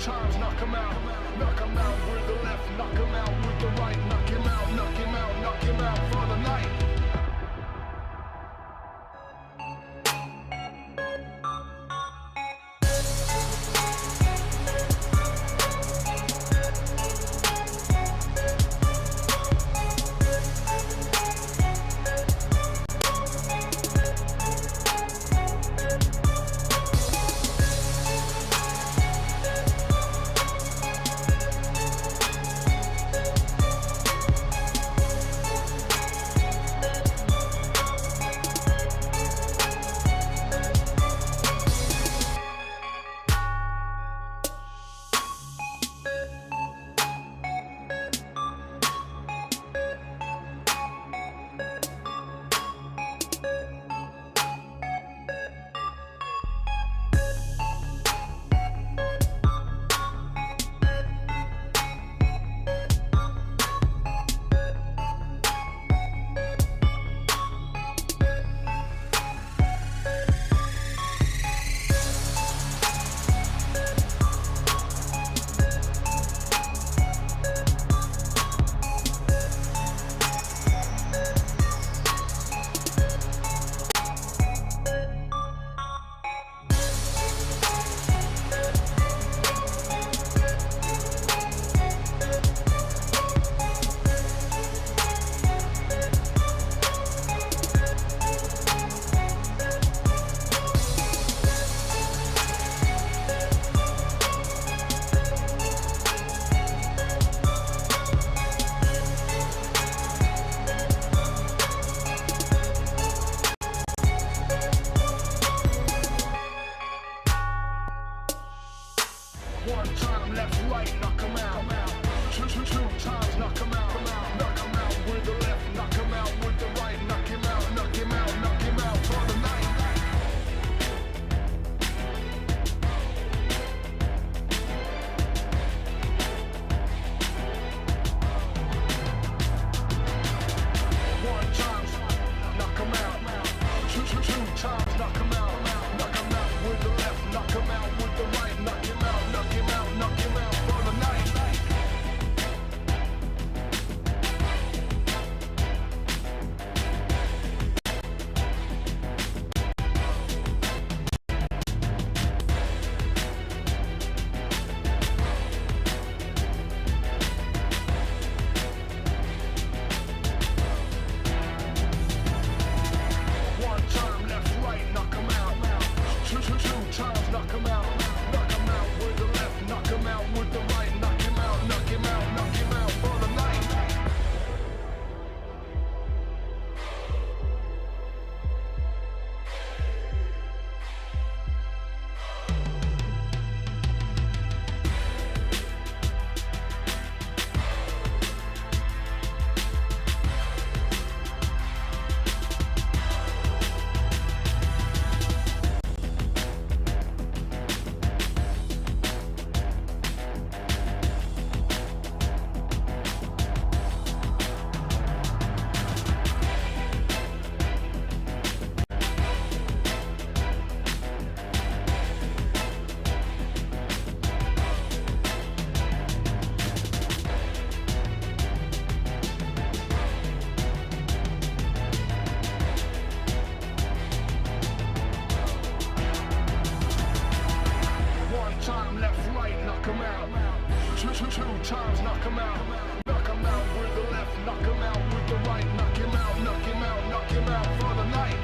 times, knock him out. Knock him out with the left, knock him out with the right. Knock him out, knock him out, knock him out for the night. One time, left, right, knock him out. Two times, knock him out. Knock him out with the left, knock him out with the right. Knock him out, knock him out, knock him out for the night. One time, knock him out. Two times, knock him out. Knock him out with the left, knock him out with the right. Knock him out, knock him out, knock him out for the night. One time, left, right, knock him out. Two times, knock him out. Knock him out with the left, knock him out with the right. Knock him out, knock him out, knock him out for the night. One time, left, right, knock him out. Two times, knock him out. Knock him out with the left, knock him out with the right. Knock him out, knock him out, knock him out for the night.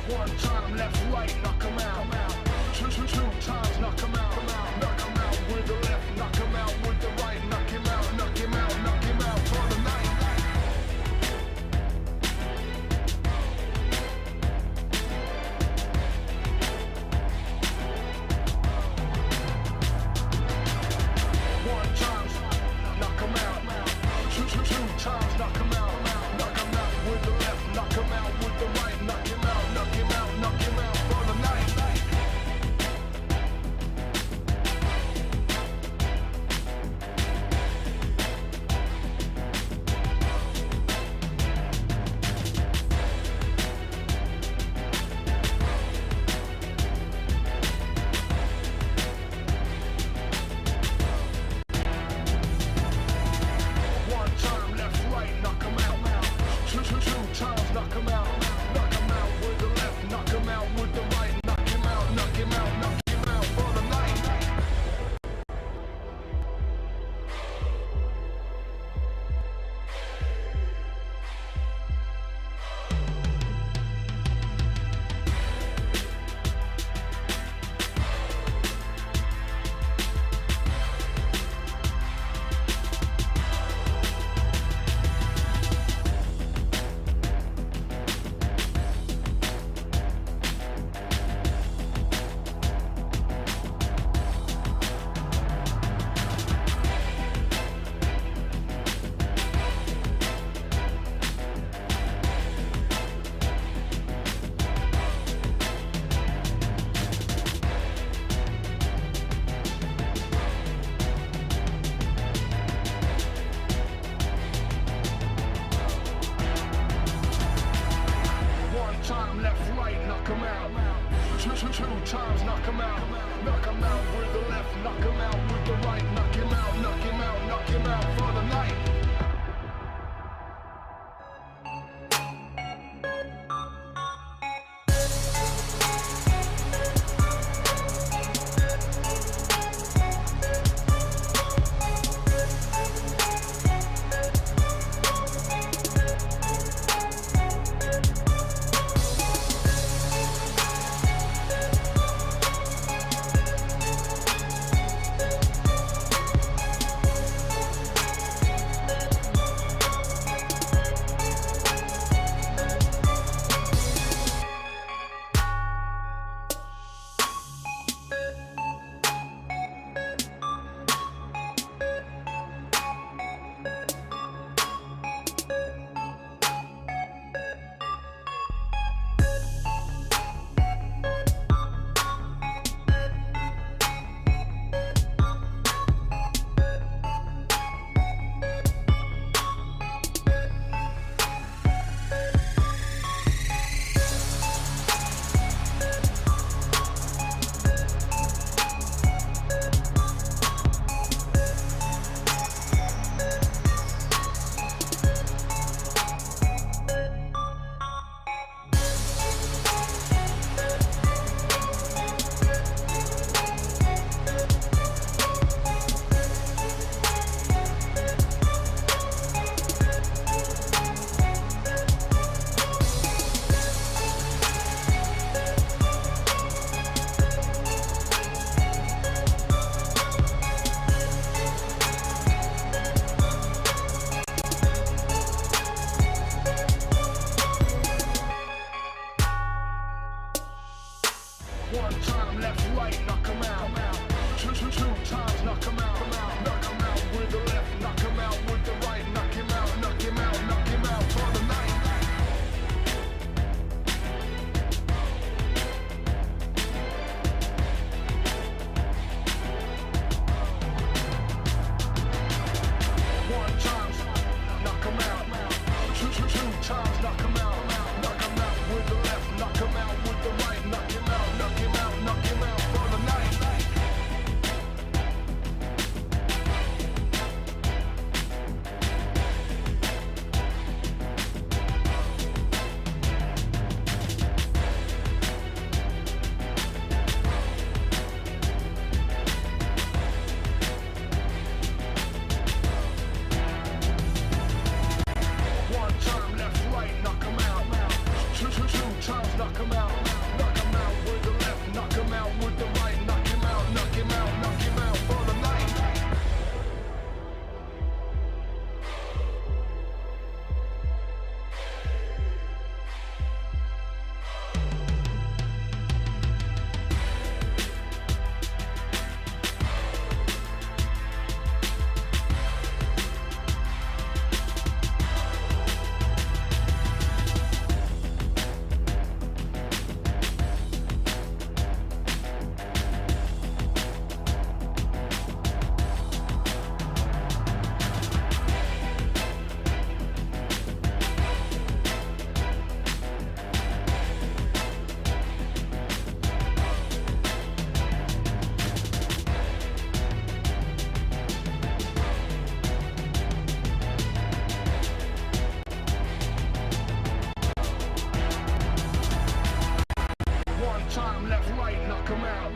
One time left, right, knock 'em out. Two times, knock 'em out. Knock 'em out with the left, knock 'em out with the right. Knock him out, knock him out, knock him out for the night. One time, knock 'em out. Two times, knock 'em out. Knock 'em out with the left, knock 'em out with the right. Knock him out, knock him out, knock him out for the night. One time left, right, knock 'em out. Two times, knock 'em out. Knock 'em out with the left, knock 'em out with the right. Knock him out, knock him out, knock him out for the night. One time left, right, knock 'em out. Two times, knock 'em out. Knock 'em out with the left, knock 'em out with the right. Knock him out, knock him out, knock him out for the night. One time left, right, knock 'em out. Two times, knock 'em out. Knock 'em out with the left, knock 'em out with the right. Knock him out, knock him out, knock him out for the night. One time, knock 'em out. Two times, knock 'em out. Knock 'em out with the left, knock 'em out with the right. Knock him out, knock him out, knock him out for the night. One time left, right, knock 'em out. Two times, knock 'em out. time, left, right, knock 'em out.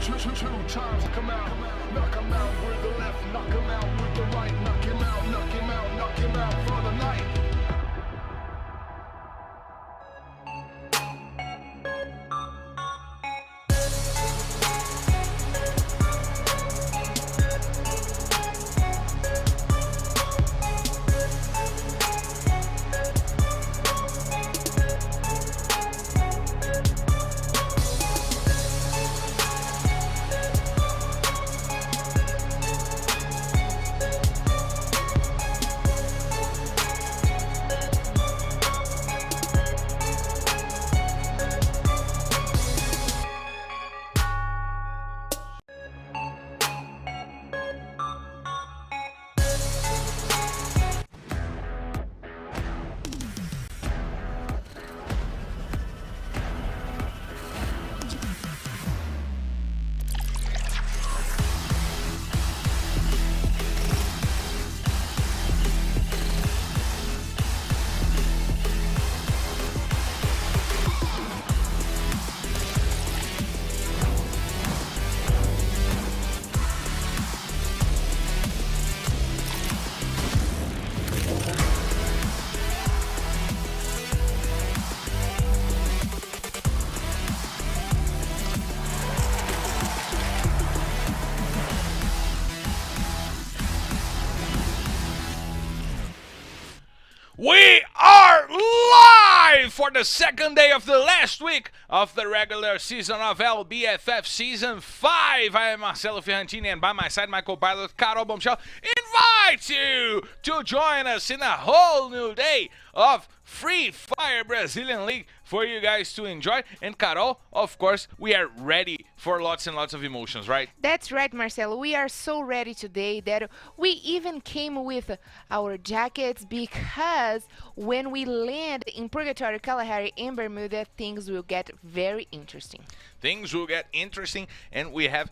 Two times, knock 'em out. Knock 'em out with the left, knock 'em out with the right. Knock him out, knock him out, knock him out for the night. We are live for the second day of the last week of the regular season of LBFF Season 5. I am Marcelo Ferrantini, and by my side, my co-pilot, Carol Bombshell, invites you to join us in a whole new day of Free Fire Brazilian League for you guys to enjoy. And Carol, of course, we are ready for lots and lots of emotions, right? That's right, Marcelo. We are so ready today that we even came with our jackets, because when we land in Purgatory, Kalahari, and Bermuda, things will get very interesting. Things will get interesting, and we have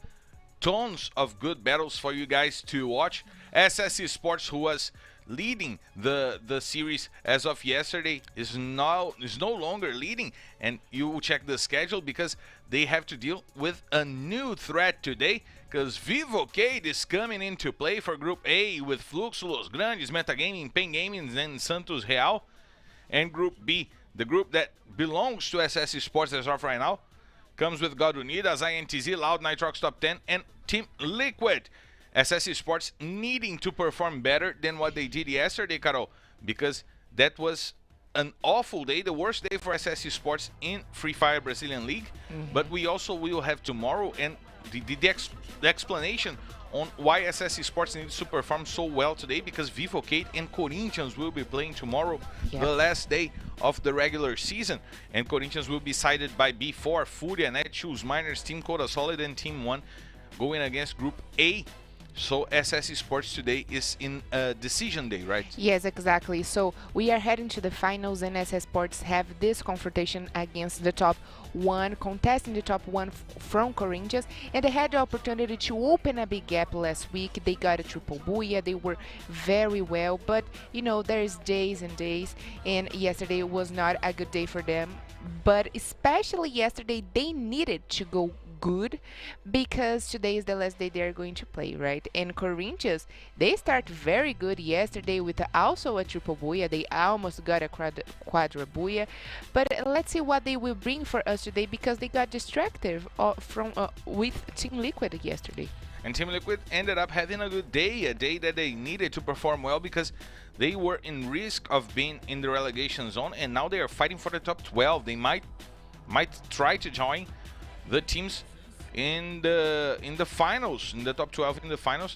tons of good battles for you guys to watch. Esports, who was leading the series as of yesterday, is no longer leading, and you will check the schedule because they have to deal with a new threat today, because Vivo KEYD is coming into play for Group A with Fluxo, Los Grandes, Metagaming, Pen Gaming, and Santos Real. And Group B, the group that belongs to Esports as of right now, comes with Unidas, INTZ, Loud, Nitroxx Top10, and Team Liquid. Esports needing to perform better than what they did yesterday, Carol, because that was an awful day, the worst day for Esports in Free Fire Brazilian League. But we also will have tomorrow, and the explanation on why Esports needs to perform so well today, because Vivo KEYD and Corinthians will be playing tomorrow, the last day of the regular season, and Corinthians will be sided by B4, FURIA, Netshoes Miners, Team Codasolid, and Team 1 going against Group A. So Esports today is in a decision day, right? Yes, exactly. So we are heading to the finals, and Esports have this confrontation against the top one, contesting the top one from Corinthians, and they had the opportunity to open a big gap last week. They got a triple booyah. They were very well, but you know, there's days and days, and yesterday was not a good day for them. But especially yesterday, they needed to go good, because today is the last day they're going to play, right? And Corinthians, they start very good yesterday with also a triple booyah. They almost got a quadra booyah, but let's see what they will bring for us today, because they got distracted with Team Liquid yesterday. And Team Liquid ended up having a good day, a day that they needed to perform well, because they were in risk of being in the relegation zone, and now they are fighting for the top 12. They might try to join the teams in the finals, in the top 12 in the finals.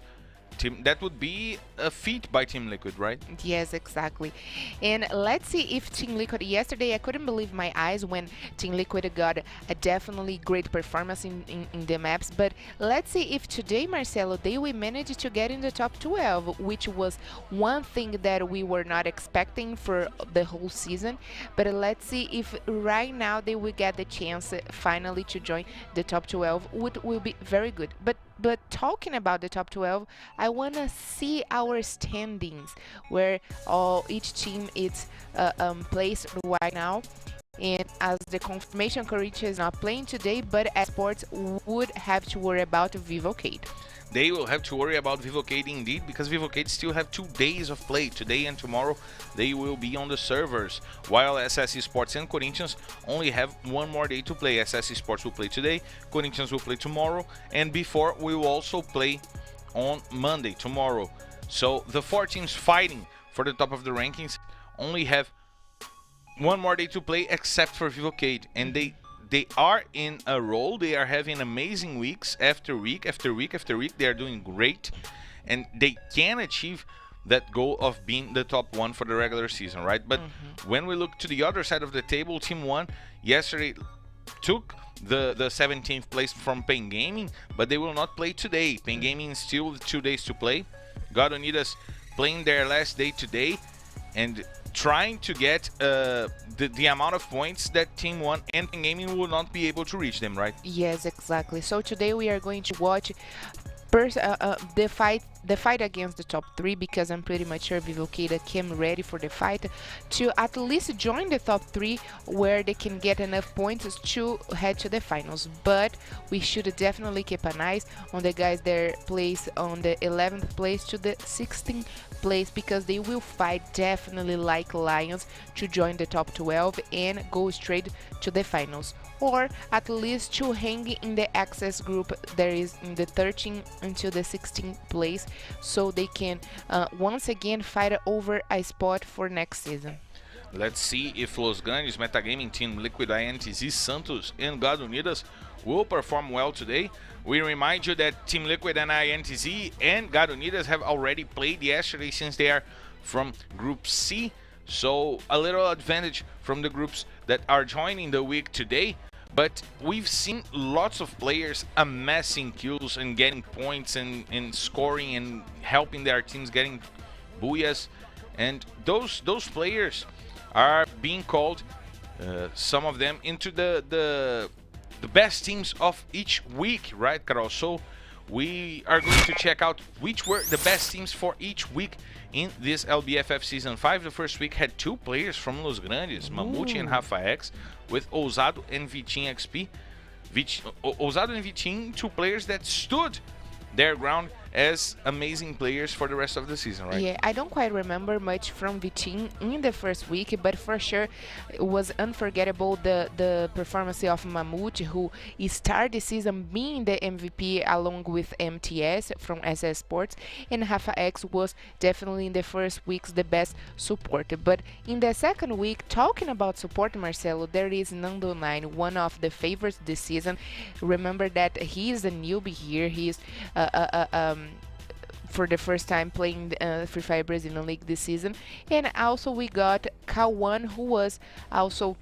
That would be a feat by Team Liquid, right? Yes, exactly. And let's see if Team Liquid, yesterday I couldn't believe my eyes when Team Liquid got a definitely great performance in the maps. But let's see if today, Marcelo, they will manage to get in the top 12, which was one thing that we were not expecting for the whole season. But let's see if right now they will get the chance finally to join the top 12, which will be very good. But talking about the top 12, I want to see our standings, where each team is placed right now. And as the confirmation, Corinthians is not playing today, but Esports would have to worry about Vivo KEYD. They will have to worry about Vivo KEYD indeed, because Vivo KEYD still have 2 days of play. Today and tomorrow they will be on the servers, while SS Esports and Corinthians only have 1 more day to play. SS Esports will play today, Corinthians will play tomorrow, and before we will also play on Monday, tomorrow. So the 4 teams fighting for the top of the rankings only have 1 more day to play, except for Vivo KEYD, and they are in a roll. They are having amazing weeks after week after week after week. They are doing great, and they can achieve that goal of being the top 1 for the regular season, right? But when we look to the other side of the table, Team 1 yesterday took the 17th place from Pain Gaming, but they will not play today. Pain Gaming is still 2 days to play. God Unidas playing their last day today and trying to get the amount of points that Team 1 and Pain Gaming will not be able to reach them, right? Yes, exactly. So today we are going to watch the fight against the top 3, because I'm pretty much sure Vivo KEYD came ready for the fight to at least join the top 3, where they can get enough points to head to the finals. But we should definitely keep an eye on the guys that place on the 11th place to the 16th place, because they will fight definitely like lions to join the top 12 and go straight to the finals, or at least to hang in the access group there is in the 13th until the 16th place, so they can once again fight over a spot for next season. Let's see if Los Grandes, Metagaming Team, Liquid, INTZ, Santos, and God Unidas will perform well today. We remind you that Team Liquid and INTZ and God Unidas have already played yesterday, since they are from Group C. So a little advantage from the groups that are joining the week today. But we've seen lots of players amassing kills and getting points and scoring and helping their teams getting booyahs. And those players are being called, some of them, into the best teams of each week, right, Carol? So we are going to check out which were the best teams for each week in this LBFF Season 5. The first week had 2 players from Los Grandes, Mamute and Rafa X, with Ousado and Vitinho XP. Ousado and Vitinho, 2 players that stood their ground as amazing players for the rest of the season, right? Yeah, I don't quite remember much from Vitinho in the first week, but for sure it was unforgettable the performance of Mamute, who started the season being the MVP along with MTS from SS Sports, and Rafa X was definitely in the first weeks the best support. But in the second week, talking about support, Marcelo, there is Nando 9, one of the favorites this season. Remember that he is a newbie here. He is for the first time playing Free Fire Brazilian League this season. And also we got Kawan, who was also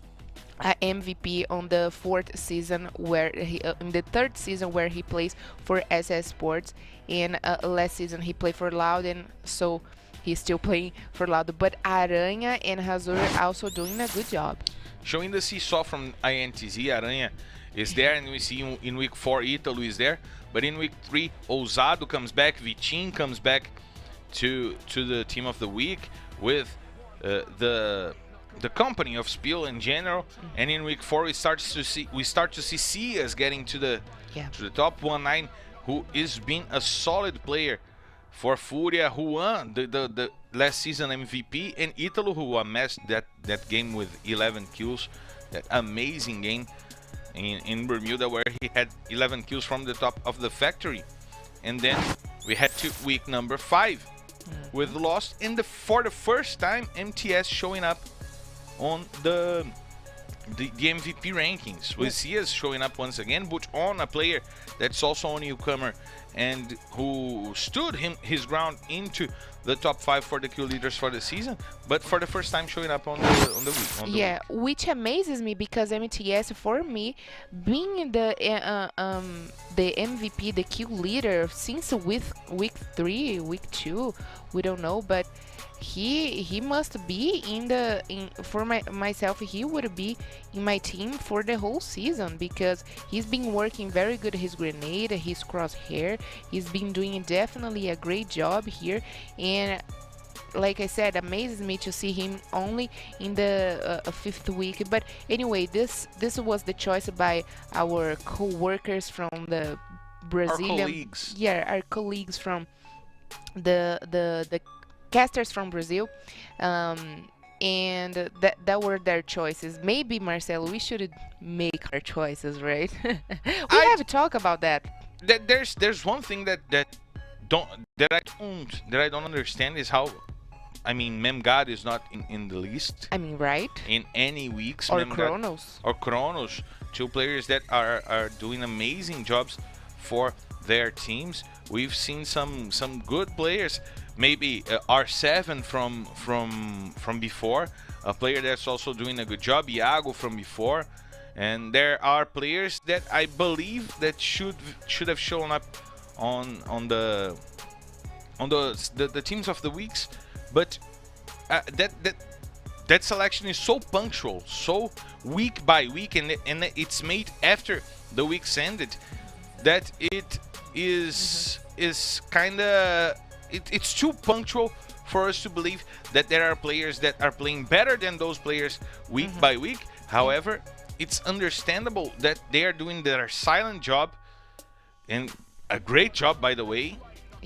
MVP on the 4th season, where he in the 3rd season where he plays for SS Sports, and last season he played for Loud, and so he's still playing for Loud. But Aranha and Razor also doing a good job. Showing the seesaw from INTZ, Aranha is there, and we see in week 4 Italo is there. But in week 3, Ousado comes back, Vitinho comes back to the team of the week with the company of Spiel in general. And in week 4, we start to see Cias getting to the top 19, who is being a solid player for FURIA, who won the last season MVP, and Italo, who amassed that game with 11 kills, that amazing game in Bermuda, where he had 11 kills from the top of the factory. And then we had to week number 5 with Lost, and for the first time MTS showing up on the MVP rankings, with Cias showing up once again, but on a player that's also a newcomer and who stood his ground into the top 5 for the kill leaders for the season, but for the first time showing up on the week. Which amazes me, because MTS, for me, being the MVP, the kill leader since week 3, week 2, we don't know, but he must be for myself, he would be in my team for the whole season, because he's been working very good, his grenade, his crosshair, he's been doing definitely a great job here. And like I said, amazes me to see him only in the fifth week. But anyway, this was the choice by our co-workers from the Brazilian, colleagues. our colleagues from the casters from Brazil, and that were their choices. Maybe Marcelo, we should make our choices, right? We have to talk about that. There's one thing that I don't understand is how, I mean, Memgad is not in the list I mean, right? in any weeks. Or Memgad Kronos. or Kronos, two players that are doing amazing jobs for their teams. We've seen some good players. Maybe R7 from before, a player that's also doing a good job. Iago from before, and there are players that I believe that should have shown up on the teams of the weeks, but that selection is so punctual, so week by week, and it's made after the weeks ended, that it is kind of it's too punctual for us to believe that there are players that are playing better than those players week by week. However, it's understandable that they are doing their silent job, and a great job, by the way,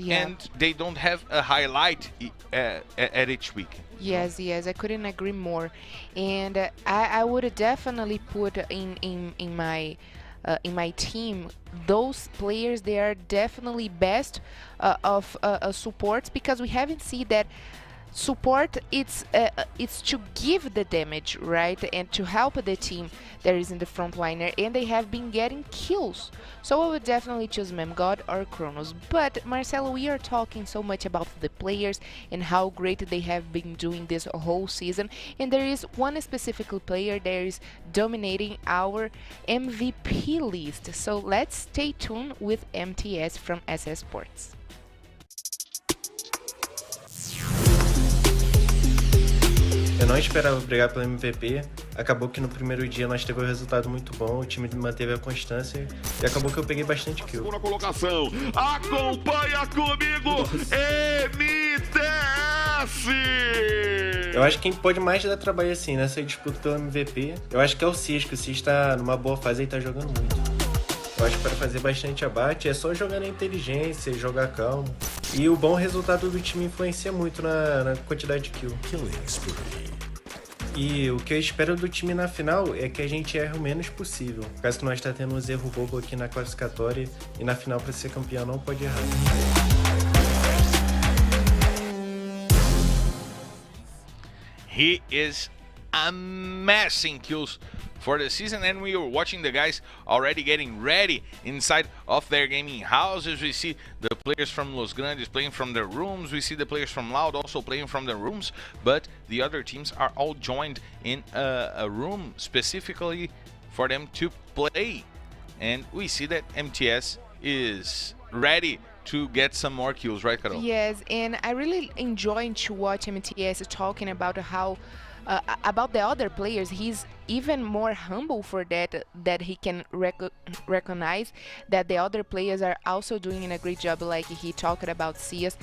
and they don't have a highlight at each week. Yes, I couldn't agree more. And I would definitely put in my team those players. They are definitely best of supports, because we haven't seen that support. It's to give the damage, right, and to help the team that is in the front liner, and they have been getting kills. So I would definitely choose Memgod or Kronos. But Marcelo, we are talking so much about the players and how great they have been doing this whole season, and there is one specific player that is dominating our MVP list. So let's stay tuned with MTS from SS Sports. Eu não esperava brigar pelo MVP, acabou que no primeiro dia nós tivemos um resultado muito bom, o time manteve a constância e acabou que eu peguei bastante kill. Segunda colocação, acompanha comigo, MTS! Eu acho que quem pode mais dar trabalho assim nessa disputa pelo MVP, eu acho que é o Cis, que o Cis tá numa boa fase e tá jogando muito. Eu acho que para fazer bastante abate é só jogar na inteligência, jogar calmo. E o bom resultado do time influencia muito na quantidade de kill. E o que eu espero do time na final é que a gente erre o menos possível. Por causa que nós tá tendo uns erros bobo aqui na classificatória e na final, para ser campeão, não pode errar. He is amassing kills for the season, and we were watching the guys already getting ready inside of their gaming houses. We see the players from Los Grandes playing from their rooms. We see the players from Loud also playing from their rooms, but the other teams are all joined in a room specifically for them to play. And we see that MTS is ready to get some more kills, right, Carol? Yes, and I really enjoy to watch MTS talking about how about the other players. He's even more humble for that he can recognize that the other players are also doing a great job, like he talked about CS.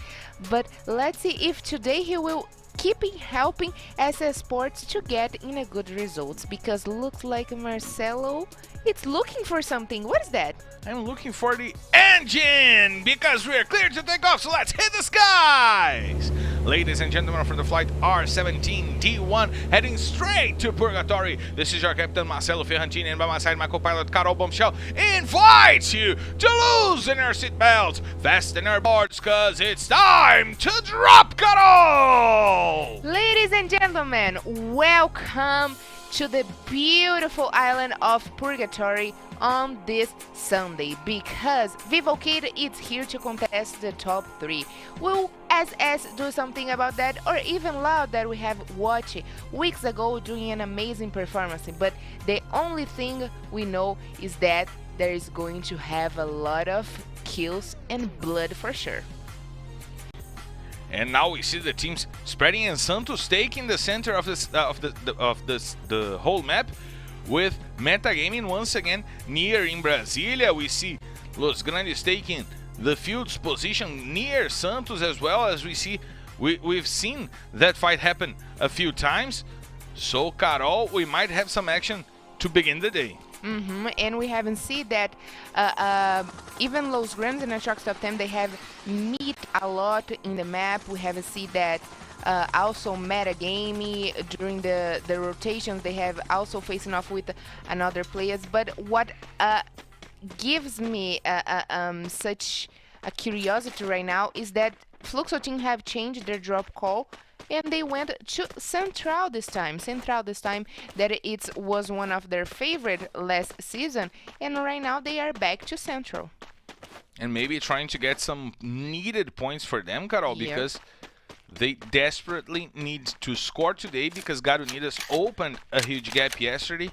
But let's see if today he will keep helping SS Sports to get in a good results, because looks like Marcelo, it's looking for something. What is that? I'm looking for the engine, because we are clear to take off, so let's hit the skies! Ladies and gentlemen, for the flight R17 D1, heading straight to Purgatory. This is your captain, Marcelo Ferrantini, and by my side, my co-pilot, Carol Bombshell, invites you to loosen your seatbelts, fasten your boards, cause it's time to drop, Carol! Ladies and gentlemen, welcome to the beautiful island of Purgatory on this Sunday, because Vivo KEYD is here to contest the top 3. Will SS do something about that, or even Loud that we have watched weeks ago doing an amazing performance? But the only thing we know is that there is going to have a lot of kills and blood for sure. And now we see the teams spreading, and Santos taking the center of the whole map, with Metagaming once again near in Brasilia. We see Los Grandes taking the field's position near Santos, as well as we see We've seen that fight happen a few times. So, Carol, we might have some action to begin the day. And we haven't seen that even Los Grandes and Nitroxx Top10, they have meet a lot in the map. We haven't seen that also metagaming during the rotations. They have also facing off with another players. But what gives me such a curiosity right now is that Fluxo team have changed their drop call and they went to Central this time. That it was one of their favorite last season, and right now they are back to Central. And maybe trying to get some needed points for them, Carol, because they desperately need to score today because Unidas opened a huge gap yesterday,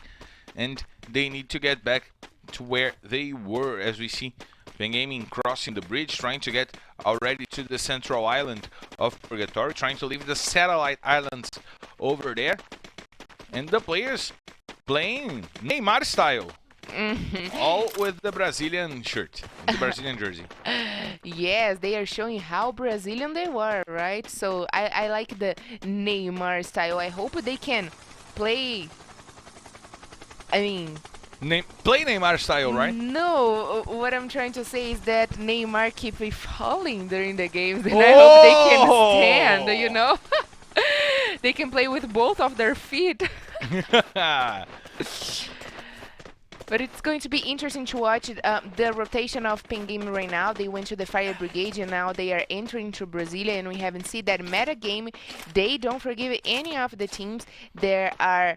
and they need to get back to where they were. As we see Gaming crossing the bridge, trying to get already to the central island of Purgatory, trying to leave the satellite islands over there. And the players playing Neymar style. All with the Brazilian shirt, the Brazilian jersey. Yes, they are showing how Brazilian they were, right? So I like the Neymar style. I hope they can play. Play Neymar style, right? No, what I'm trying to say is that Neymar keep falling during the games, and I hope they can stand, you know? They can play with both of their feet. But it's going to be interesting to watch the rotation of Game right now. They went to the Fire Brigade and now they are entering to Brasilia, and we haven't seen that meta game. They don't forgive any of the teams. There are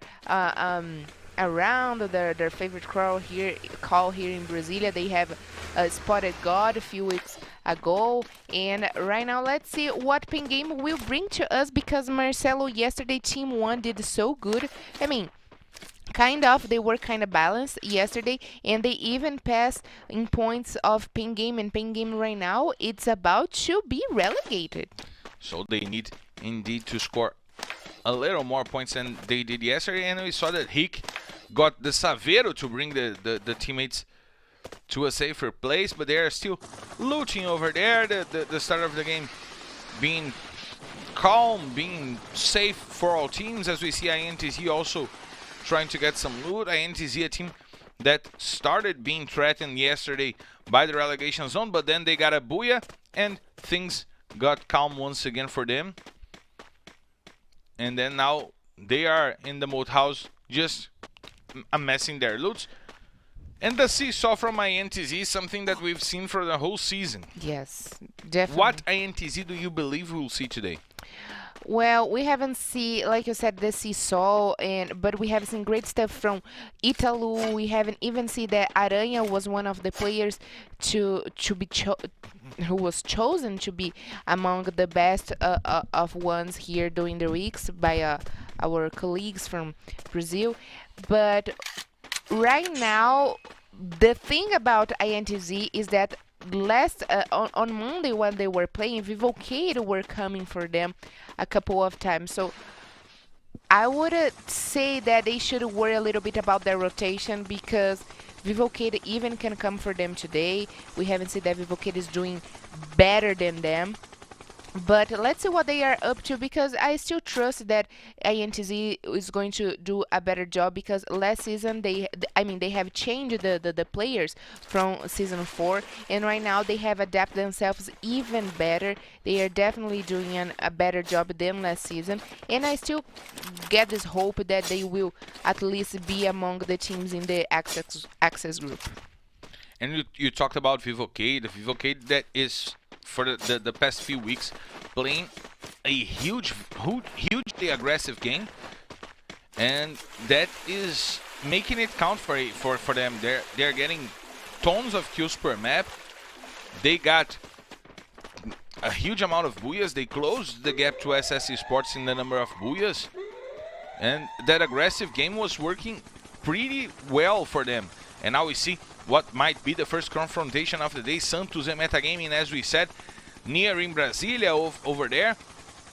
around their favorite call here in Brasilia. They have spotted God a few weeks ago, and right now let's see what Game will bring to us, because Marcelo yesterday team 1 did so good. They were kind of balanced yesterday, and they even passed in points of Game, and Game right now it's about to be relegated. So they need indeed to score a little more points than they did yesterday, and we saw that Hick got the Saveiro to bring the teammates to a safer place, but they are still looting over there. The start of the game being calm, being safe for all teams, as we see INTZ also trying to get some loot. INTZ, a team that started being threatened yesterday by the relegation zone, but then they got a booyah and things got calm once again for them. And then now they are in the moat house just amassing their loots. And the seesaw from INTZ is something that we've seen for the whole season. Yes, definitely. What INTZ do you believe we'll see today? Well, we haven't seen, like you said, the seesaw, but we have seen great stuff from Italu. We haven't even seen that Aranha was one of the players who was chosen to be among the best of ones here during the weeks by our colleagues from Brazil. But right now, the thing about INTZ is that on Monday when they were playing, Vivo KEYD were coming for them a couple of times. So I would say that they should worry a little bit about their rotation, because Vivo KEYD even can come for them today. We haven't seen that Vivo KEYD is doing better than them. But let's see what they are up to, because I still trust that INTZ is going to do a better job, because last season they have changed the players from season 4, and right now they have adapted themselves even better. They are definitely doing a better job than last season, and I still get this hope that they will at least be among the teams in the access group. And you talked about Vivo KEYD that is, for the past few weeks, playing a hugely aggressive game, and that is making it count for them. They're getting tons of kills per map. They got a huge amount of booyahs. They closed the gap to SS Esports in the number of booyahs, and that aggressive game was working pretty well for them. And now we see what might be the first confrontation of the day. Santos and Metagaming, as we said, nearing Brasilia over there,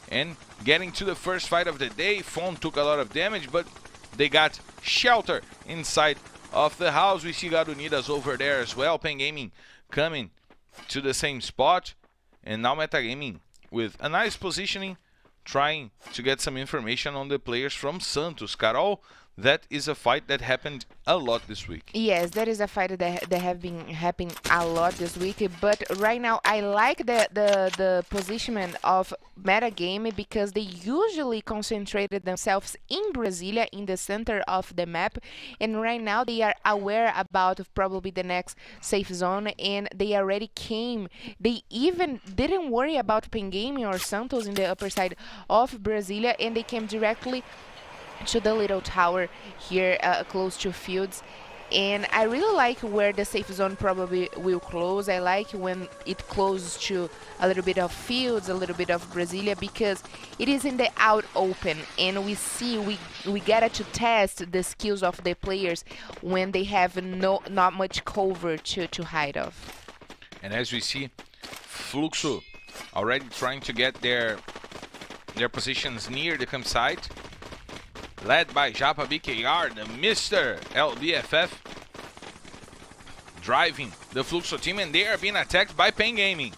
and getting to the first fight of the day. Phone took a lot of damage, but they got shelter inside of the house. We see Unidas over there as well. Gaming coming to the same spot, and now Metagaming with a nice positioning, trying to get some information on the players from Santos. Carol, that is a fight that happened a lot this week. Yes, that is a fight that have been happening a lot this week. But right now, I like the positioning of metagame because they usually concentrated themselves in Brasilia, in the center of the map. And right now, they are aware about probably the next safe zone, and they already came. They even didn't worry about Pen Gaming or Santos in the upper side of Brasilia, and they came directly to the little tower here close to fields. And I really like where the safe zone probably will close. I like when it closes to a little bit of fields, a little bit of Brasilia, because it is in the out open, and we see we get to test the skills of the players when they have not much cover to hide of. And as we see, Fluxo already trying to get their positions near the campsite, led by Japa BKR, the Mr. LBFF, driving the Fluxo team, and they are being attacked by Pen Gaming.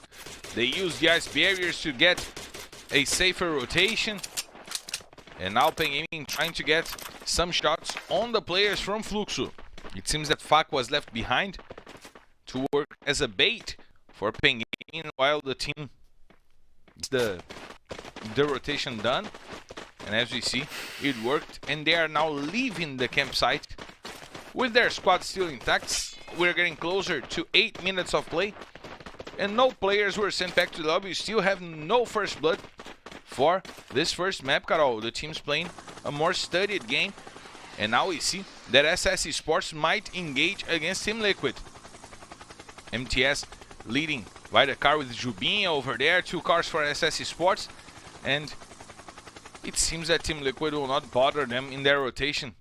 They use the ice barriers to get a safer rotation, and now Pen Gaming trying to get some shots on the players from Fluxo. It seems that Fak was left behind to work as a bait for Pen Gaming while the team gets the rotation done. And as we see, it worked, and they are now leaving the campsite with their squad still intact. We're getting closer to 8 minutes of play, and no players were sent back to the lobby. We still have no first blood for this first map, Carol. The team's playing a more studied game, and now we see that SS Esports might engage against Team Liquid. MTS leading by the car with Jubinha over there, 2 cars for SS Esports, and it seems that Team Liquid will not bother them in their rotation.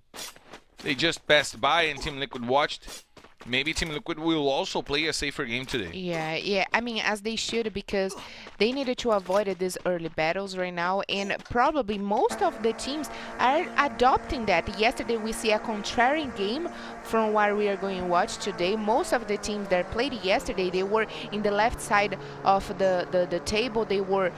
They just passed by and Team Liquid watched. Maybe Team Liquid will also play a safer game today. Yeah. I mean, as they should, because they needed to avoid these early battles right now, and probably most of the teams are adopting that. Yesterday, we see a contrary game from what we are going to watch today. Most of the teams that played yesterday, they were in the left side of the table. They were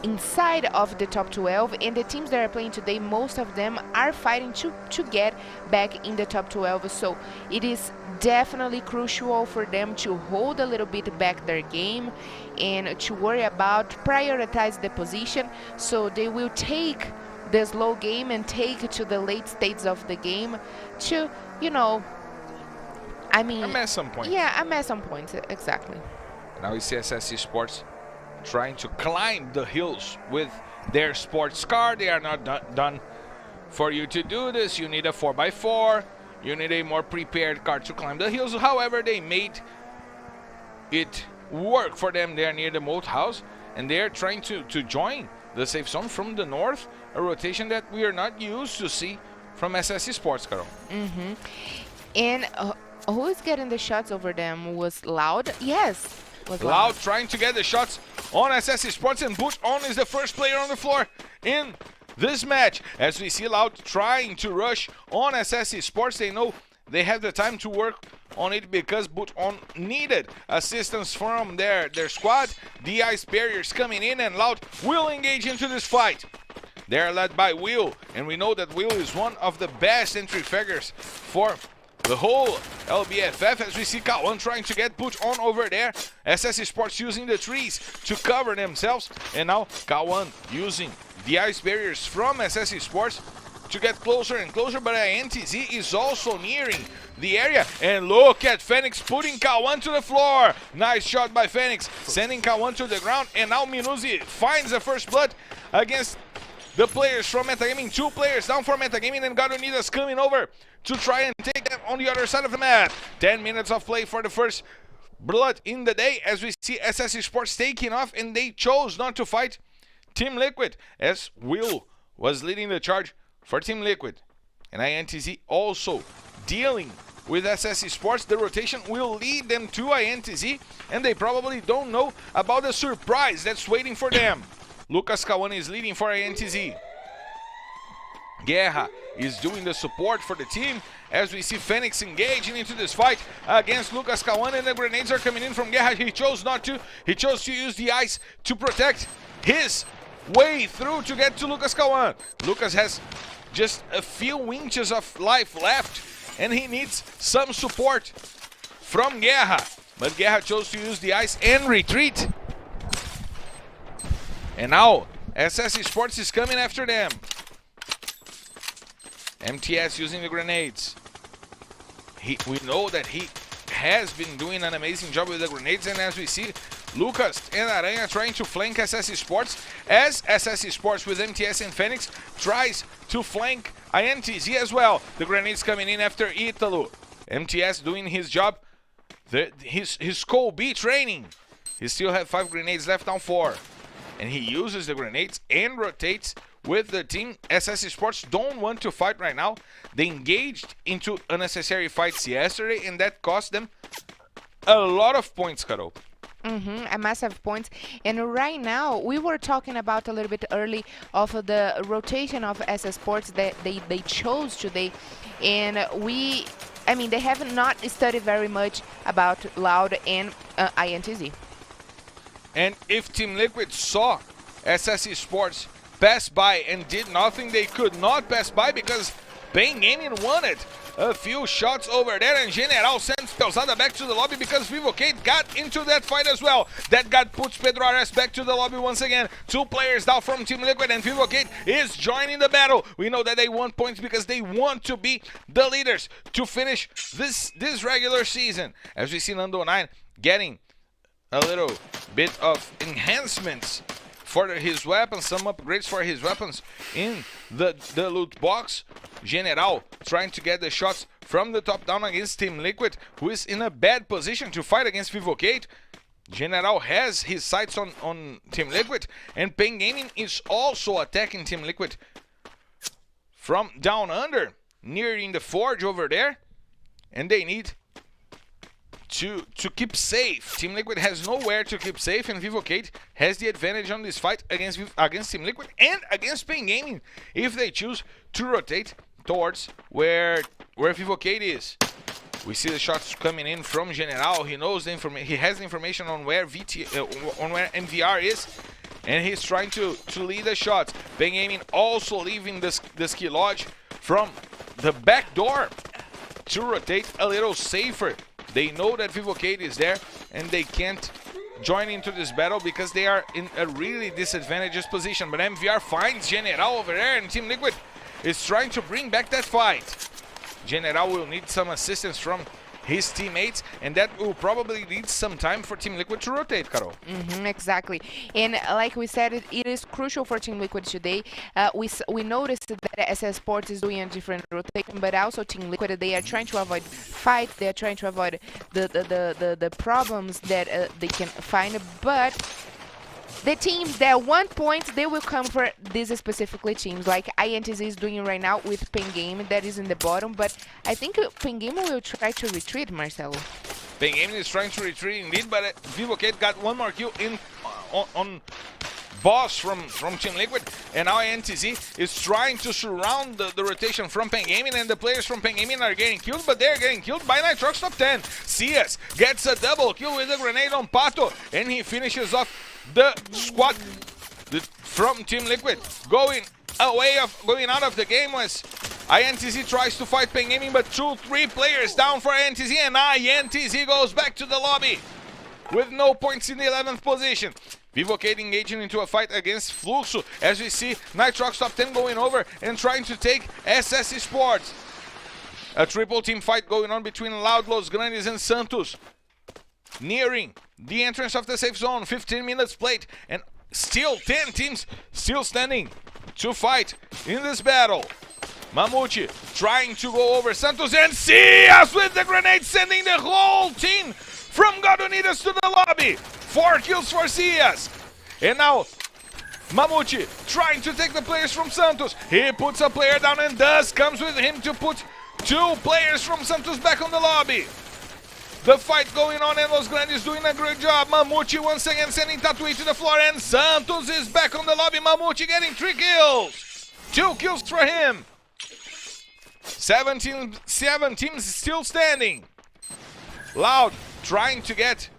inside of the top 12, and the teams that are playing today, most of them are fighting to get back in the top 12. So it is definitely crucial for them to hold a little bit back their game and to worry about prioritize the position, so they will take the slow game and take it to the late stages of the game to, amass some points. Yeah, amass some points, exactly. Now we see SS Esports trying to climb the hills with their sports car. They are not done. For you to do this, you need a 4x4. You need a more prepared car to climb the hills. However, they made it work for them. They are near the moat house, and they are trying to join the safe zone from the north, a rotation that we are not used to see from SS Esports, Carol. And who is getting the shots over them? Was Loud? Yes. Loud trying to get the shots on SS Esports, and Boot On is the first player on the floor in this match. As we see Loud trying to rush on SS Esports, they know they have the time to work on it because Boot On needed assistance from their squad. The ice barriers coming in, and Loud will engage into this fight. They're led by Will, and we know that Will is one of the best entry figures for the whole LBFF, as we see Kawan trying to get put on over there. SS Esports using the trees to cover themselves, and now Kawan using the ice barriers from SS Esports to get closer and closer, but INTZ is also nearing the area, and look at Fenix putting Kawan to the floor. Nice shot by Fenix, sending Kawan to the ground, and now Minuzi finds the first blood against the players from Metagaming. 2 players down for Metagaming, and got Unidas coming over to try and take them on the other side of the map. 10 minutes of play for the first blood in the day, as we see SS Esports taking off, and they chose not to fight Team Liquid, as Will was leading the charge for Team Liquid. And INTZ also dealing with SS Esports. The rotation will lead them to INTZ, and they probably don't know about the surprise that's waiting for them. Lucas Kawan is leading for INTZ. Guerra is doing the support for the team, as we see Fenix engaging into this fight against Lucas Kawan, and the grenades are coming in from Guerra. He chose not to. He chose to use the ice to protect his way through to get to Lucas Kawan. Lucas has just a few inches of life left, and he needs some support from Guerra. But Guerra chose to use the ice and retreat. And now SS Esports is coming after them. MTS using the grenades. We know that he has been doing an amazing job with the grenades, and as we see, Lucas and Aranha trying to flank SS Esports, as SS Esports with MTS and Fenix tries to flank INTZ as well. The grenades coming in after Italo. MTS doing his job. His Cole B training. He still have 5 grenades left, now 4. And he uses the grenades and rotates with the team. SS Esports don't want to fight right now. They engaged into unnecessary fights yesterday, and that cost them a lot of points, Carol. A massive points. And right now, we were talking about a little bit early of the rotation of SS Sports that they chose today. And I mean, they have not studied very much about Loud and INTZ. And if Team Liquid saw SS Esports pass by and did nothing, they could not pass by because Pain Gaming wanted a few shots over there, and General sends Pelzada back to the lobby because Vivo KEYD got into that fight as well. That got puts Pedro Ares back to the lobby once again. 2 players down from Team Liquid, and Vivo KEYD is joining the battle. We know that they want points because they want to be the leaders to finish this regular season. As we see Nando 9 getting a little bit of enhancements for his weapons, some upgrades for his weapons in the loot box. General trying to get the shots from the top down against Team Liquid, who is in a bad position to fight against Vivo KEYD. General has his sights on Team Liquid, and Pain Gaming is also attacking Team Liquid from down under, nearing the forge over there, and they need to keep safe. Team Liquid has nowhere to keep safe, and Vivo KEYD has the advantage on this fight against Team Liquid and against Pain Gaming if they choose to rotate towards where Vivo KEYD is. We see the shots coming in from General. He knows the information. He has the information on where MVR is, and he's trying to lead the shots. Pain Gaming also leaving the ski lodge from the back door to rotate a little safer. They know that Vivo KEYD is there, and they can't join into this battle because they are in a really disadvantageous position. But MVR finds General over there, and Team Liquid is trying to bring back that fight. General will need some assistance from his teammates, and that will probably need some time for Team Liquid to rotate, Carol. Exactly. And like we said, it is crucial for Team Liquid today. We noticed that SS Sports is doing a different rotation, but also Team Liquid, they are trying to avoid fights, they are trying to avoid the problems that they can find, but the teams that want points, they will come for these specifically teams, like INTZ is doing right now with Pain Gaming, that is in the bottom, but I think Pain Gaming will try to retreat, Marcelo. Pain Gaming is trying to retreat indeed, but Vivo KEYD got one more kill on boss from Team Liquid, and now INTZ is trying to surround the rotation from Pain Gaming, and the players from Pain Gaming are getting killed, but they're getting killed by Nitroxx Top 10. CS gets a double kill with a grenade on Pato, and he finishes off the squad from Team Liquid. Going out of the game was INTZ tries to fight Pain Gaming, but 2-3 players down for INTZ, and INTZ goes back to the lobby with no points in the 11th position. Vivo KEYD engaging into a fight against Fluxo, as we see Nitroxx Top 10 going over and trying to take SS Esports. A triple team fight going on between Loud, Los Grandes and Santos, nearing the entrance of the safe zone. 15 minutes played, and still 10 teams still standing to fight in this battle. Mamute trying to go over Santos, and Cias with the grenade, sending the whole team from God Unidas to the lobby. 4 kills for Cias. And now Mamute trying to take the players from Santos. He puts a player down, and Dust comes with him to put 2 players from Santos back on the lobby. The fight going on, and Los Grandes doing a great job. Mamute once again sending Tatuí to the floor, and Santos is back on the lobby. Mamute getting 3 kills. 2 kills for him. seven teams still standing. Loud trying to get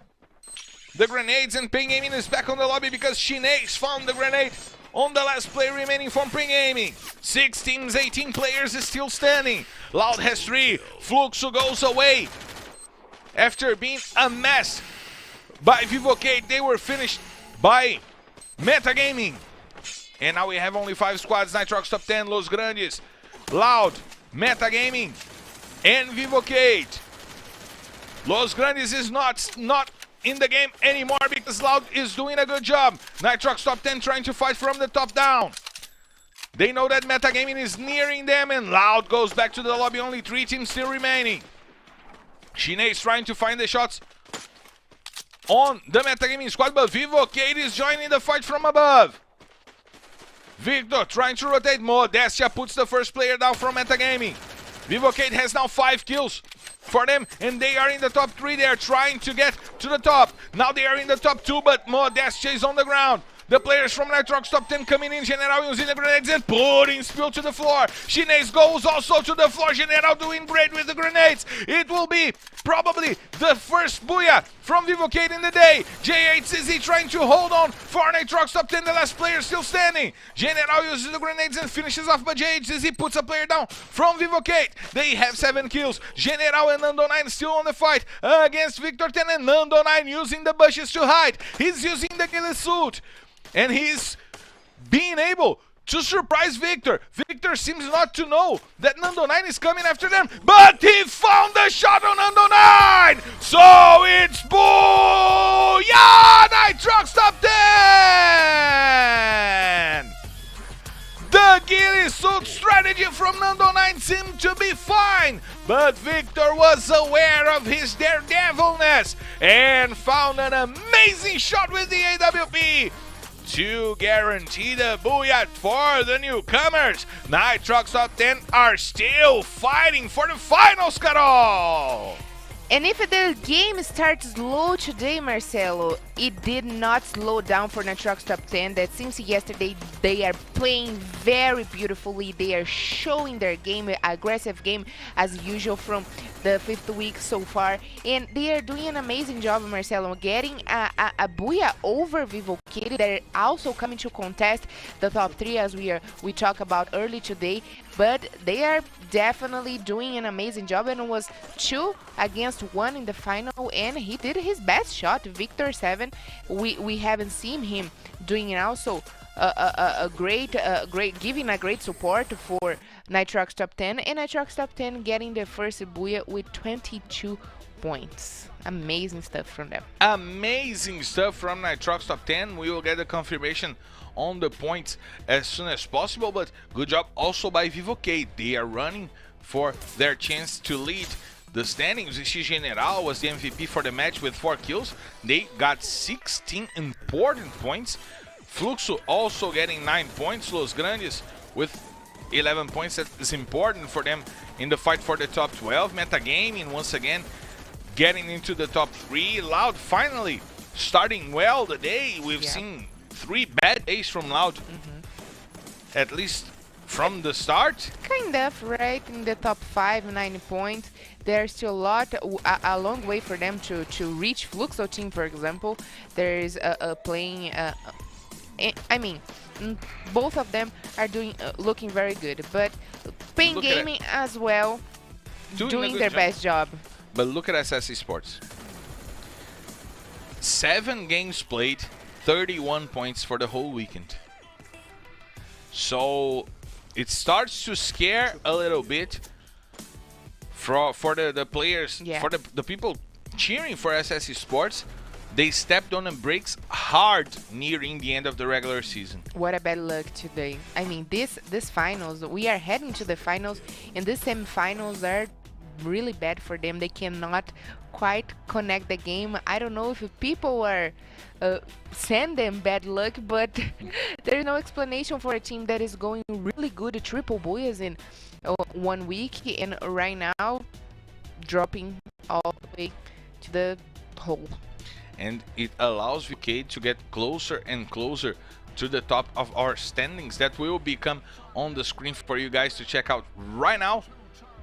the grenades, and Pain Gaming is back on the lobby because Shineis found the grenade on the last player remaining from Pain Gaming. 6 teams, 18 players is still standing. Loud has 3. Fluxo goes away after being amassed by Vivo KEYD. They were finished by Metagaming. And now we have only 5 squads. Nitroxx Top 10, Los Grandes, Loud, Metagaming, and Vivo KEYD. Los Grandes is not in the game anymore because Loud is doing a good job. Nitroxx Top 10 trying to fight from the top down. They know that Metagaming is nearing them, and Loud goes back to the lobby. Only 3 teams still remaining. Shine is trying to find the shots on the Metagaming squad, but Vivo KEYD is joining the fight from above. Victor trying to rotate. Modestia puts the first player down from Metagaming. Vivo KEYD has now 5 kills for them, and they are in the top 3. They are trying to get to the top. Now they are in the top 2, but Modestia is on the ground. The players from Nitroxx Top 10 coming in. General using the grenades and putting Spill to the floor. Shines goes also to the floor. General doing great with the grenades. It will be probably the first booyah from Vivo KEYD in the day. INTZ trying to hold on for Nitroxx Top 10. The last player still standing. General uses the grenades and finishes off, but INTZ puts a player down from Vivo KEYD. They have 7 kills. General and Nando 9 still on the fight against Victor 10, and Nando 9 using the bushes to hide. He's using the ghillie suit, and he's being able to surprise Victor. Victor seems not to know that Nando 9 is coming after them, but he found the shot on Nando 9! So it's booyah! Nitroxx Top 10! The ghillie suit strategy from Nando 9 seemed to be fine, but Victor was aware of his daredevilness and found an amazing shot with the AWP to guarantee the booyah for the newcomers. Nitroxx Top 10 are still fighting for the finals, Carol! And if the game starts slow today, Marcelo, it did not slow down for Nitroxx Top 10. That since yesterday they are playing very beautifully. They are showing their game, aggressive game as usual from the 5th week so far. And they are doing an amazing job, Marcelo, getting a booyah over Vivo KEYD. They're also coming to contest the top 3 as we talked about early today. But they are definitely doing an amazing job, and it was 2 against 1 in the final, and he did his best shot. Victor 7, we haven't seen him doing also a great giving a great support for Nitroxx Top 10, and Nitroxx Top 10 getting the first booyah with 22 points. Amazing stuff from them. Amazing stuff from Nitroxx Top 10. We will get the confirmation on the points as soon as possible, but good job also by Vivo KEYD. They are running for their chance to lead the standings. Ishi General was the MVP for the match with 4 kills. They got 16 important points. Fluxo also getting 9 points. Los Grandes with 11 points. That is important for them in the fight for the top 12. Metagaming once again getting into the top 3. Loud finally starting well the day. We've seen 3 bad days from Loud, at least from the start. Kind of, right? In the top 5, 9 points. There's still a long way for them to reach Fluxo team, for example. There is playing. I mean, both of them are doing looking very good, but Pain Gaming as well doing their best job. But look at SS Esports. 7 games played, 31 points for the whole weekend. So it starts to scare a little bit for the players, for the people cheering for SS Esports. They stepped on the brakes hard nearing the end of the regular season. What a bad luck today. I mean, this finals, we are heading to the finals, and these semifinals are really bad for them. They cannot quite connect the game. I don't know if people are send them bad luck, but there's no explanation for a team that is going really good, triple booyahs in 1 week, and right now dropping all the way to the hole. And it allows Vivo KEYD to get closer and closer to the top of our standings. That will become on the screen for you guys to check out right now.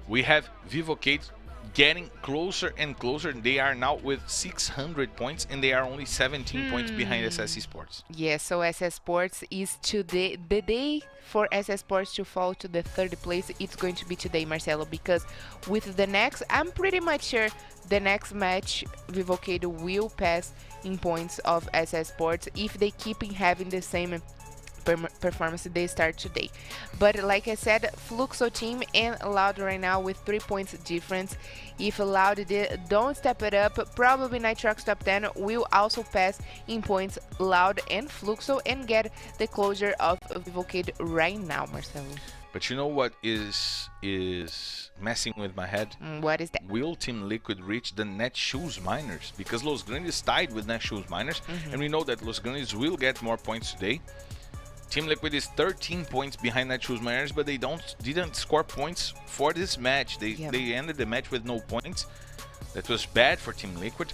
we have Vivo KEYD getting closer and closer. They are now with 600 points, and they are only 17 points behind SS Esports. Yeah, so SS Sports is today, the day for SS Sports to fall to the third place. It's going to be today, Marcelo, because with the next, I'm pretty much sure the next match, Vivo KEYD will pass in points of SS Sports if they keep having the same performance they start today. But like I said, Fluxo team and Loud right now with 3 points difference. If Loud don't step it up, probably Nitroxx Top 10 will also pass in points Loud and Fluxo and get the closure of Vivo KEYD right now, Marcelo. But you know what is messing with my head? What is that? Will Team Liquid reach the Netshoes Miners? Because Los Grandes tied with Netshoes Miners, and we know that Los Grandes will get more points today. Team Liquid is 13 points behind Netshoes Miners, but they didn't score points for this match. They ended the match with no points. That was bad for Team Liquid.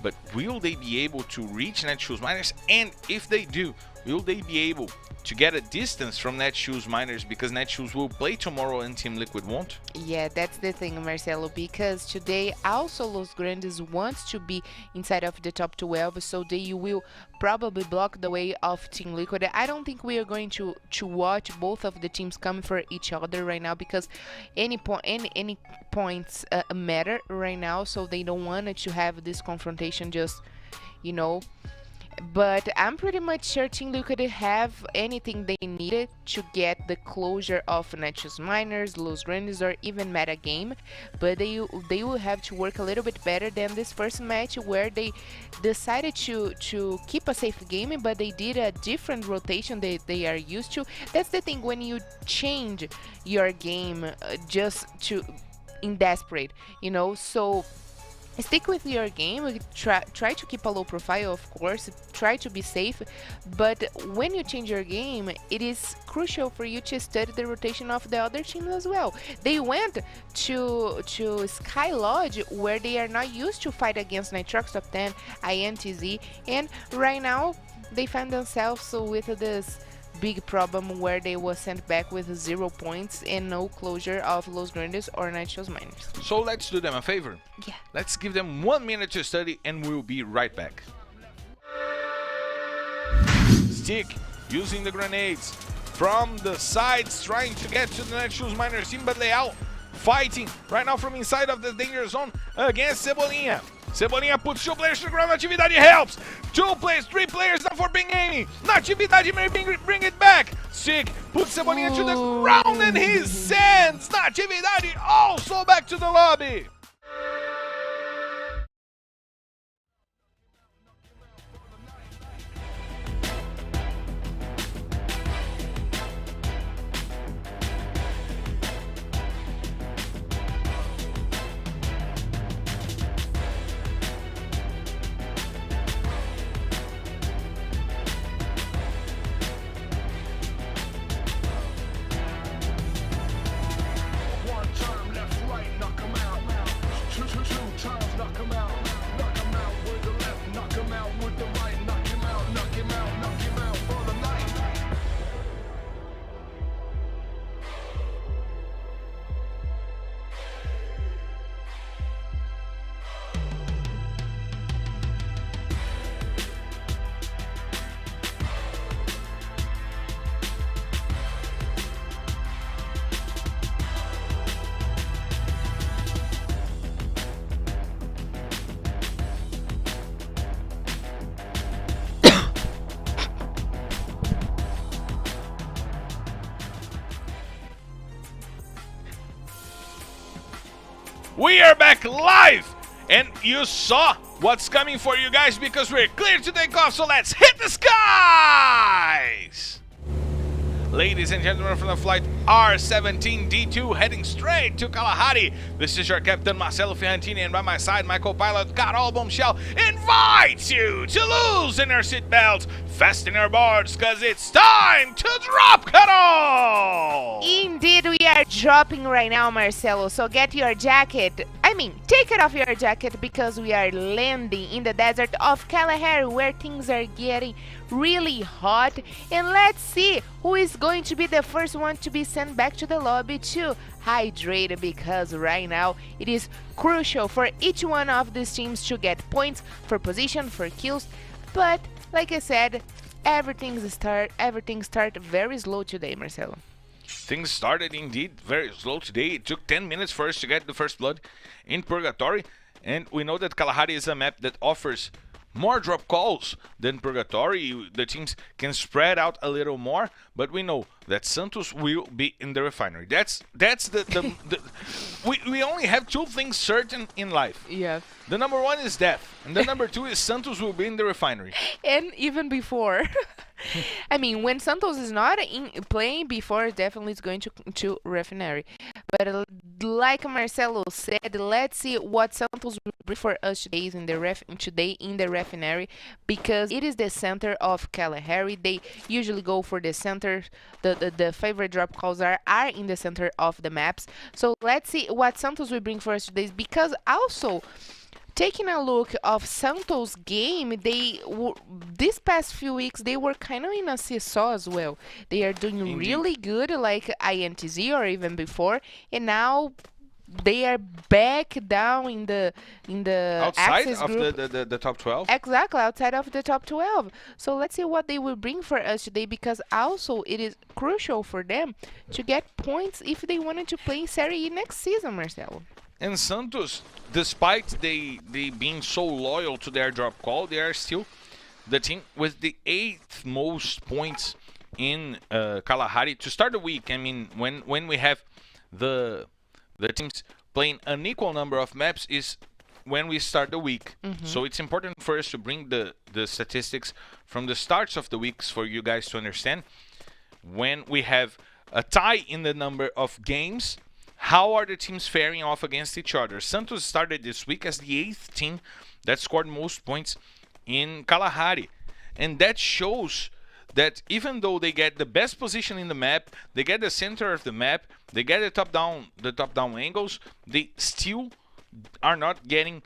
But will they be able to reach Netshoes Miners? And if they do, will they be able to get a distance from Netshoes Miners, because Netshoes will play tomorrow and Team Liquid won't? Yeah, that's the thing, Marcelo, because today also Los Grandes wants to be inside of the top 12, so they will probably block the way of Team Liquid. I don't think we are going to watch both of the teams come for each other right now, because any points matter right now, so they don't want to have this confrontation just, you know. But I'm pretty much sure Team Liquid have anything they needed to get the closure of Netshoes Miners, Los Grandes, or even Meta Game. But they will have to work a little bit better than this first match, where they decided to keep a safe game, but they did a different rotation they are used to. That's the thing, when you change your game just to in desperate, you know. So stick with your game, try to keep a low profile, of course, try to be safe, but when you change your game, it is crucial for you to study the rotation of the other team as well. They went to Sky Lodge, where they are not used to fight against Nitroxx Top 10, INTZ, and right now they find themselves with this big problem where they were sent back with 0 points and no closure of Los Grandes or Netshoes Miners. So let's do them a favor. Yeah. Let's give them 1 minute to study, and we'll be right back. Stick using the grenades from the sides, trying to get to the Netshoes Miners team, but they out fighting right now from inside of the danger zone against Cebolinha. Cebolinha puts 2 players to the ground. Natividade helps. 2 players, 3 players now for Bing Amy. Natividade may bring it back. Stick puts Cebolinha to the ground, and he sends Natividade also back to the lobby. One time left, right, knock 'em out. Two times, knock 'em out. Knock 'em out with the left, knock 'em out with the right. Knock him out, knock him out, knock him out for the night. We are back live, and you saw what's coming for you guys, because we're clear to take off, so let's hit the skies! Ladies and gentlemen, from the flight R17D2 heading straight to Kalahari, this is your captain Marcelo Fiantini, and by my side my co-pilot Carol Bombshell invites you to loosen your seatbelts, fasten your boards, cause it's time to drop, Carol! Indeed, we are dropping right now, Marcelo, so get your jacket. I mean, take it off your jacket because we are landing in the desert of Kalahari where things are getting really hot. And let's see who is going to be the first one to be sent back to the lobby to hydrate, because right now it is crucial for each one of these teams to get points for position, for kills. But like I said, everything start very slow today, Marcelo. Things started indeed very slow today. It took 10 minutes for us to get the first blood in Purgatory. And we know that Kalahari is a map that offers more drop calls than Purgatory. The teams can spread out a little more, but we know that Santos will be in the refinery. That's the we only have two things certain in life. Yeah. The number one is death, and the number two is Santos will be in the refinery. And even before. I mean, when Santos is not playing before, definitely it's going to refinery. But like Marcelo said, let's see what Santos will bring for us today in the refinery, because it is the center of Kalahari. They usually go for the center. The favorite drop calls are in the center of the maps. So let's see what Santos will bring for us today, because also taking a look of Santos' game, these past few weeks they were kind of in a seesaw as well. They are doing Indeed. really good, like INTZ or even before, and now they are back down in the Outside Axis of group. the top 12. Exactly, outside of the top 12. So let's see what they will bring for us today, because also it is crucial for them to get points if they wanted to play Serie E next season, Marcelo. And Santos, despite they being so loyal to their drop call, they are still the team with the 8th most points in Kalahari to start the week. I mean, when we have the teams playing an equal number of maps is when we start the week. So it's important for us to bring the statistics from the starts of the weeks for you guys to understand. When we have a tie in the number of games, how are the teams faring off against each other? Santos started this week as the 8th team that scored most points in Kalahari. And that shows that even though they get the best position in the map, they get the center of the map, they get the top down angles, they still are not getting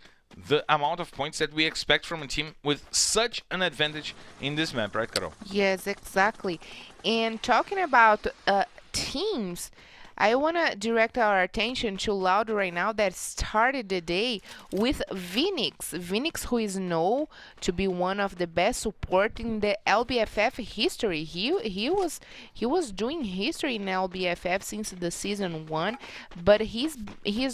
the amount of points that we expect from a team with such an advantage in this map, right, Carol? Yes, exactly. And talking about teams, I want to direct our attention to Loud right now, that started the day with Phoenix. Phoenix, who is known to be one of the best support in the LBFF history. He was doing history in LBFF since the season 1, but he's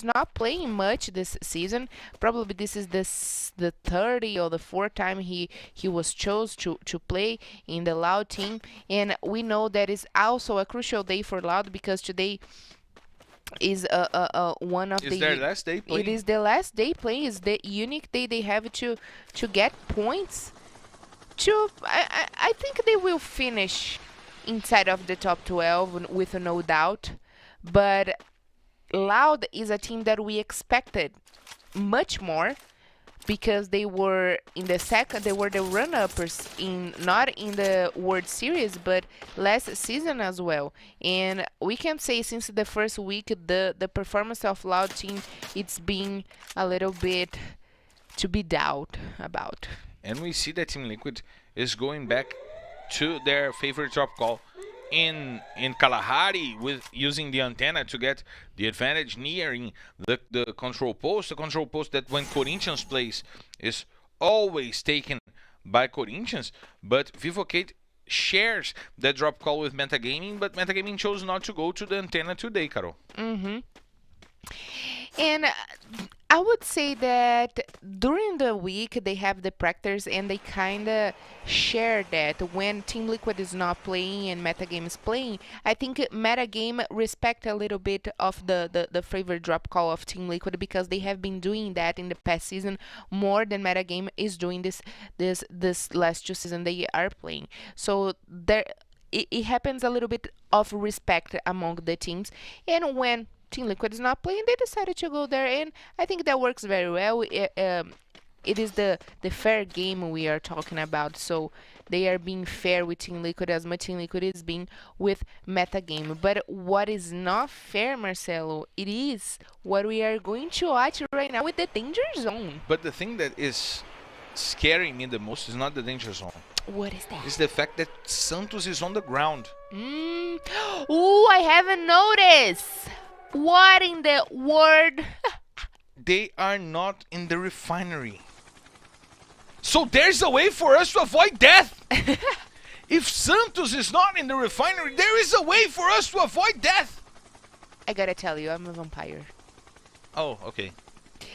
not playing much this season. Probably this is the 30th or the 4th time he was chosen to play in the Loud team. And we know that is also a crucial day for Loud, because today is one of Is their last day playing? It is the last day playing. Is the unique day they have to get points. I think they will finish inside of the top 12 with no doubt. But Loud is a team that we expected much more, because they were in the second, they were the run-uppers not in the World Series, but last season as well. And we can say since the first week, the performance of Loud team, it's been a little bit to be doubt about. And we see that Team Liquid is going back to their favorite drop call in Kalahari, with using the antenna to get the advantage nearing the control post. The control post that when Corinthians plays is always taken by Corinthians, but Vivo KEYD shares that drop call with Metagaming, but Metagaming chose not to go to the antenna today, Carol. And I would say that during the week they have the practice, and they kind of share that when Team Liquid is not playing and Metagame is playing. I think Metagame respect a little bit of the favorite drop call of Team Liquid, because they have been doing that in the past season more than Metagame is doing this last 2 seasons they are playing. So there it happens a little bit of respect among the teams, and when Team Liquid is not playing, they decided to go there, and I think that works very well. it is the fair game we are talking about. So they are being fair with Team Liquid as much Team Liquid is being with Metagame. But what is not fair, Marcelo, it is what we are going to watch right now with the Danger Zone. But the thing that is scaring me the most is not the Danger Zone. What is that? It's the fact that Santos is on the ground. Ooh, I haven't noticed. What in the world? They are not in the refinery. So there's a way for us to avoid death. If Santos is not in the refinery, there is a way for us to avoid death. I gotta tell you, I'm a vampire. Oh, okay.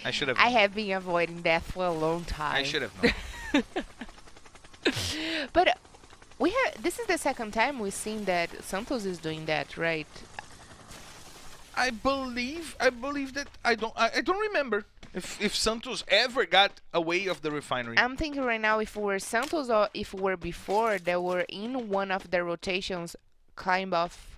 I should have. I have been avoiding death for a long time. I should have known. But this is the second time we've seen that Santos is doing that, right? I believe that I don't remember if Santos ever got away of the refinery. I'm thinking right now, if we're Santos or if we're before, they were in one of the rotations, climb off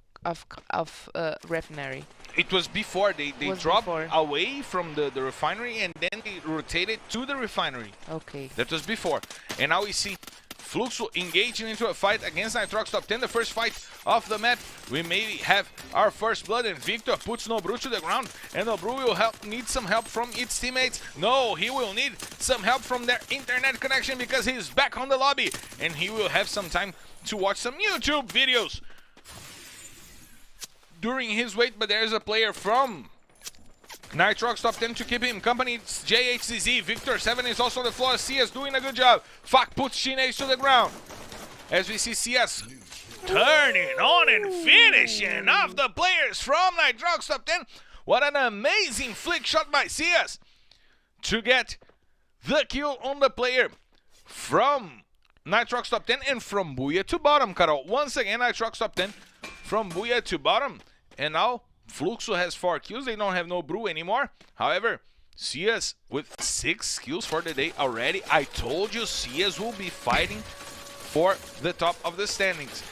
refinery. It was before they Was dropped before. away from the refinery and then they rotated to the refinery. Okay. That was before. And now we see Fluxo engaging into a fight against Nitroxx Top 10, the first fight of the map. We maybe have our first blood, and Victor puts Nobru to the ground, and Nobru will need some help from its teammates. No, he will need some help from their internet connection because he's back on the lobby, and he will have some time to watch some YouTube videos during his wait. But there's a player from Nitroxx Top 10 to keep him company. It's JHCZ. Victor 7 is also on the floor. CS doing a good job. Fuck puts Chinese to the ground. As we see CS turning on and finishing off the players from Nitroxx Top 10. What an amazing flick shot by CS to get the kill on the player from Nitroxx Top 10 and from Booyah to bottom, Carol. Once again, Nitroxx Top 10 from Booyah to bottom. And now Fluxo has 4 kills. They don't have no brew anymore. However, CS with 6 kills for the day already. I told you CS will be fighting for the top of the standings.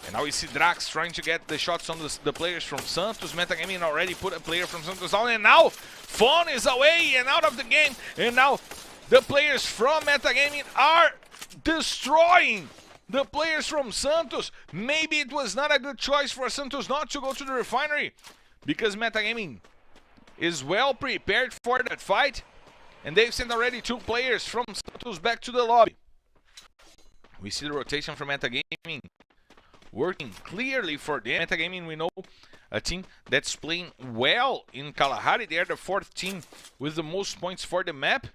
And now we see Drax trying to get the shots on the players from Santos. Metagaming already put a player from Santos down. And now Fawn is away and out of the game. And now the players from Metagaming are destroying the players from Santos. Maybe it was not a good choice for Santos not to go to the refinery, because Metagaming is well prepared for that fight, and they've sent already 2 players from Santos back to the lobby. We see the rotation from Metagaming working clearly for them. Metagaming, we know, a team that's playing well in Kalahari. They are the 4th team with the most points for the map,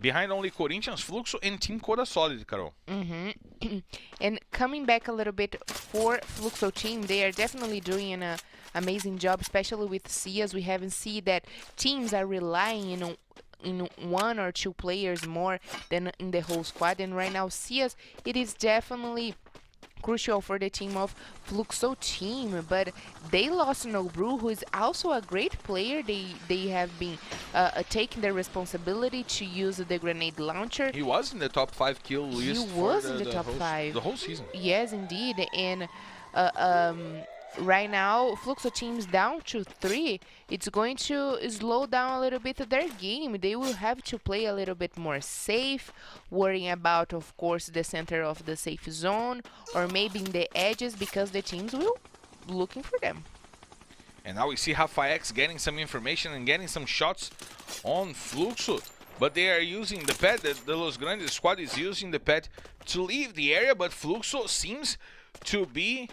behind only Corinthians, Fluxo, and Team Codasolid, Carol. And coming back a little bit for Fluxo team, they are definitely doing an amazing job, especially with CS. We haven't seen that teams are relying in 1 or 2 players more than in the whole squad. And right now, CS, it is definitely crucial for the team of Fluxo team, but they lost Nobru, who is also a great player. They have been taking the responsibility to use the grenade launcher. He was in the top 5 kill list. He was in the top 5. The whole season. Yes, indeed. And right now, Fluxo team's down to 3. It's going to slow down a little bit their game. They will have to play a little bit more safe, worrying about, of course, the center of the safe zone, or maybe in the edges, because the teams will looking for them. And now we see Rafa X getting some information and getting some shots on Fluxo, but they are using the pad. The Los Grandes squad is using the pad to leave the area, but Fluxo seems to be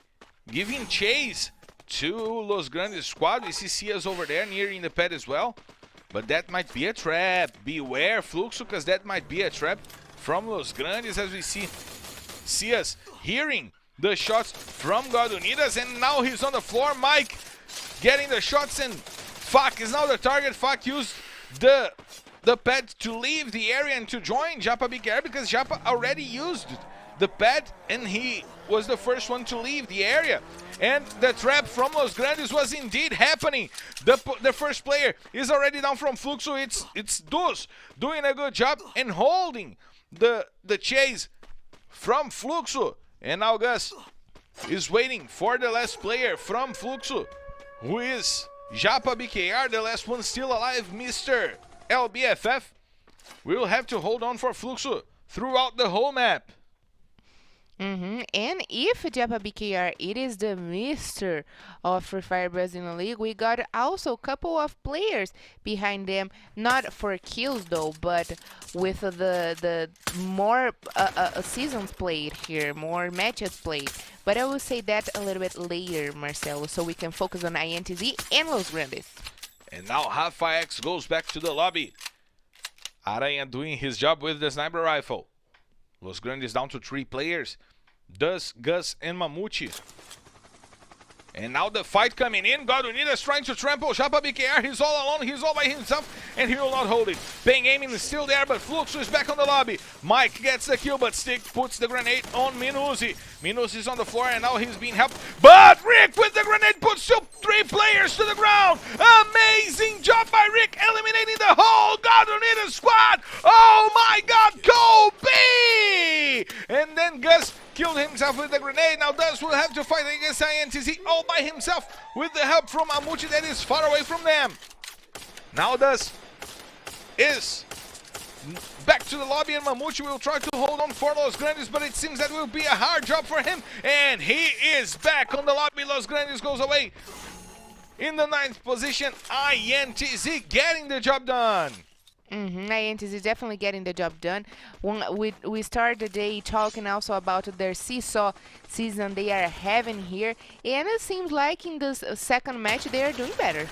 giving chase to Los Grandes squad. We see CS over there nearing the pad as well, but that might be a trap. Beware, Fluxo, because that might be a trap from Los Grandes, as we see CS hearing the shots from God Unidas, and now he's on the floor. Mike getting the shots, and Fak is now the target. Fak used the pad to leave the area and to join Japa BKR, because Japa already used the pad and he was the first one to leave the area. And the trap from Los Grandes was indeed happening. The first player is already down from Fluxo. It's Dus doing a good job and holding the chase from Fluxo. And now Gus is waiting for the last player from Fluxo, who is Japa BKR, the last one still alive, Mr. LBFF. will have to hold on for Fluxo throughout the whole map. And if Japa BKR, it is the Mr. of Free Fire Brazilian League, we got also a couple of players behind them, not for kills though, but with the more seasons played here, more matches played. But I will say that a little bit later, Marcelo, so we can focus on INTZ and Los Grandes. And now Rafa X goes back to the lobby. Aranha doing his job with the sniper rifle. Los Grandes down to 3 players. Duz, Gus, and Mamute. And now the fight coming in. God Unidas trying to trample Japa BKR. He's all alone. He's all by himself. And he will not hold it. Bang aiming is still there, but Fluxo is back on the lobby. Mike gets the kill, but Stick puts the grenade on Minuzi. Minuzi is on the floor, and now he's being helped. But Rick with the grenade puts 3 players to the ground. Amazing job by Rick, eliminating the whole God Unidas squad. Oh my God, Kobe! And then Gus killed himself with the grenade. Now Duz will have to fight against INTZ all by himself with the help from Amuchi that is far away from them. Now Duz is back to the lobby, and Mamute will try to hold on for Los Grandes, but it seems that will be a hard job for him. And he is back on the lobby. Los Grandes goes away in the 9th position. INTZ getting the job done. INTZ is definitely getting the job done. We started the day talking also about their seesaw season they are having here, and it seems like in this second match they are doing better.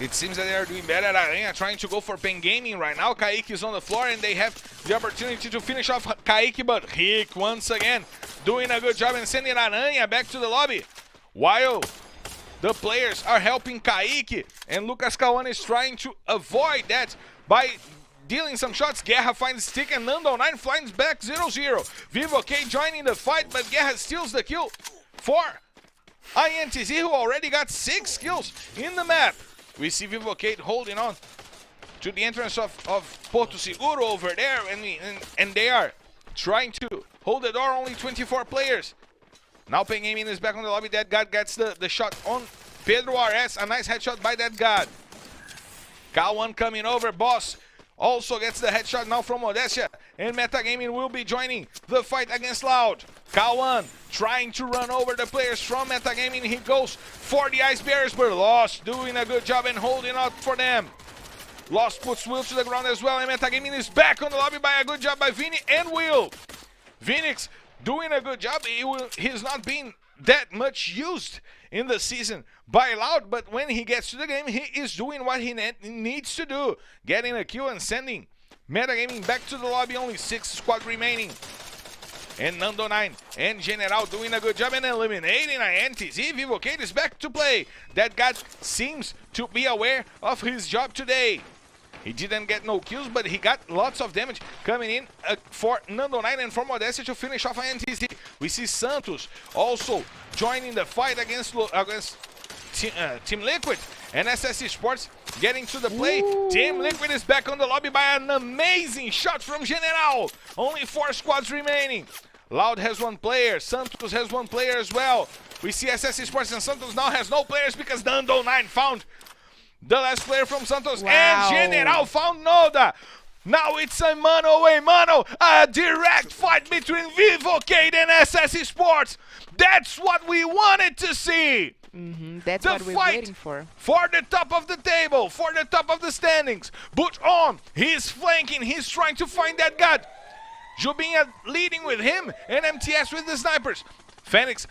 It seems that they are doing better. Aranha trying to go for Pen Gaming right now. Kaique is on the floor, and they have the opportunity to finish off Kaique, but Rick once again doing a good job and sending Aranha back to the lobby. While the players are helping Kaique, and Lucas Kawan is trying to avoid that by dealing some shots. Guerra finds Stick, and Nando9 flies back 0-0. Vivo KEYD joining the fight, but Guerra steals the kill for INTZ, who already got 6 kills in the map. We see Vivo KEYD holding on to the entrance of Porto Seguro over there, and they are trying to hold the door. Only 24 players. Now Pen Gaming is back on the lobby. That God gets the shot on Pedro RS. A nice headshot by that God. Kawan coming over. Boss also gets the headshot now from Modestia. And Metagaming will be joining the fight against Loud. Kawan trying to run over the players from Metagaming. He goes for the ice barriers, but Lost doing a good job and holding out for them. Lost puts Will to the ground as well, and Metagaming is back on the lobby by a good job by Vini and Will. Phoenix doing a good job. He's not being that much used in the season by Loud, but when he gets to the game, he is doing what he needs to do. Getting a kill and sending Metagaming back to the lobby. Only 6 squad remaining. And Nando9 and General doing a good job and eliminating INTZ. Vivo KEYD is back to play. That guy seems to be aware of his job today. He didn't get no kills, but he got lots of damage coming in for Nando9 and for Modestia to finish off INTZ. We see Santos also joining the fight against Team Liquid, and SS Esports getting to the play. Team Liquid is back on the lobby by an amazing shot from General. Only 4 squads remaining. Loud has 1 player. Santos has 1 player as well. We see SS Esports, and Santos now has no players because Nando9 found the last player from Santos. Wow. And General found Noda. Now it's a mano a mano, a direct fight between Vivo KEYD and SS Esports. That's what we wanted to see. That's The what we're fight waiting for. For the top of the table, for the top of the standings. But he's flanking, he's trying to find that guy. Jubinha leading with him, and MTS with the snipers. Phoenix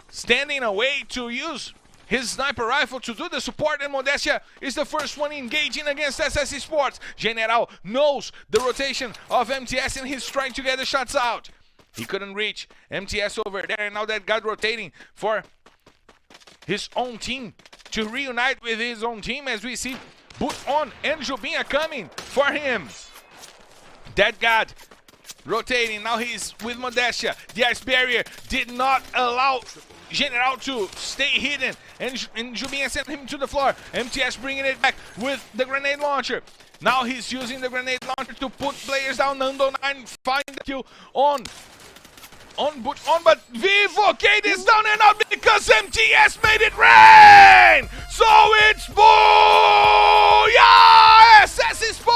standing away to use his sniper rifle to do the support, and Modestia is the first one engaging against SS Esports. General knows the rotation of MTS, and he's trying to get the shots out. He couldn't reach MTS over there, and now that guy rotating for his own team to reunite with his own team, as we see Buton and Jubinha coming for him. That God rotating, now he's with Modestia. The ice barrier did not allow General to stay hidden, and Jubinha sent him to the floor. MTS bringing it back with the grenade launcher. Now he's using the grenade launcher to put players down. Nando9 find the kill on but Vivo KEYD is down and out because MTS made it rain! So it's booyah! SS Esports!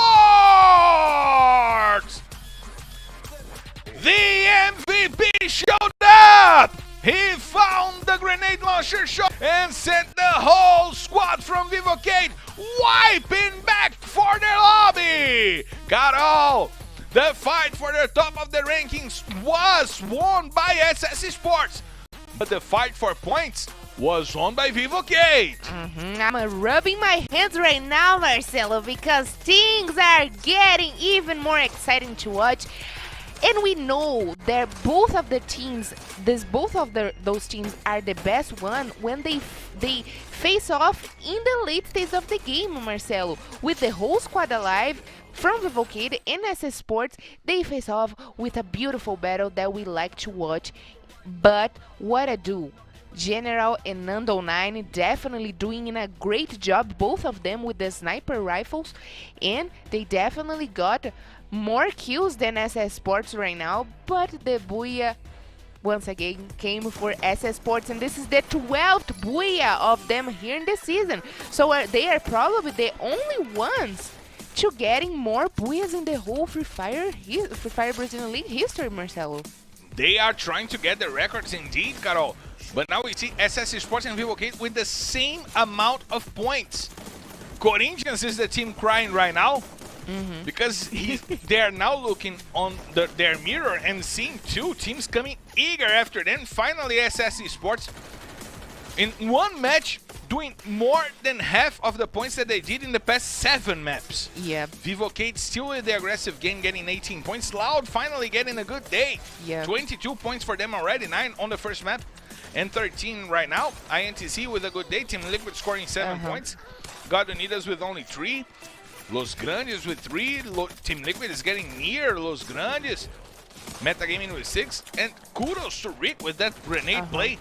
grenade launcher shot and sent the whole squad from Vivo KEYD wiping back for their lobby. Carol, the fight for the top of the rankings was won by SS Esports, but the fight for points was won by Vivo KEYD. I'm rubbing my hands right now, Marcelo, because things are getting even more exciting to watch. And we know that both of the teams, those teams are the best one when they face off in the late stage of the game, Marcelo. With the whole squad alive from Vivo KEYD and SS Sports, they face off with a beautiful battle that we like to watch. But what a duo. General and Nando 9 definitely doing a great job, both of them with the sniper rifles, and they definitely got more kills than SS Sports right now, but the Booyah once again came for SS Sports, and this is the 12th Booyah of them here in the season. So they are probably the only ones to getting more Booyahs in the whole Free Fire Brazilian League history, Marcelo. They are trying to get the records indeed, Carol. But now we see SS Sports and Vivo KEYD with the same amount of points. Corinthians is the team crying right now because they are now looking on their mirror and seeing two teams coming eager after them. Finally, SS Sports in one match doing more than half of the points that they did in the past 7 maps. Yeah. Vivo KEYD still with the aggressive game, getting 18 points. Loud finally getting a good day. Yeah. 22 points for them already, 9 on the first map and 13 right now. INTZ with a good day. Team Liquid scoring 7 points. Got Unidas with only 3. Los Grandes with 3. Team Liquid is getting near Los Grandes. Metagaming with 6. And kudos to Rick with that grenade play.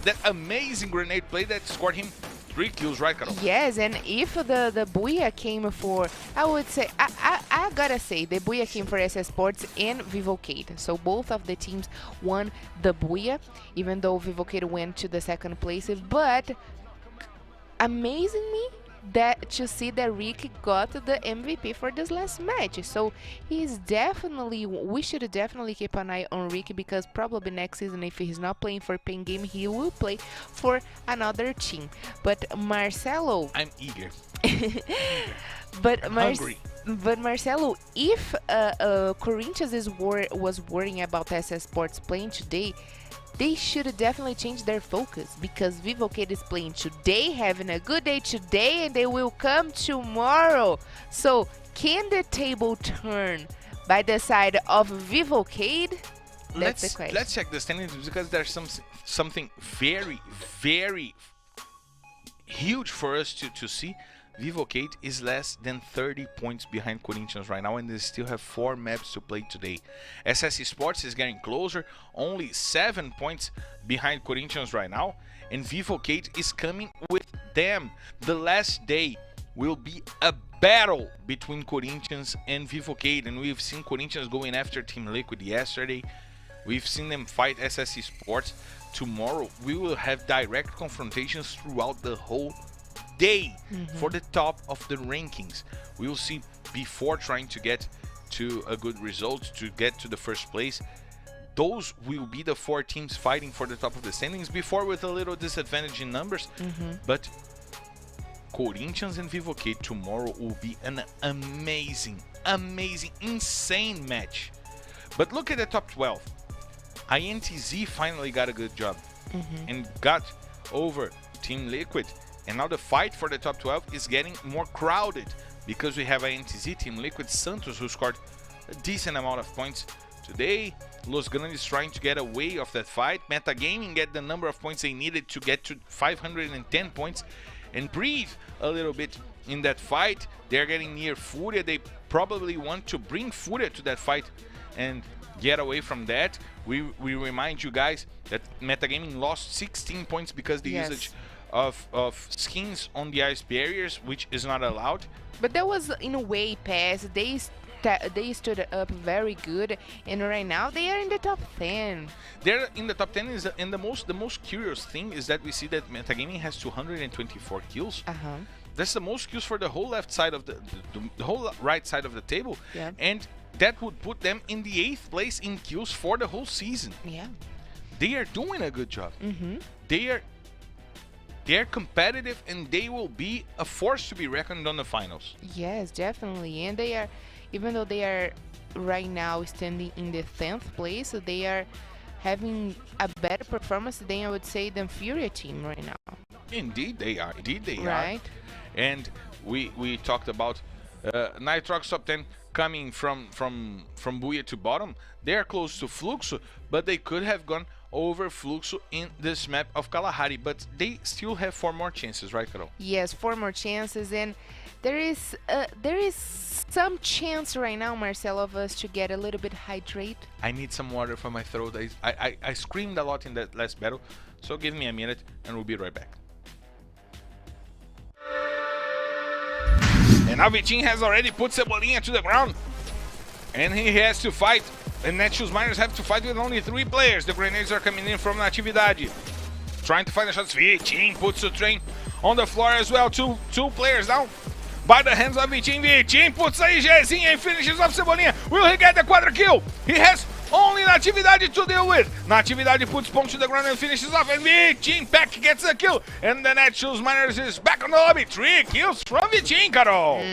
That amazing grenade play that scored him 3 kills, right, Carol? Yes, and if the Booyah came for, I would say, I gotta say, the Booyah came for SS Sports and Vivo KEYD. So both of the teams won the Booyah, even though Vivo KEYD went to the 2nd place. But amazing me that to see that Rick got the MVP for this last match. So he's definitely, we should definitely keep an eye on Rick, because probably next season, if he's not playing for Pain Game, he will play for another team. But Marcelo, I'm eager. but Hungry. But Marcelo, if Corinthians was worrying about SS Sports playing today, they should definitely change their focus, because Vivo KEYD is playing today, having a good day today, and they will come tomorrow. So can the table turn by the side of Vivo KEYD? That's the question. Let's check the standings, because there's something very, very huge for us to see. Vivo KEYD is less than 30 points behind Corinthians right now, and they still have 4 maps to play today. SS Sports is getting closer, only 7 points behind Corinthians right now, and Vivo KEYD is coming with them. The last day will be a battle between Corinthians and Vivo KEYD, and we've seen Corinthians going after Team Liquid yesterday. We've seen them fight SS Sports. Tomorrow we will have direct confrontations throughout the whole day for the top of the rankings. We will see, before trying to get to a good result, to get to the 1st place. Those will be the 4 teams fighting for the top of the standings, before with a little disadvantage in numbers. But Corinthians and Vivo KEYD tomorrow will be an amazing, insane match. But look at the top 12. INTZ finally got a good job and got over Team Liquid. And now the fight for the top 12 is getting more crowded, because we have INTZ, Team Liquid, Santos, who scored a decent amount of points today. Los Grandes trying to get away of that fight. Metagaming get the number of points they needed to get to 510 points and breathe a little bit in that fight. They're getting near FURIA. They probably want to bring FURIA to that fight and get away from that. We remind you guys that Metagaming lost 16 points because the usage of skins on the ice barriers, which is not allowed. But that was in a way past. They stood up very good, and right now they are in the top 10. They're in the top 10, and the most curious thing is that we see that Metagaming has 224 kills. That's the most kills for the whole left side of the whole right side of the table. And that would put them in the 8th place in kills for the whole season. They are doing a good job. They are they're competitive and they will be a force to be reckoned on the finals. Yes, definitely. And they are, even though they are right now standing in the 10th place, they are having a better performance than I would say than FURIA team right now. Indeed they are. Indeed they Right. are. And we talked about Nitroxx Top 10 coming from Buia to bottom. They are close to Fluxo, but they could have gone over Fluxo in this map of Kalahari, but they still have 4 more chances, right, Carol? Yes, 4 more chances, and there is some chance right now, Marcelo, of us to get a little bit hydrate. I need some water for my throat. I screamed a lot in that last battle, so give me a minute and we'll be right back. And now Vitinho has already put Cebolinha to the ground, and he has to fight. And Netshoes Miners have to fight with only 3 players. The grenades are coming in from Natividade. Trying to find the shots. Vitinho puts the train on the floor as well. Two players down by the hands of Vitinho. Vitinho puts a IGzinha and finishes off Cebolinha. Will he get the quadra kill? He has only Natividade to deal with. Natividade puts Pong to the ground and finishes off. And Vitinho back gets the kill. And the Netshoes Miners is back on the lobby. 3 kills from Vitinho, Carol.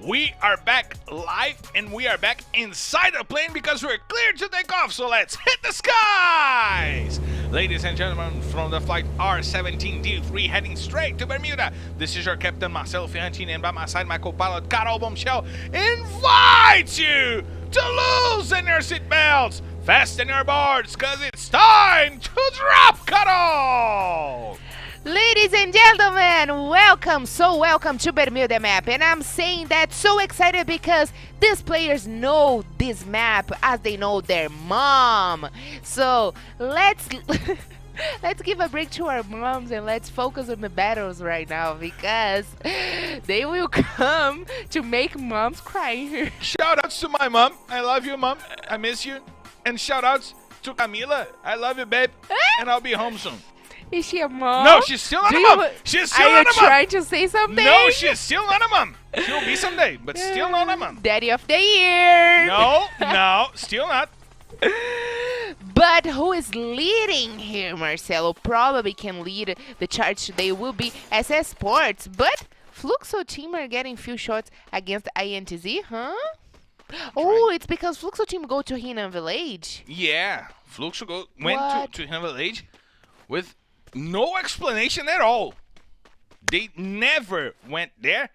We are back live and we are back inside the plane because we're cleared to take off. So let's hit the skies! Ladies and gentlemen, from the flight R17D3 heading straight to Bermuda, this is your captain Marcelo Fiantini, and by my side my co-pilot Carol Bombshell invites you to loosen your seatbelts, fasten your boards, cause it's time to drop, Carol! Ladies and gentlemen, welcome to Bermuda map, and I'm saying that so excited because these players know this map as they know their mom. So let's let's give a break to our moms and let's focus on the battles right now because they will come to make moms cry here. Shout outs to my mom. I love you, mom. I miss you. And shout outs to Camila. I love you, babe. And I'll be home soon. Is she a mom? No, she's still not a mom. She's still not a mom. Are you trying to say something? No, she's still not a mom. She'll be someday, but still not a mom. Daddy of the year. No, still not. But who is leading here, Marcelo? Probably can lead the charge today will be Esports, but Fluxo team are getting few shots against INTZ, huh? Oh, it's because Fluxo team go to Hinan Village. Yeah, Fluxo went to Hinan Village with no explanation at all. They never went there.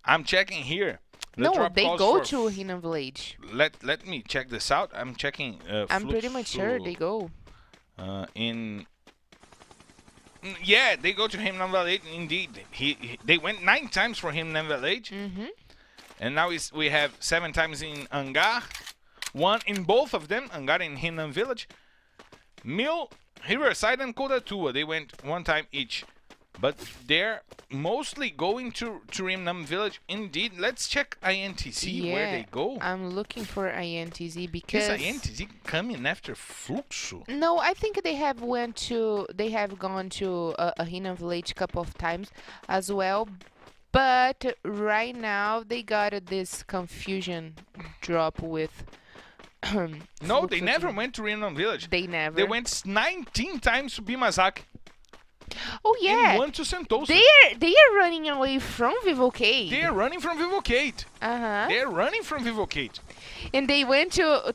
I'm checking here. No, they go to Hinan Village. Let me check this out. I'm checking. I'm pretty much sure they go. Yeah, they go to Hinan Village. Indeed, they went 9 times for Hinan Village. And now we have 7 times in Angar. 1 in both of them, Angar and Hinan Village. Mill, Riverside and Codasolid, they went 1 time each. But they're mostly going to Rimnam Village. Indeed, let's check INTZ where they go. I'm looking for INTZ because... Is INTZ coming after Fluxo? No, I think they have gone to a Hinan Village couple of times as well. But right now they got this confusion drop with... No, they never went to Rimnam Village. They never. They went 19 times to Bimazaki. Oh yeah. and 1 to Santos. They are running away from Vivo KEYD. They are running from Vivo KEYD. They are running from Vivo KEYD. And they went to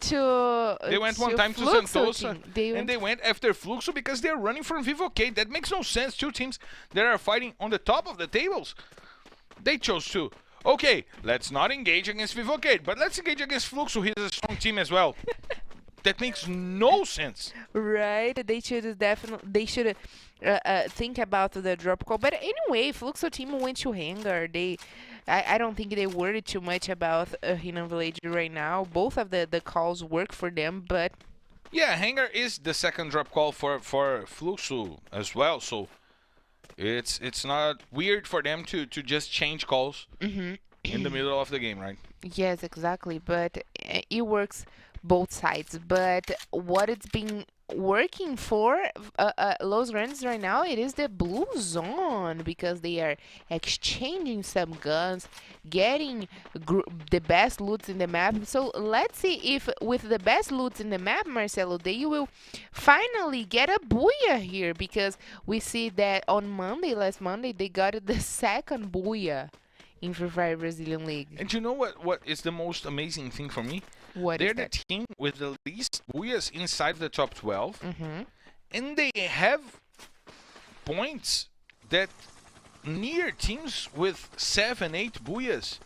They went one time to Fluxo Santos, team. and they went after Fluxo because they're running from Vivo KEYD. That makes no sense. Two teams that are fighting on the top of the tables. They chose to. Okay, let's not engage against Vivo KEYD, but let's engage against Fluxo. He's a strong team as well. That makes no sense. Right, they should definitely think about the drop call. But anyway, Fluxo team went to hangar. I don't think they worried too much about Hidden Village right now. Both of the calls work for them, but yeah, hangar is the second drop call for Fluxo as well. So it's not weird for them to just change calls in the middle of the game, right? yes, exactly. But it works both sides. But what it's been working for Los Grandes right now, it is the blue zone, because they are exchanging some guns, getting the best loots in the map. So let's see if with the best loots in the map, Marcelo, they will finally get a booyah here, because we see that on last Monday, they got the second booyah in Free Fire Brazilian League. And you know what is the most amazing thing for me? They're the team with the least booyahs inside the top 12, and they have points that near teams with 7, 8 booyahs.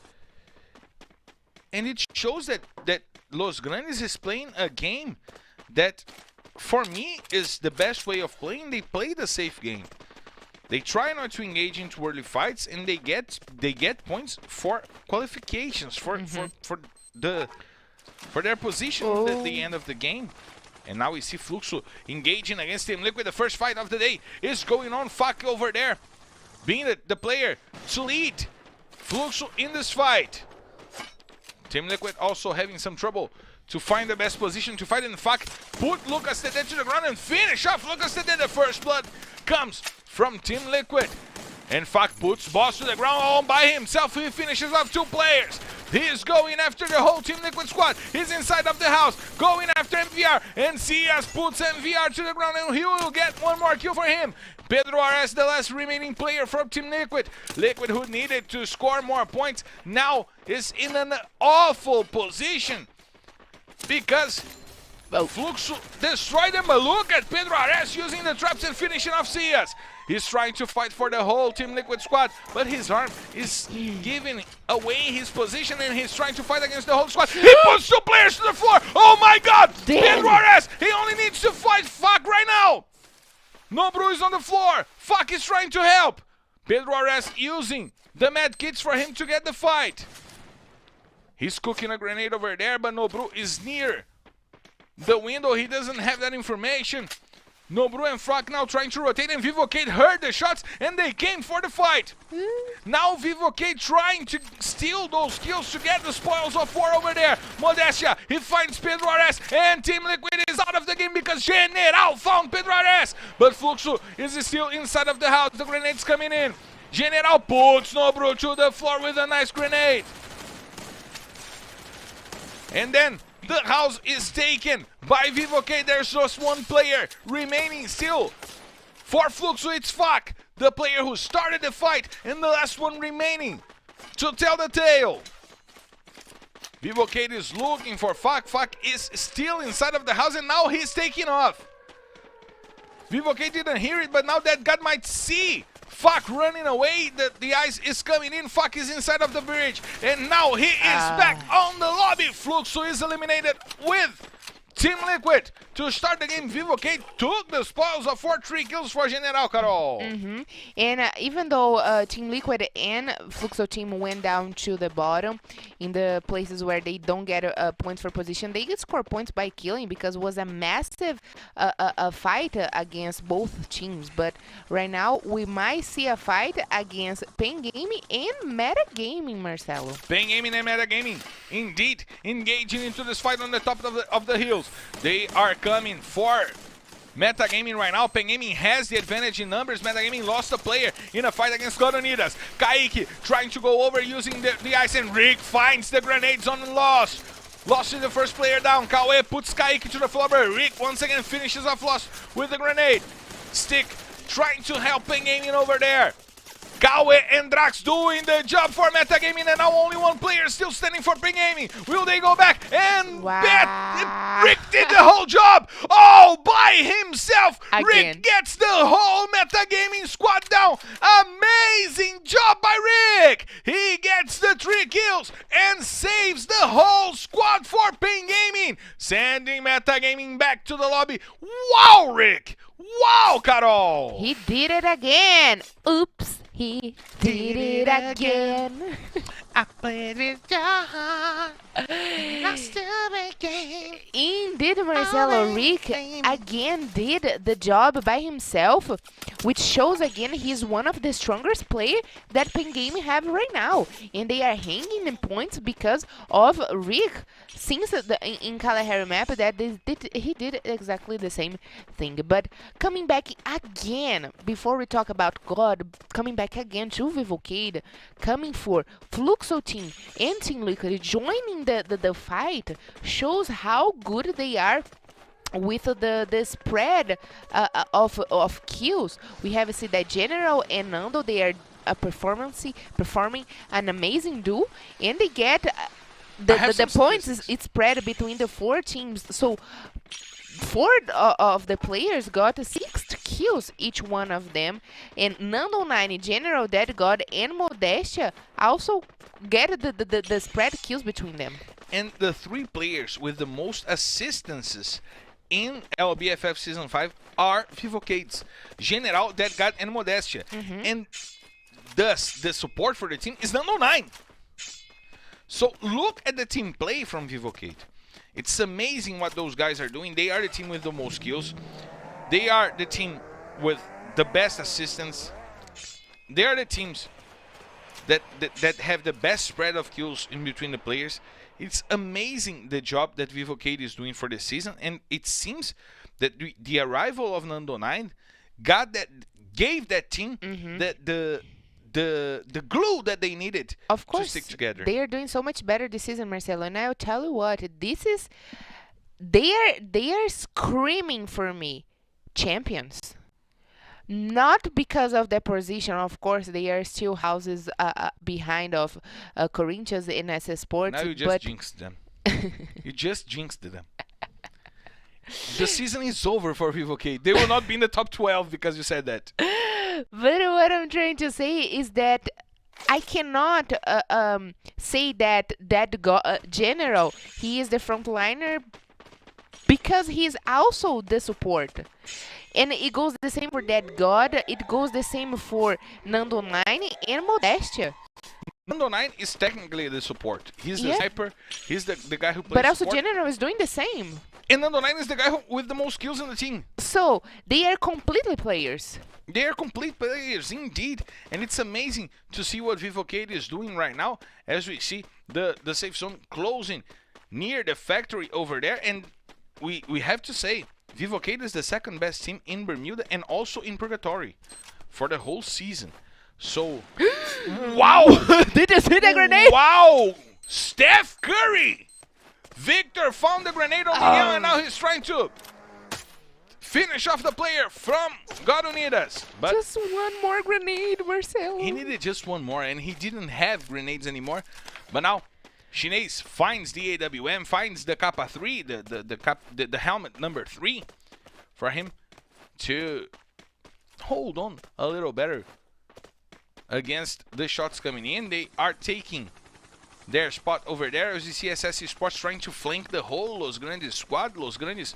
And it shows that Los Grandes is playing a game that, for me, is the best way of playing. They play the safe game. They try not to engage into early fights, and they get points for qualifications for their position at the end of the game. And now we see Fluxo engaging against Team Liquid. The first fight of the day is going on. Fuck over there, being the player to lead Fluxo in this fight. Team Liquid also having some trouble to find the best position to fight. And Fuck put Lucas Tede to the ground and finish off Lucas Tede. The first blood comes from Team Liquid. And Fuck puts Boss to the ground all by himself. He finishes off 2 players. He is going after the whole Team Liquid squad. He's inside of the house, going after MVR. And Cias puts MVR to the ground, and he will get one more kill for him. Pedro Ares, the last remaining player from Team Liquid. Liquid, who needed to score more points, now is in an awful position, because Fluxo destroyed them. But look at Pedro Ares using the traps and finishing off Cias. He's trying to fight for the whole Team Liquid squad, but his arm is giving away his position, and he's trying to fight against the whole squad. He puts 2 players to the floor. Oh my god! Pedro Ares, he only needs to fight Fuck right now. Nobru is on the floor. Fuck is trying to help. Pedro Ares using the med kits for him to get the fight. He's cooking a grenade over there, but Nobru is near the window. He doesn't have that information. Nobru and Frock now trying to rotate, and Vivo KEYD heard the shots, and they came for the fight. Now Vivo KEYD trying to steal those kills to get the spoils of war over there. Modestia, he finds Pedro Ares, and Team Liquid is out of the game because General found Pedro Ares. But Fluxo is still inside of the house. The grenade's coming in. General puts Nobru to the floor with a nice grenade. And then the house is taken by Vivo KEYD. There's just 1 player remaining still. For Fluxo, it's Fuck, the player who started the fight, and the last one remaining to tell the tale. Vivo KEYD is looking for Fuck. Fuck is still inside of the house, and now he's taking off. Vivo KEYD didn't hear it, but now that God might see Fuck running away. The ice is coming in. Fuck is inside of the bridge. And now he is back on the lobby. Fluxo is eliminated with Team Liquid. To start the game, Vivo KEYD took the spoils of 3 kills for General, Carol. And even though Team Liquid and Fluxo team went down to the bottom in the places where they don't get points for position, they could score points by killing, because it was a massive fight against both teams. But right now, we might see a fight against Pain Gaming and Meta Gaming, Marcelo. Pain Gaming and Meta Gaming, indeed, engaging into this fight on the top of the hills. They are coming for Meta Gaming right now. Pain Gaming has the advantage in numbers. Meta Gaming lost a player in a fight against Unidas. Kaique trying to go over using the ice, and Rick finds the grenades on Lost. Lost is the first player down. Kawe puts Kaique to the floor, but Rick once again finishes off Lost with the grenade. Stick trying to help Pengaming over there. Kawe and Drax doing the job for Metagaming, and now only one player still standing for Pengaming. Will they go back? And Rick did the whole job all by himself. Again. Rick gets the whole Metagaming squad down. Amazing job by Rick. He gets the 3 kills and saves the whole squad for Pengaming, sending Metagaming back to the lobby. Wow, Rick. Wow, Carol. He did it again. Oops, he did it again. I played with your heart, and I still again. Indeed, Marcelo, Rick again did the job by himself, which shows again he's one of the strongest players that Pengaming have right now. And they are hanging in points because of Rick. Since in Kalahari map that he did exactly the same thing. But coming back again, before we talk about God, coming back again to Vivo KEYD, coming for Fluxo team and Team Liquid joining the fight, shows how good they are with the spread of kills. We have seen that General and Nando, they are performing an amazing duo, and they get the points is it's spread between the 4 teams. So 4 of the players got 6 kills each one of them, and Nando 9, General, Dead God, and Modestia also get the spread kills between them. And the 3 players with the most assistances in LBFF Season 5 are Vivo KEYD's General, Dead God, and Modestia. And thus, the support for the team is Nando 9. So look at the team play from Vivo KEYD. It's amazing what those guys are doing. They are the team with the most kills. They are the team with the best assistance. They are the teams that have the best spread of kills in between the players. It's amazing the job that Vivo KEYD is doing for this season, and it seems that the arrival of Nando 9 gave that team the glue that they needed to stick together. They are doing so much better this season, Marcelo. And I'll tell you what, they are screaming for me, champions. Not because of their position, of course. They are still houses behind of Corinthians in Esports. Now you just jinxed them. You just jinxed them. The season is over for Vivo KEYD. They will not be in the top 12 because you said that. But what I'm trying to say is that I cannot say that General, he is the frontliner, because he is also the support. And it goes the same for Dead God, it goes the same for Nando 9 and Modestia. Nando 9 is technically the support. He's the sniper, he's the guy who plays But also support. General is doing the same. And Nando 9 is the guy with the most kills in the team. So, they are completely players. They are complete players, indeed. And it's amazing to see what Vivo KEYD is doing right now, as we see the safe zone closing near the factory over there. And we have to say, Vivo KEYD is the 2nd best team in Bermuda and also in Purgatory for the whole season. So, wow! Did you see the grenade? Wow! Steph Curry! Victor found the grenade on Miguel, and now he's trying to finish off the player from God Unidas. But just one more grenade, Marcelo. he needed just one more, and he didn't have grenades anymore. But now, Chinese finds the AWM, finds the Kappa 3, the helmet number 3, for him to hold on a little better against the shots coming in. They are taking their spot over there as you see Esports trying to flank the whole Los Grandes squad. Los Grandes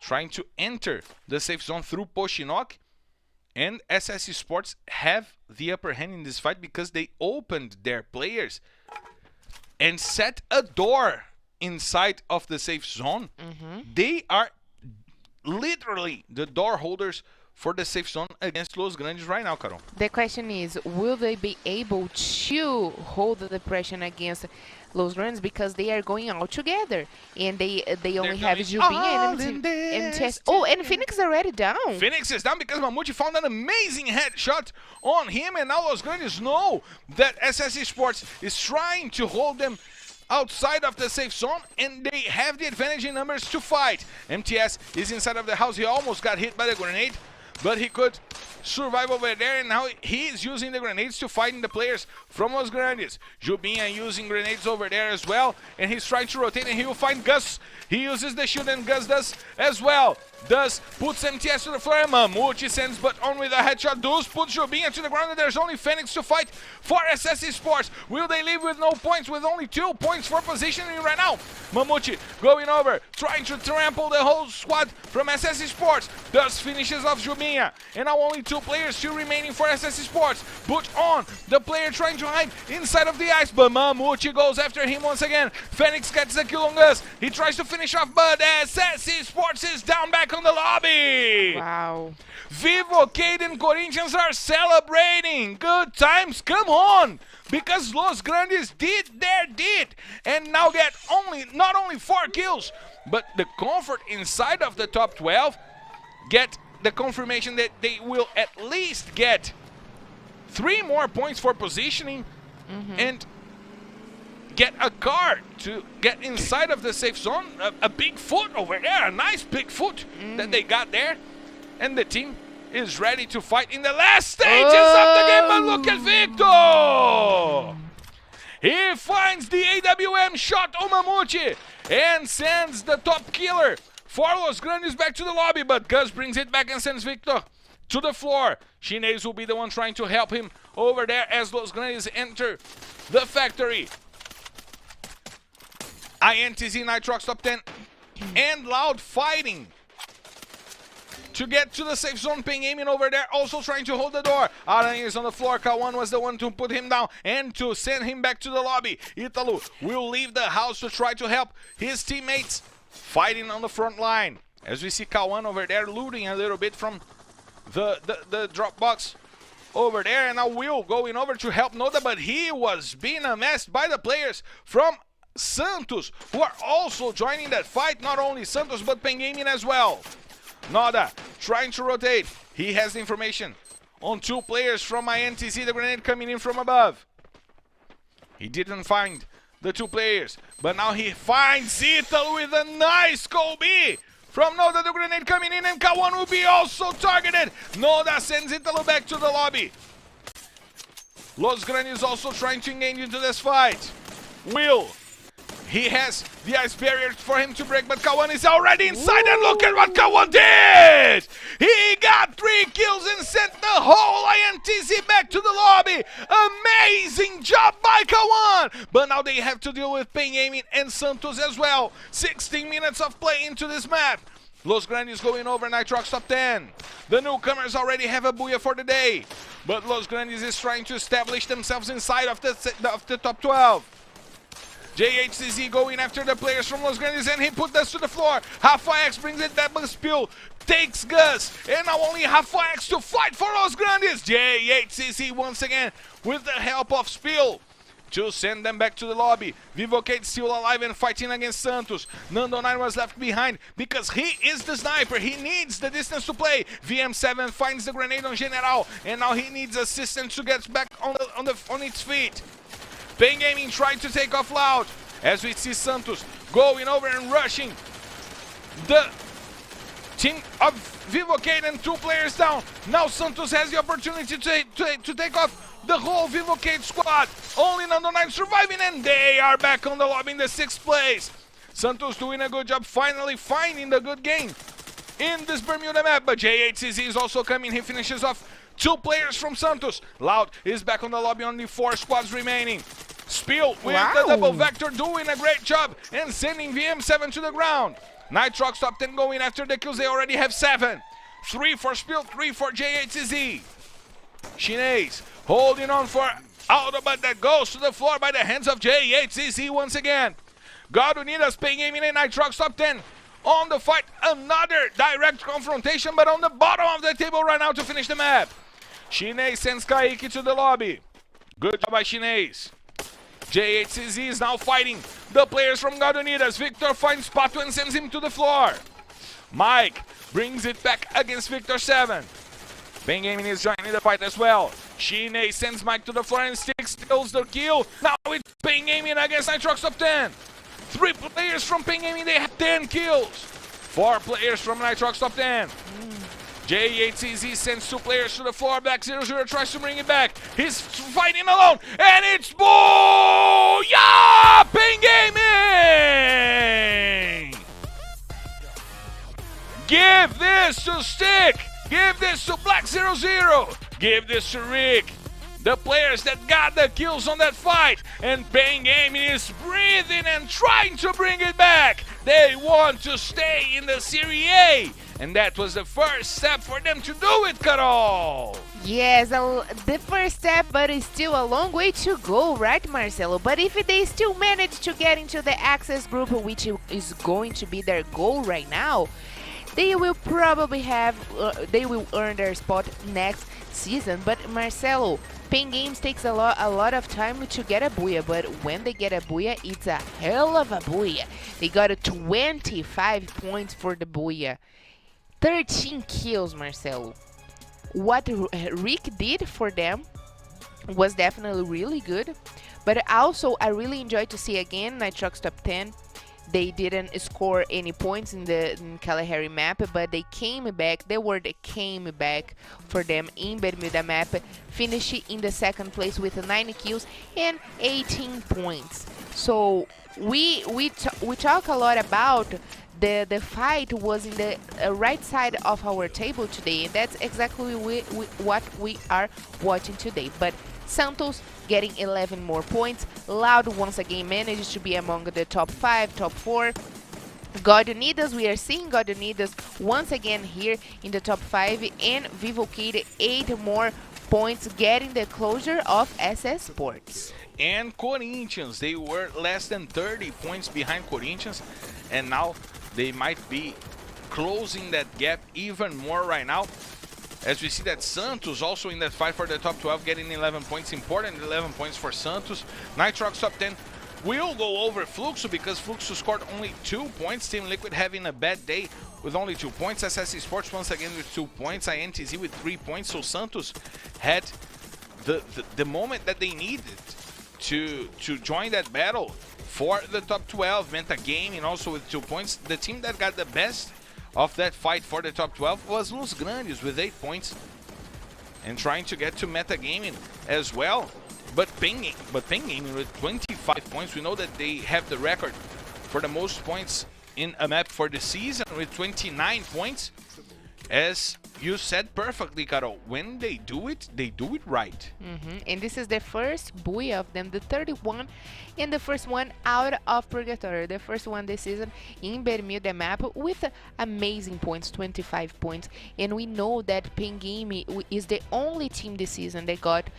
trying to enter the safe zone through Poshinok, and Esports have the upper hand in this fight because they opened their players and set a door inside of the safe zone. They are literally the door holders for the safe zone against Los Grandes right now, Carol. The question is, will they be able to hold the pressure against Los Grandes, because they are going all together, and they only have Jubinha and INTZ. Oh, and Phoenix is already down. Phoenix is down because Mamute found an amazing headshot on him, and now Los Grandes know that Esports is trying to hold them outside of the safe zone, and they have the advantage in numbers to fight. MTS is inside of the house. He almost got hit by the grenade, but he could survive over there, and now he is using the grenades to fight the players from Los Grandes. Jubinha using grenades over there as well, and he's trying to rotate, and he will find Gus. He uses the shield, and Gus does as well. Does puts MTS to the floor, and Mamute sends but on with a headshot. Does puts Jubinha to the ground, and there's only Phoenix to fight for SS Esports. Will they leave with no points, with only 2 points for positioning right now? Mamute going over, trying to trample the whole squad from SS Esports. Does finishes off Jubinha, and now only 2 players still remaining for SS Esports. Put on the player trying to hide inside of the ice, but Mamute goes after him once again. Phoenix gets the kill on Gus. He tries to finish off, but SS Esports is down back on the lobby. Wow. Vivo KEYD and Corinthians are celebrating. Good times, come on. Because Los Grandes did their deed and now get not only 4 kills, but the comfort inside of the top 12, get the confirmation that they will at least get 3 more points for positioning and get a car to get inside of the safe zone. A big foot over there, a nice big foot that they got there. And the team is ready to fight in the last stages of the game. But look at Victor! He finds the AWM shot on Mamute and sends the top killer for Los Grandes back to the lobby. But Gus brings it back and sends Victor to the floor. Chinese will be the one trying to help him over there as Los Grandes enter the factory. INTZ, Nitroxx Top 10, and Loud fighting to get to the safe zone. Ping aiming over there, also trying to hold the door. Aranha is on the floor. K1 was the one to put him down and to send him back to the lobby. Italu will leave the house to try to help his teammates fighting on the front line. As we see K1 over there looting a little bit from the drop box over there. And now Will going over to help Noda, but he was being amassed by the players from Santos, who are also joining that fight. Not only Santos, but Pengaming as well. Noda trying to rotate. He has the information on 2 players from INTZ. The grenade coming in from above. He didn't find the 2 players, but now he finds Italu with a nice Kobe from Noda. The grenade coming in, and K1 will be also targeted. Noda sends Italu back to the lobby. Los Grandes also trying to engage into this fight. Will. He has the ice barrier for him to break, but K1 is already inside. And look at what K1 did! He got 3 kills and sent the whole INTZ back to the lobby. Amazing job by K1! But now they have to deal with Pengaming and Santos as well. 16 minutes of play into this map. Los Grandes going over Nitroxx Top 10. The newcomers already have a booyah for the day, but Los Grandes is trying to establish themselves inside of the top 12. JHCZ going after the players from Los Grandes, and he put this to the floor. Half-X brings it back, but Spill takes Gus, and now only Half-X to fight for Los Grandes. JHCZ once again with the help of Spill to send them back to the lobby. Vivo KEYD still alive and fighting against Santos. Nando9 was left behind because he is the sniper. He needs the distance to play. VM7 finds the grenade on General, and now he needs assistance to get back on its feet. Pengaming trying to take off Loud as we see Santos going over and rushing the team of Vivo KEYD, and 2 players down. Now Santos has the opportunity to take off the whole Vivo KEYD squad. Only Nando9 surviving, and they are back on the lobby in the 6th place. Santos doing a good job finally finding the good game in this Bermuda map, but JHCZ is also coming. He finishes off 2 players from Santos. Loud is back on the lobby, only 4 squads remaining. Spill with the double vector doing a great job and sending VM7 to the ground. Nitroxx Top 10 going after the kills. They already have 7. 3 for Spill, 3 for JHCZ. Chinese holding on for Auto, but that goes to the floor by the hands of JHCZ once again. God Unidas Pengaming and Nitroxx Top 10 on the fight. Another direct confrontation, but on the bottom of the table right now to finish the map. Chinese sends Kaiki to the lobby. Good job by Chinese. JHCZ is now fighting the players from God Unidas. Victor finds Pato and sends him to the floor. Mike brings it back against Victor 7. Pengaming is joining the fight as well. Shine sends Mike to the floor and Sticks steals the kill. Now it's Pengaming against Nitroxx Top 10. 3 players from Pengaming, they have 10 kills. 4 players from Nitroxx Top 10. INTZ sends 2 players to the floor. Black 0-0 tries to bring it back. He's fighting alone, and it's Booyah! Pain Gaming! Give this to Stick! Give this to Black 0-0! Give this to Rick! The players that got the kills on that fight, and Pain Gaming is breathing and trying to bring it back. They want to stay in the Serie A, and that was the first step for them to do it, Carol. Yes, the first step, but it's still a long way to go, right, Marcelo? But if they still manage to get into the Access Group, which is going to be their goal right now, they will probably they will earn their spot next season. But Marcelo, Pain Games takes a lot of time to get a booyah, but when they get a booyah, it's a hell of a booyah. They got a 25 points for the booyah. 13 kills, Marcelo. What Rick did for them was definitely really good, but also I really enjoyed to see again Nitroxx Top 10. They didn't score any points in the Kalahari map, but they came back. The word came back for them in Bermuda map, finishing in the second place with 9 kills and 18 points. So we talk a lot about the fight was in the right side of our table today, and that's exactly what we are watching today. But Santos getting 11 more points. Loud once again managed to be among the top 5, top 4. God Unidas, we are seeing God Unidas once again here in the top 5, and Vivo KEYD 8 more points, getting the closure of SS Sports. And Corinthians, they were less than 30 points behind Corinthians, and now they might be closing that gap even more right now, as we see that Santos also in that fight for the top 12, getting 11 points, important 11 points for Santos. Nitroxx Top 10 will go over Fluxo because Fluxo scored only 2 points. Team Liquid having a bad day with only 2 points. SS Sports once again with 2 points. INTZ with 3 points. So Santos had the moment that they needed to join that battle for the top 12. Meta Gaming also with 2 points. The team that got the best of that fight for the top 12 was Los Grandes with 8 points, and trying to get to Meta Gaming as well. But Pain Gaming with 25 points. We know that they have the record for the most points in a map for the season with 29 points. As you said perfectly, Carol, when they do it right. And this is the first booyah of them, the 31, and the first one out of Purgatory, the first one this season in Bermuda map with amazing points, 25 points. And we know that Pain Gaming is the only team this season that got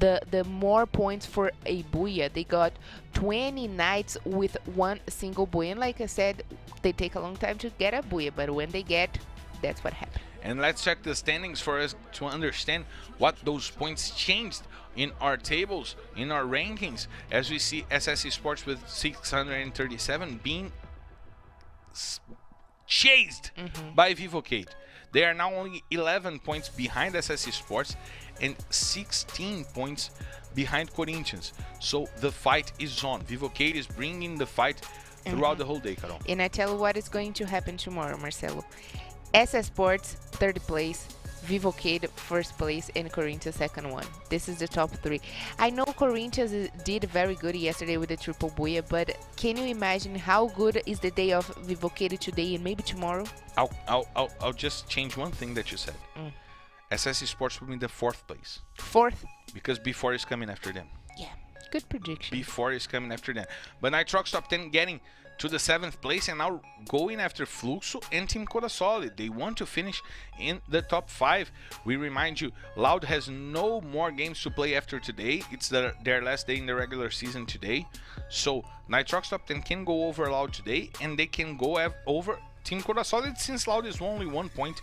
the more points for a booyah. They got 20 nights with one single booyah, and like I said, they take a long time to get a booyah, but when they get, that's what happened. And let's check the standings for us to understand what those points changed in our tables, in our rankings, as we see SS Sports with 637 being chased by Vivo KEYD. They are now only 11 points behind SS Sports and 16 points behind Corinthians. So the fight is on. Vivo KEYD is bringing the fight throughout the whole day, Carol. And I tell you what is going to happen tomorrow, Marcelo. SS Sports, 3rd place, Vivo KEYD, 1st place, and Corinthians, 2nd one. This is the top 3. I know Corinthians did very good yesterday with the triple booyah, but can you imagine how good is the day of Vivo KEYD today and maybe tomorrow? I'll just change one thing that you said. SS Sports will be in the 4th place. 4th? Because before is coming after them. Yeah, good prediction. Before is coming after them. But Nitroxx Top 10 getting to the 7th place and now going after Fluxo and Team Codasolid. They want to finish in the top 5. We remind you, Loud has no more games to play after today. It's their last day in the regular season today. So Nitroxx Top 10 can go over Loud today, and they can go over Team Codasolid, since Loud is only 1 point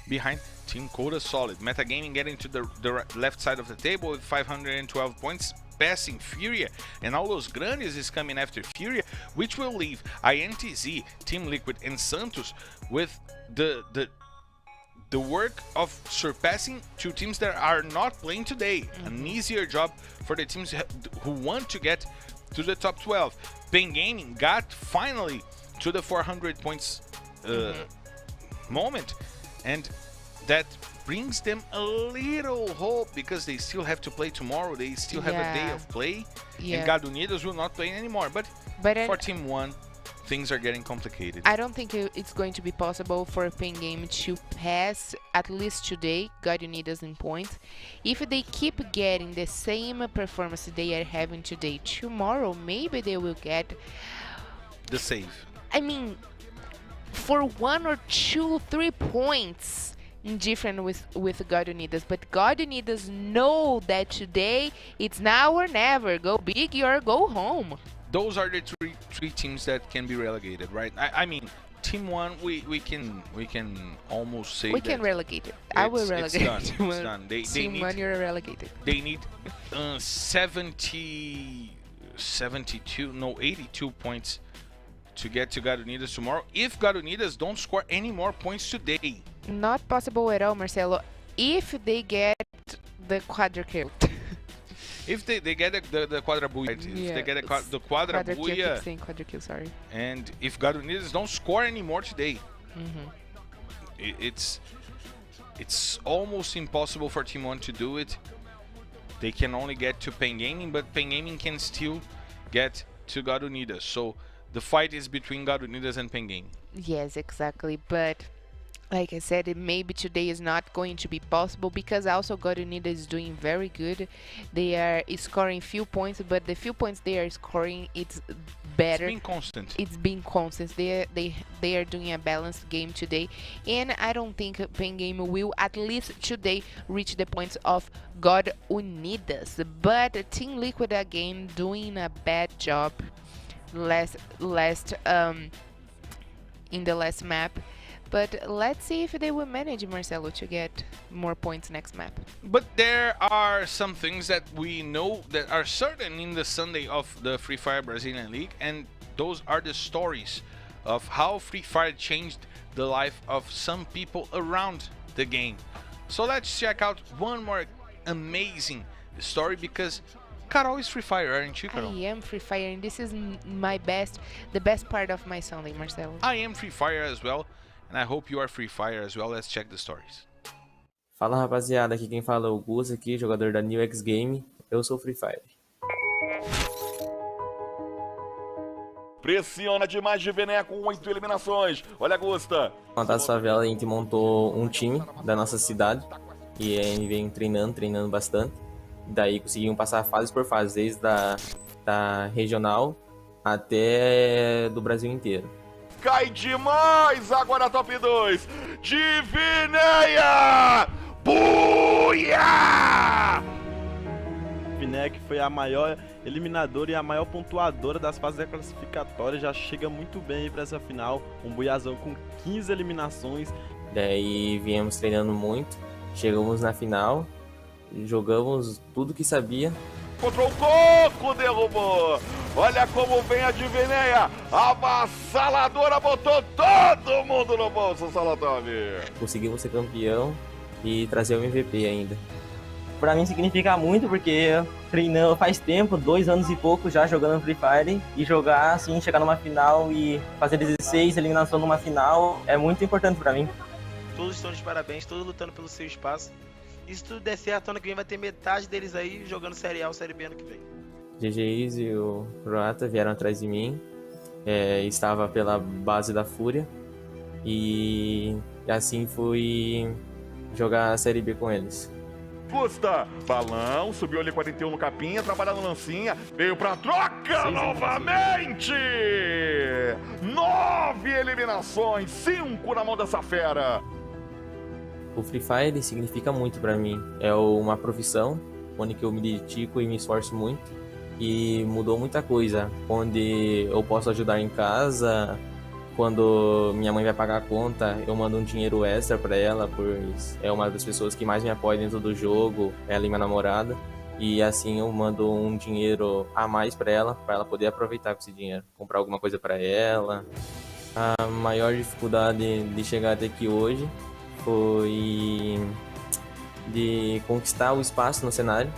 behind Team Codasolid. Metagaming getting to the left side of the table with 512 points, passing FURIA, and all Los Grandes is coming after FURIA, which will leave INTZ, Team Liquid, and Santos with the work of surpassing 2 teams that are not playing today. An easier job for the teams who want to get to the top 12. Pain Gaming got finally to the 400 points moment, and that brings them a little hope because they still have to play tomorrow. They still have a day of play, and God Unidas will not play anymore. But for Team 1, things are getting complicated. I don't think it's going to be possible for Pen Game to pass at least today God Unidas in points. If they keep getting the same performance they are having today, tomorrow maybe they will get the save. I mean, for 1 or 2, 3 points different with God Unidas, but God Unidas know that today it's now or never. Go big or go home. Those are the three teams that can be relegated, right? I mean, Team 1, we can almost say we can relegate it. I will relegate it. It's done. Team 1, you're relegated. They need 82 points to get to God Unidas tomorrow. If God Unidas don't score any more points today. Not possible at all, Marcelo. If they get the quadra-kill. If they get the quadra-buia, if they get the quadra-buia, quadra-kill, sorry. And if God Unidas don't score anymore today, it's almost impossible for Team 1 to do it. They can only get to Pen Gaming, but Pen Gaming can still get to God Unidas. So the fight is between God Unidas and Pen Gaming. Yes, exactly. But like I said, maybe today is not going to be possible because also God Unidas is doing very good. They are scoring few points, but the few points they are scoring, it's better. It's being constant. It's being constant. They are doing a balanced game today, and I don't think Pen Game will at least today reach the points of God Unidas. But Team Liquid again doing a bad job in the last map. But let's see if they will manage, Marcelo, to get more points next map. But there are some things that we know that are certain in the Sunday of the Free Fire Brazilian League, and those are the stories of how Free Fire changed the life of some people around the game. So let's check out one more amazing story because Carol is Free Fire, aren't you, Carol? I am Free Fire, and this is the best part of my Sunday, Marcelo. I am Free Fire as well. And I hope you are Free Fire as well. Let's check the stories. Fala, rapaziada, aqui quem fala é o Gus aqui, jogador da Nitroxx Game. Eu sou Free Fire. Pressiona demais de Vené com 8 eliminações. Olha, Gusta. Na Taça Favela a gente montou um time da nossa cidade e a gente vem treinando bastante. Daí conseguimos passar fase por fase, desde da regional até do Brasil inteiro. Cai demais, agora top 2, Divineia! Buia! Vinec foi a maior eliminadora e a maior pontuadora das fases da classificatória, já chega muito bem para essa final, um buiazão com 15 eliminações. Daí viemos treinando muito, chegamos na final, jogamos tudo que sabia. Contra o Coco, derrubou! Olha como vem a Divineia, avassaladora, botou todo mundo no bolso, Salatov. Conseguimos ser campeão e trazer o MVP ainda. Pra mim significa muito, porque eu treinando faz tempo, 2 anos e pouco já jogando Free Fire, e jogar assim, chegar numa final e fazer 16 eliminações numa final é muito importante pra mim. Todos estão de parabéns, todos lutando pelo seu espaço. E se tudo der certo, ano que vem vai ter metade deles aí jogando Série A ou Série B ano que vem. GGIs e o Croata vieram atrás de mim, estava pela base da FURIA e assim fui jogar a Série B com eles. Custa, balão, subiu ali 41 no capinha, trabalhando lancinha, veio pra troca novamente! 9 eliminações, 5 na mão dessa fera. O Free Fire significa muito pra mim, é uma profissão onde eu me dedico e me esforço muito. E mudou muita coisa, onde eu posso ajudar em casa, quando minha mãe vai pagar a conta, eu mando um dinheiro extra para ela, pois é uma das pessoas que mais me apoia dentro do jogo, ela e minha namorada, e assim eu mando um dinheiro a mais para ela poder aproveitar com esse dinheiro, comprar alguma coisa para ela. A maior dificuldade de chegar até aqui hoje foi de conquistar o espaço no cenário,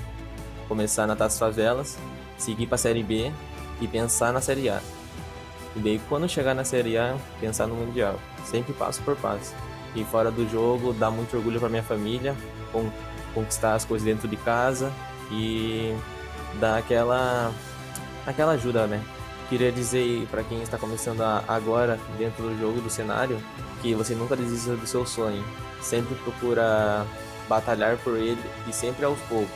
começar na Taça Favelas, seguir para a Série B e pensar na Série A. E daí, quando chegar na Série A, pensar no Mundial. Sempre passo por passo. E fora do jogo, dá muito orgulho para minha família, conquistar as coisas dentro de casa e dar aquela ajuda, né? Queria dizer para quem está começando agora dentro do jogo, do cenário, que você nunca desista do seu sonho. Sempre procura batalhar por ele e sempre aos poucos.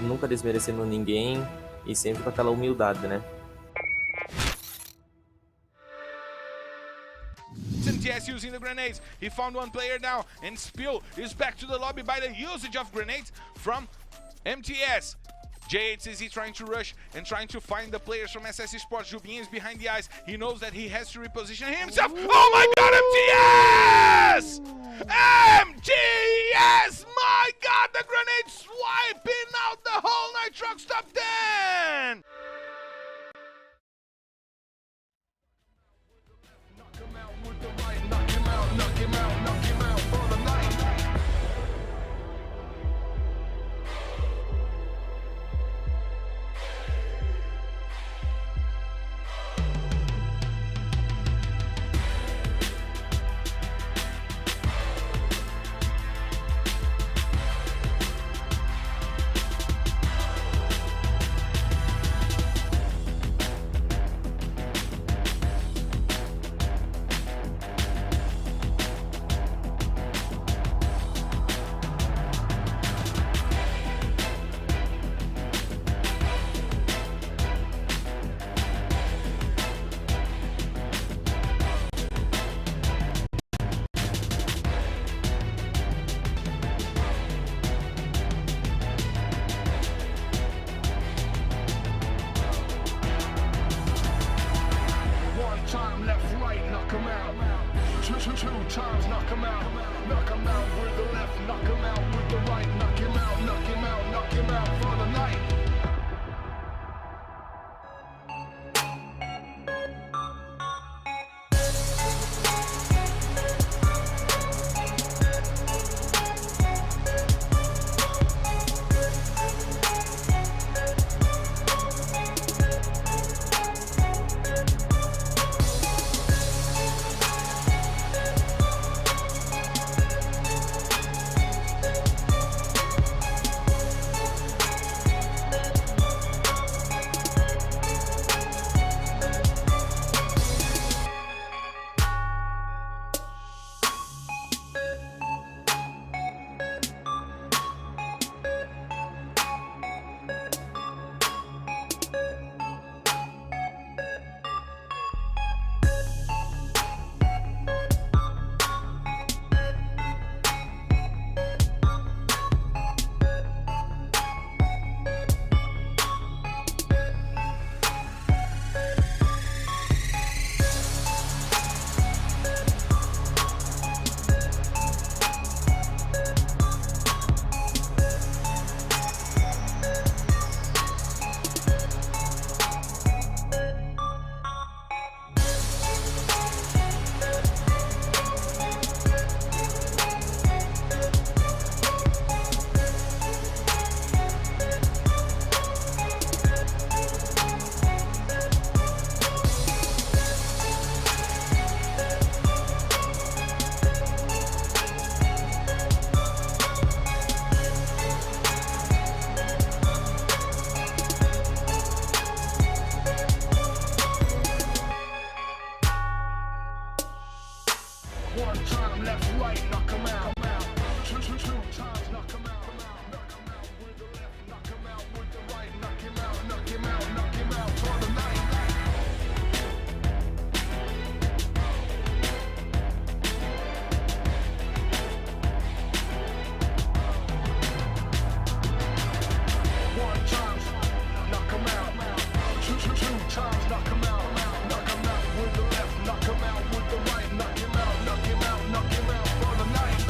Nunca desmerecendo ninguém e sempre com aquela humildade, né? INTZ using the grenades. He found one player now, and Spill is back to the lobby by the usage of grenades from MTS. JHCZ trying to rush and trying to find the players from SS Esports. Jubinho is behind the eyes. He knows that he has to reposition himself. Oh my god, MTS! MTS! My god, the grenade swiping out the whole Nitroxx Top 10! Knock him out with the right, knock him out, knock him out, knock him out for the night. Time left, right, knock him out. Two times, knock him out. Knock him out with the left, knock him out with the right. Knock him out, knock him out, knock him out for the night. One time left, right, knock him out. Two times, knock him out. Knock him out with the left, knock him out with the right. Knock him out, knock him out, knock him out for the night. One time, knock him out. Two times, knock him out. Knock him out with the left, knock him out with the right. Knock him out, knock him out, knock him out for the night.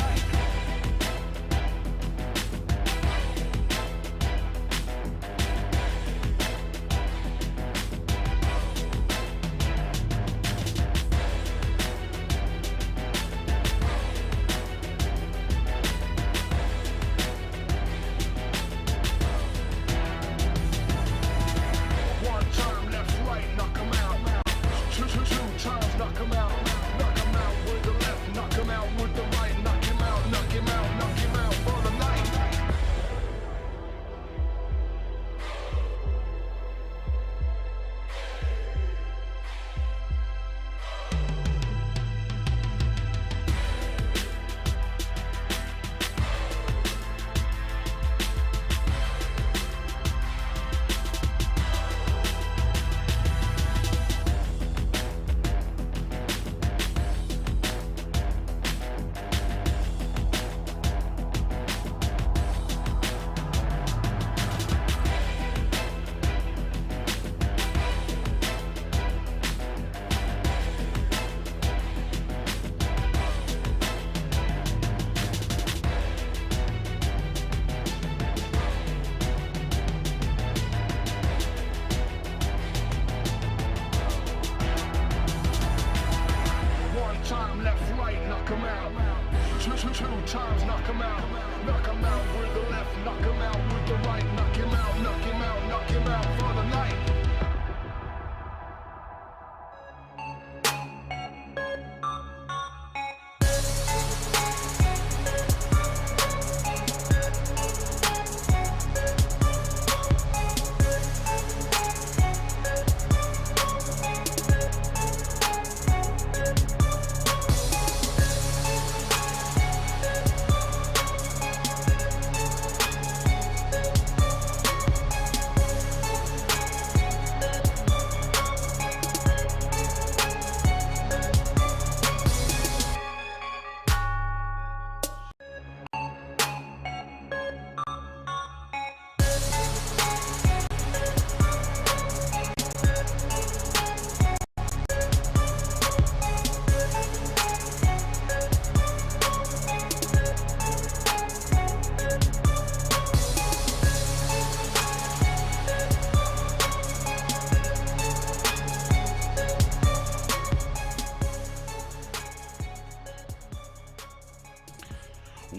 Two times, knock him out. Knock him out with the left, knock him out with the right. Knock him out, knock him out, knock him out for the night.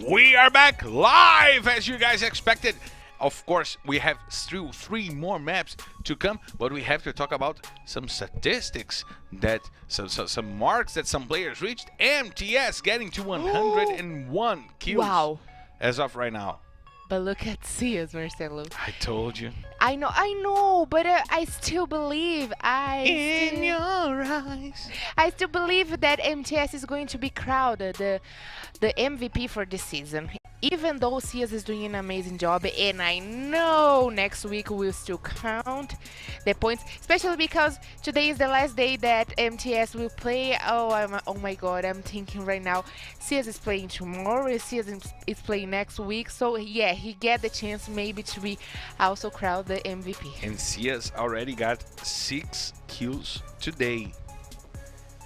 We are back live as you guys expected. Of course, we have still 3 more maps to come, but we have to talk about some statistics that some marks that some players reached. MTS getting to 101 kills Wow. as of right now. But look at Cias, Marcelo. I told you. I know, but I still believe. In your eyes. I still believe that MTS is going to be crowned the MVP for this season. Even though Cias is doing an amazing job, and I know next week we'll still count the points, especially because today is the last day that MTS will play. Oh my god, I'm thinking right now, Cias is playing tomorrow, Cias is playing next week, so yeah, he get the chance maybe to be also crowned the MVP. And Cias already got 6 kills today.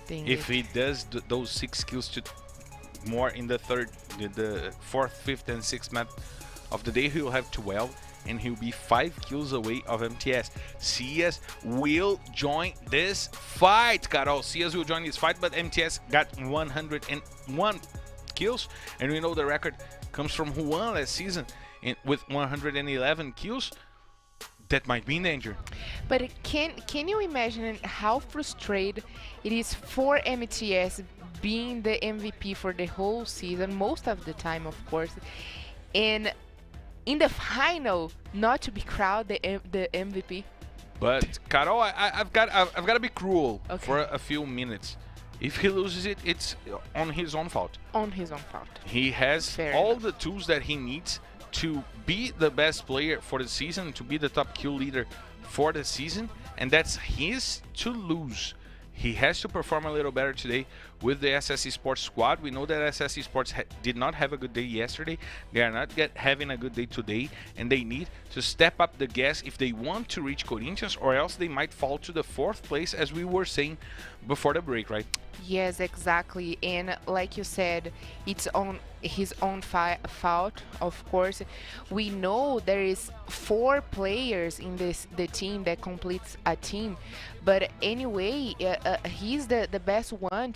Dang If it. he does those 6 kills to more in the 4th, 5th, and 6th map of the day, he'll have 12, and he'll be 5 kills away of MTS. Cias will join this fight, Carol. Cias will join this fight, but MTS got 101 kills, and we know the record comes from who won last season with 111 kills. That might be in danger. But can you imagine how frustrated it is for MTS being the MVP for the whole season, most of the time, of course, and in the final not to be crowned the MVP? But Carol, I've got to be cruel Okay. for a few minutes. If he loses it, it's on his own fault. On his own fault. He has Fair all enough. the tools that he needs to be the best player for the season, to be the top kill leader for the season, and that's his to lose. He has to perform a little better today with the SS Esports squad. We know that SS Esports did not have a good day yesterday. They are not having a good day today, and they need to step up the gas if they want to reach Corinthians, or else they might fall to the 4th place, as we were saying before the break, right? Yes, exactly. And like you said, it's on his own fault, of course. We know there is 4 players in the team that completes a team, but anyway, he's the best one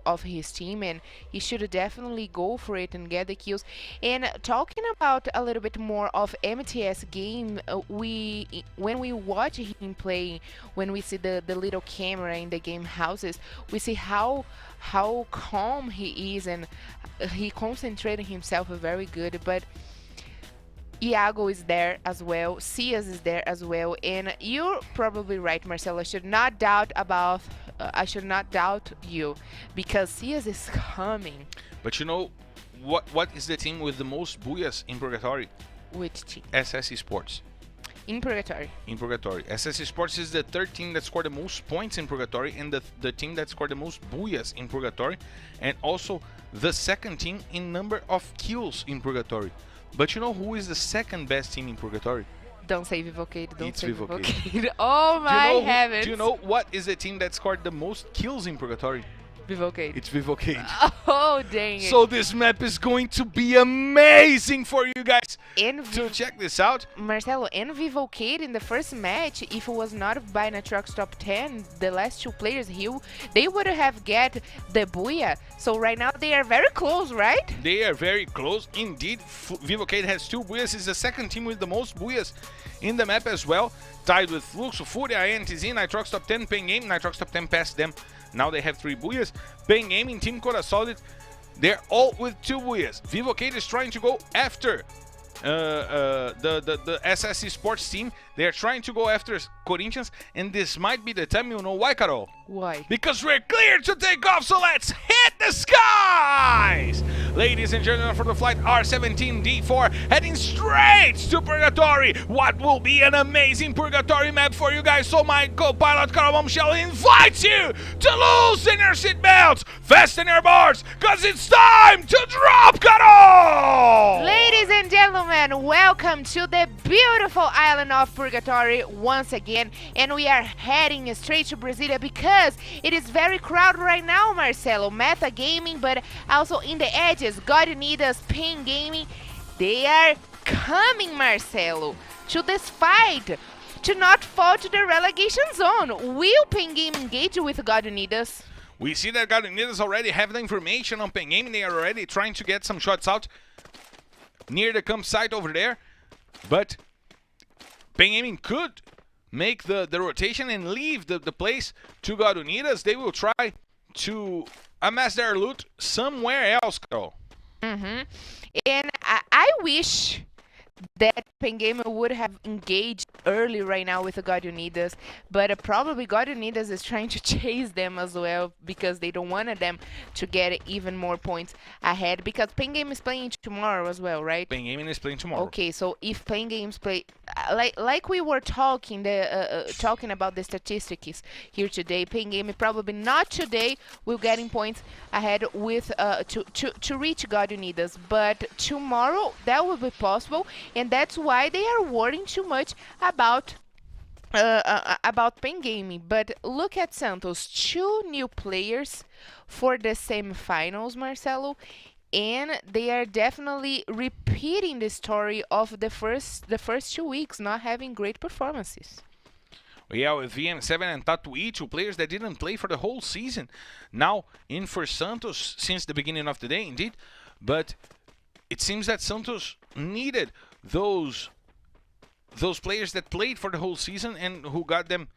of his team, and he should definitely go for it and get the kills. And talking about a little bit more of MTS game, when we watch him play, when we see the little camera in the game houses, we see how calm he is, and he concentrated himself very good. But Iago is there as well, Cias is there as well, and you're probably right, Marcelo. I should not doubt you, because Cias is coming. But you know what is the team with the most booyahs in Purgatory? Which team? SS Esports. In Purgatory. In Purgatory. SS Esports is the 3rd team that scored the most points in Purgatory, and the team that scored the most booyahs in Purgatory, and also the 2nd team in number of kills in Purgatory. But you know who is the 2nd best team in Purgatory? Don't say Vivo KEYD, don't It's say Vivo Vivo KEYD. KEYD. Oh my heavens. Do you know what is the team that scored the most kills in Purgatory? Vivo KEYD. It's Vivo KEYD. Oh, dang it. So this map is going to be amazing for you guys And to check this out. Marcelo, and Vivo KEYD in the first match, if it was not by Nitroxx Top 10, the last two players here, they would have get the Booyah. So right now they are very close, right? They are very close indeed. Vivo KEYD has 2 Booyahs. It's the second team with the most Booyahs in the map as well. Tied with Fluxo, FURIA, INTZ, Nitroxx Top 10, Pen Game. Nitroxx Top 10 passed them. Now they have 3 Booyahs. Pen Game and Team Codasolid, they're all with 2 Booyahs. Vivo KEYD is trying to go after the SS Esports team. They are trying to go after Corinthians, and this might be the time. You know why, Carol? Why? Because we're clear to take off, so let's hit the skies! Ladies and gentlemen, for the flight R17D4, heading straight to Purgatory. What will be an amazing Purgatory map for you guys, so my co-pilot Carol Bombshell invites you to loosen your seatbelts, fasten your boards, because it's time to drop, Carol! Ladies and gentlemen, welcome to the beautiful island of Purgatory once again, and we are heading straight to Brasilia because it is very crowded right now, Marcelo. Meta Gaming, but also in the edges, God Unidas, Pen Gaming, they are coming, Marcelo, to this fight to not fall to the relegation zone. Will Pen Gaming engage with God Unidas? We see that God Unidas already have the information on Pen Gaming. They are already trying to get some shots out near the campsite over there, but Pen Gaming could make the rotation and leave the place to God Unidas. They will try to amass their loot somewhere else, Carol. And I wish that Pen Gaming would have engaged early right now with the God Unidas, but probably God Unidas is trying to chase them as well because they don't want them to get even more points ahead, because Pen Gaming is playing tomorrow as well, right? Pen Gaming is playing tomorrow. Okay, so if Pen Games play like we were talking talking about the statistics here today, Pen Gaming probably not today will getting points ahead with to reach God Unidas, but tomorrow that will be possible, and that's why they are worrying too much about Pen Gaming. But look at Santos, 2 new players for the semifinals, Marcelo, and they are definitely repeating the story of the first 2 weeks not having great performances. Yeah, with VM7 and Tatuí, 2 players that didn't play for the whole season, now in for Santos since the beginning of the day, indeed. But it seems that Santos needed those players that played for the whole season and who got them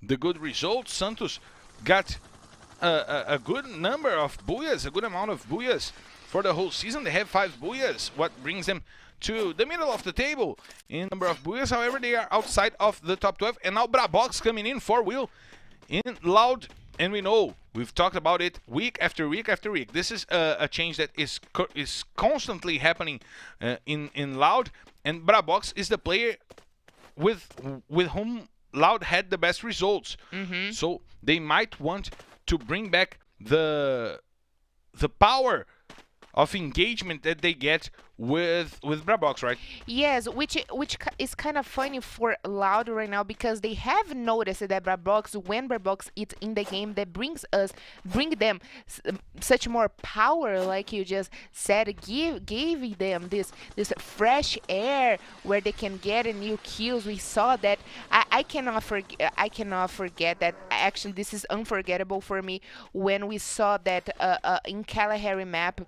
the good results. Santos got a good number of Booyahs, a good amount of Booyahs for the whole season. They have 5 Booyahs, what brings them to the middle of the table in number of Booyahs. However, they are outside of the top 12. And now Brabox coming in for Will in Loud. And we know, we've talked about it week after week after week. This is a change that is constantly happening in Loud. And Brabox is the player with whom Loud had the best results. So they might want to bring back the power of engagement that they get with Brabox, right? Yes, which is kind of funny for Loud right now, because they have noticed that when Brabox is in the game, that bring them such more power, like you just said, giving them this fresh air where they can get new kills. We saw that. I cannot forget that. Actually, this is unforgettable for me when we saw that in Kalahari map.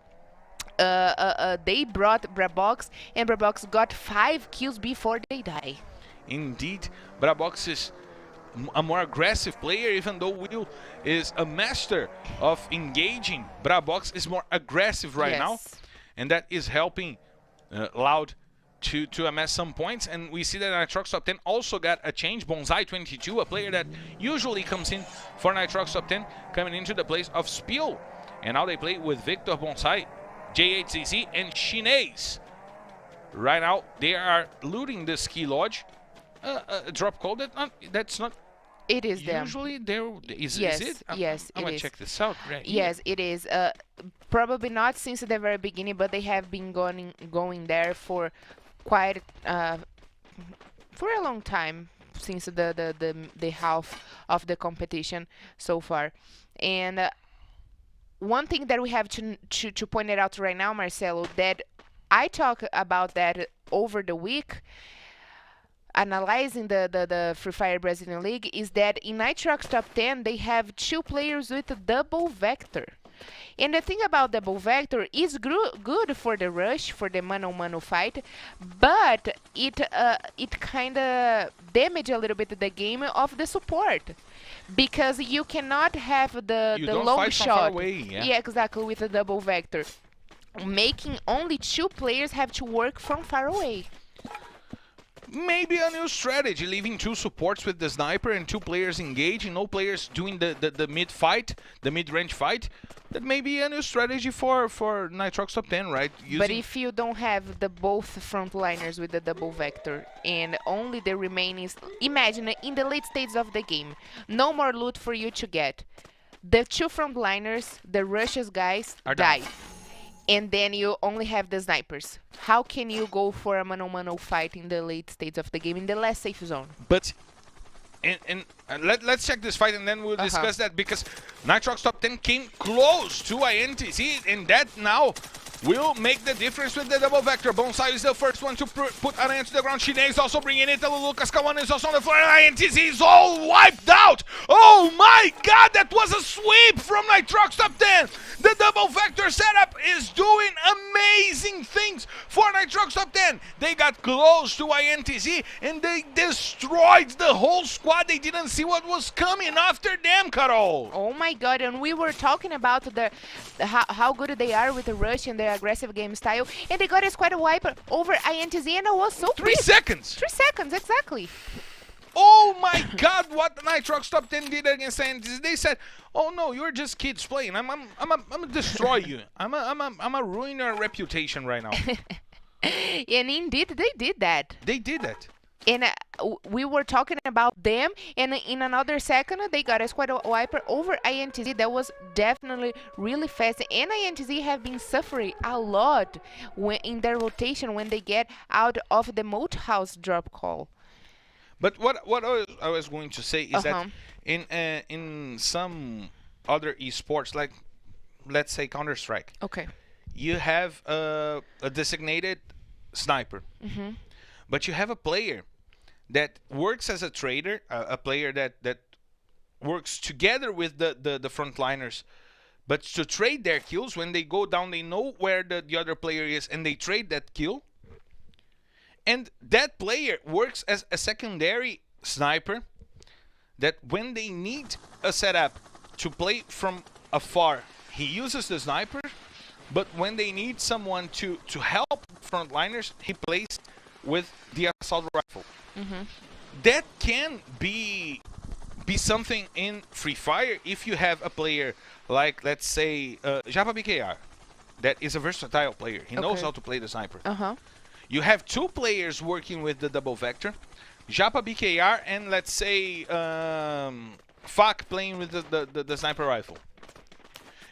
They brought Brabox, and Brabox got 5 kills before they die. Indeed, Brabox is a more aggressive player, even though Will is a master of engaging. Brabox is more aggressive right now, and that is helping Loud to amass some points. And we see that Nitroxx Top 10 also got a change. Bonsai 22, a player that usually comes in for Nitroxx Top 10, coming into the place of Spiel. And now they play with Victor Bonsai, J8CC, and Shinez. Right now, they are looting the ski lodge. A drop call that's not. It is them. Usually there is. Yes, is it? yes, I'm it gonna is. check this out. Right Yes, here. it is. Probably not since the very beginning, but they have been going there for quite for a long time, since the half of the competition so far. And one thing that we have to point it out right now, Marcelo, that I talk about that over the week, analyzing the Free Fire Brazilian League, is that in Nitroxx Top 10 they have 2 players with a double vector. And the thing about double vector is good for the rush, for the mano-mano fight, but it kind of damage a little bit the game of the support, because you cannot have the long fight from shot. far away, yeah. Exactly, with a double vector, making only 2 players have to work from far away. Maybe a new strategy, leaving 2 supports with the sniper and 2 players engaging, no players doing the mid fight, the mid-range fight. That may be a new strategy for Nitroxx Top 10, right? But if you don't have the both frontliners with the double vector and only the remaining, imagine in the late stages of the game, no more loot for you to get. The 2 frontliners, the rushes guys, die. And then you only have the snipers. How can you go for a mano-mano fight in the late stages of the game, in the last safe zone? But let's check this fight and then we'll discuss that, because Nitroxx Top 10 came close to INTZ, and that now will make the difference with the double vector. Bonsai is the first one to put Aranha to the ground. Shine is also bringing it. Lucas Kawan is also on the floor. INTZ is all wiped out. Oh my god, that was a sweep from Nitroxx Top 10. The double vector setup is doing amazing things for Nitroxx Top 10. They got close to INTZ and they destroyed the whole squad. They didn't see what was coming after them, Carol. Oh my god, and we were talking about how good they are with the rush and their aggressive game style, and they got a squad wipe over INTZ, and it was so 3 seconds. 3 seconds, exactly. Oh my god, what Nitroxx Top 10 did against INTZ. They said, oh no, you're just kids playing. I'm gonna destroy you. I'm a ruin your reputation right now. And indeed, they did that. They did that. And we were talking about them, and in another second, they got a squad wiper over INTZ. That was definitely really fast. And INTZ have been suffering a lot in their rotation when they get out of the moat house drop call. But what I was going to say is that in some other esports, like let's say Counter-Strike, you have a designated sniper, but you have a player that works as a trader, a player that works together with the frontliners, but to trade their kills. When they go down, they know where the other player is, and they trade that kill. And that player works as a secondary sniper, that when they need a setup to play from afar, he uses the sniper, but when they need someone to help frontliners, he plays with the assault rifle. That can be something in Free Fire if you have a player like, let's say, Japa BKR, that is a versatile player. He knows how to play the sniper. You have 2 players working with the double vector, Japa BKR and let's say Fak playing with the sniper rifle.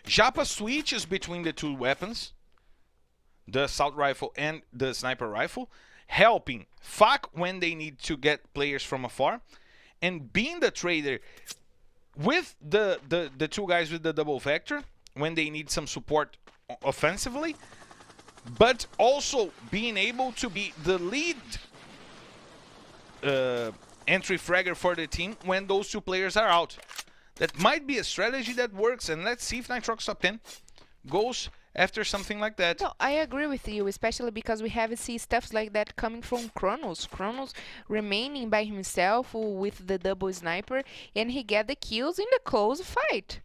Japa switches between the 2 weapons, the assault rifle and the sniper rifle, helping Fak when they need to get players from afar, and being the trader with the 2 guys with the double vector when they need some support offensively, but also being able to be the lead entry fragger for the team when those 2 players are out. That might be a strategy that works, and let's see if Nitroxx Top 10 goes after something like that. No, I agree with you, especially because we have seen stuff like that coming from Kronos. Kronos remaining by himself with the double sniper, and he get the kills in the close fight.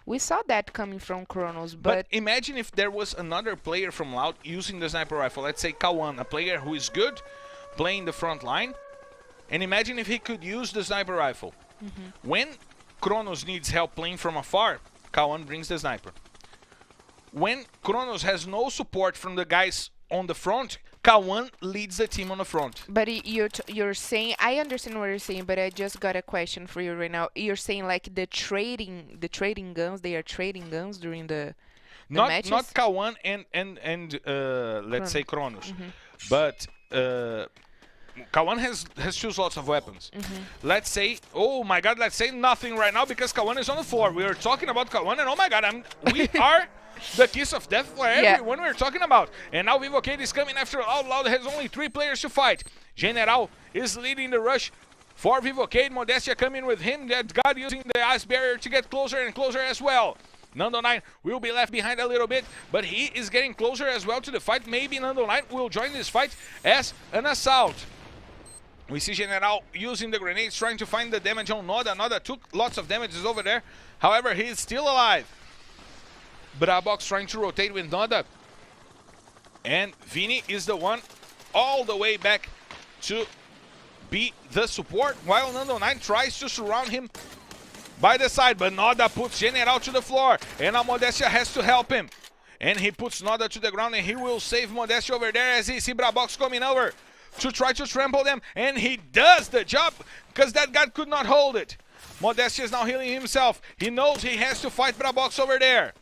We saw that coming from Kronos, but imagine if there was another player from Loud using the sniper rifle. Let's say Kawan, a player who is good playing the front line, and imagine if he could use the sniper rifle. When Kronos needs help playing from afar, Kawan brings the sniper. When Kronos has no support from the guys on the front, Kawan leads the team on the front. But you're saying, I understand what you're saying, but I just got a question for you right now. You're saying like the trading guns, they are trading guns during the matches? Not Kawan and let's say Kronos, but K1 has choose lots of weapons. Let's say, oh my god, let's say nothing right now because K1 is on the floor. We were talking about K1 and oh my god, we are the kiss of death for everyone we're talking about. And now Vivo KEYD is coming after Loud. Loud has only 3 players to fight. General is leading the rush for Vivo KEYD. Modestia coming with him. That God using the ice barrier to get closer and closer as well. Nando9 will be left behind a little bit, but he is getting closer as well to the fight. Maybe Nando9 will join this fight as an assault. We see General using the grenades, trying to find the damage on Noda. Noda took lots of damages over there. However, he is still alive. Brabox trying to rotate with Noda. And Vini is the one all the way back to be the support, while Nando9 tries to surround him by the side, but Noda puts General to the floor, and now Modestia has to help him. And he puts Noda to the ground, and he will save Modestia over there as he see Brabox coming over to try to trample them, and he does the job, because that guy could not hold it. Modestia is now healing himself. He knows he has to fight Brabox over there.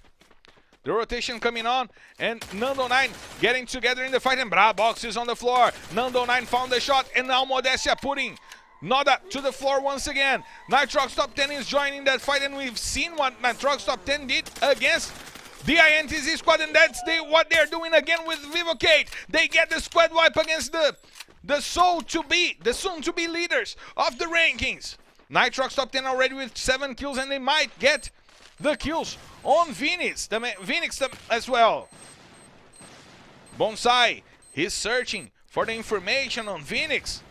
The rotation coming on, and Nando9 getting together in the fight, and Brabox is on the floor. Nando9 found the shot, and now Modestia putting Noda to the floor once again. Nitroxx Top10 is joining that fight, and we've seen what Nitroxx Top10 did against the INTZ squad, and that's what they're doing again with Vivo KEYD. They get the squad wipe against the soon-to-be leaders of the rankings. Nitroxx Top10 already with 7 kills, and they might get the kills on Phoenix as well. Bonsai, he's searching for the information on Phoenix.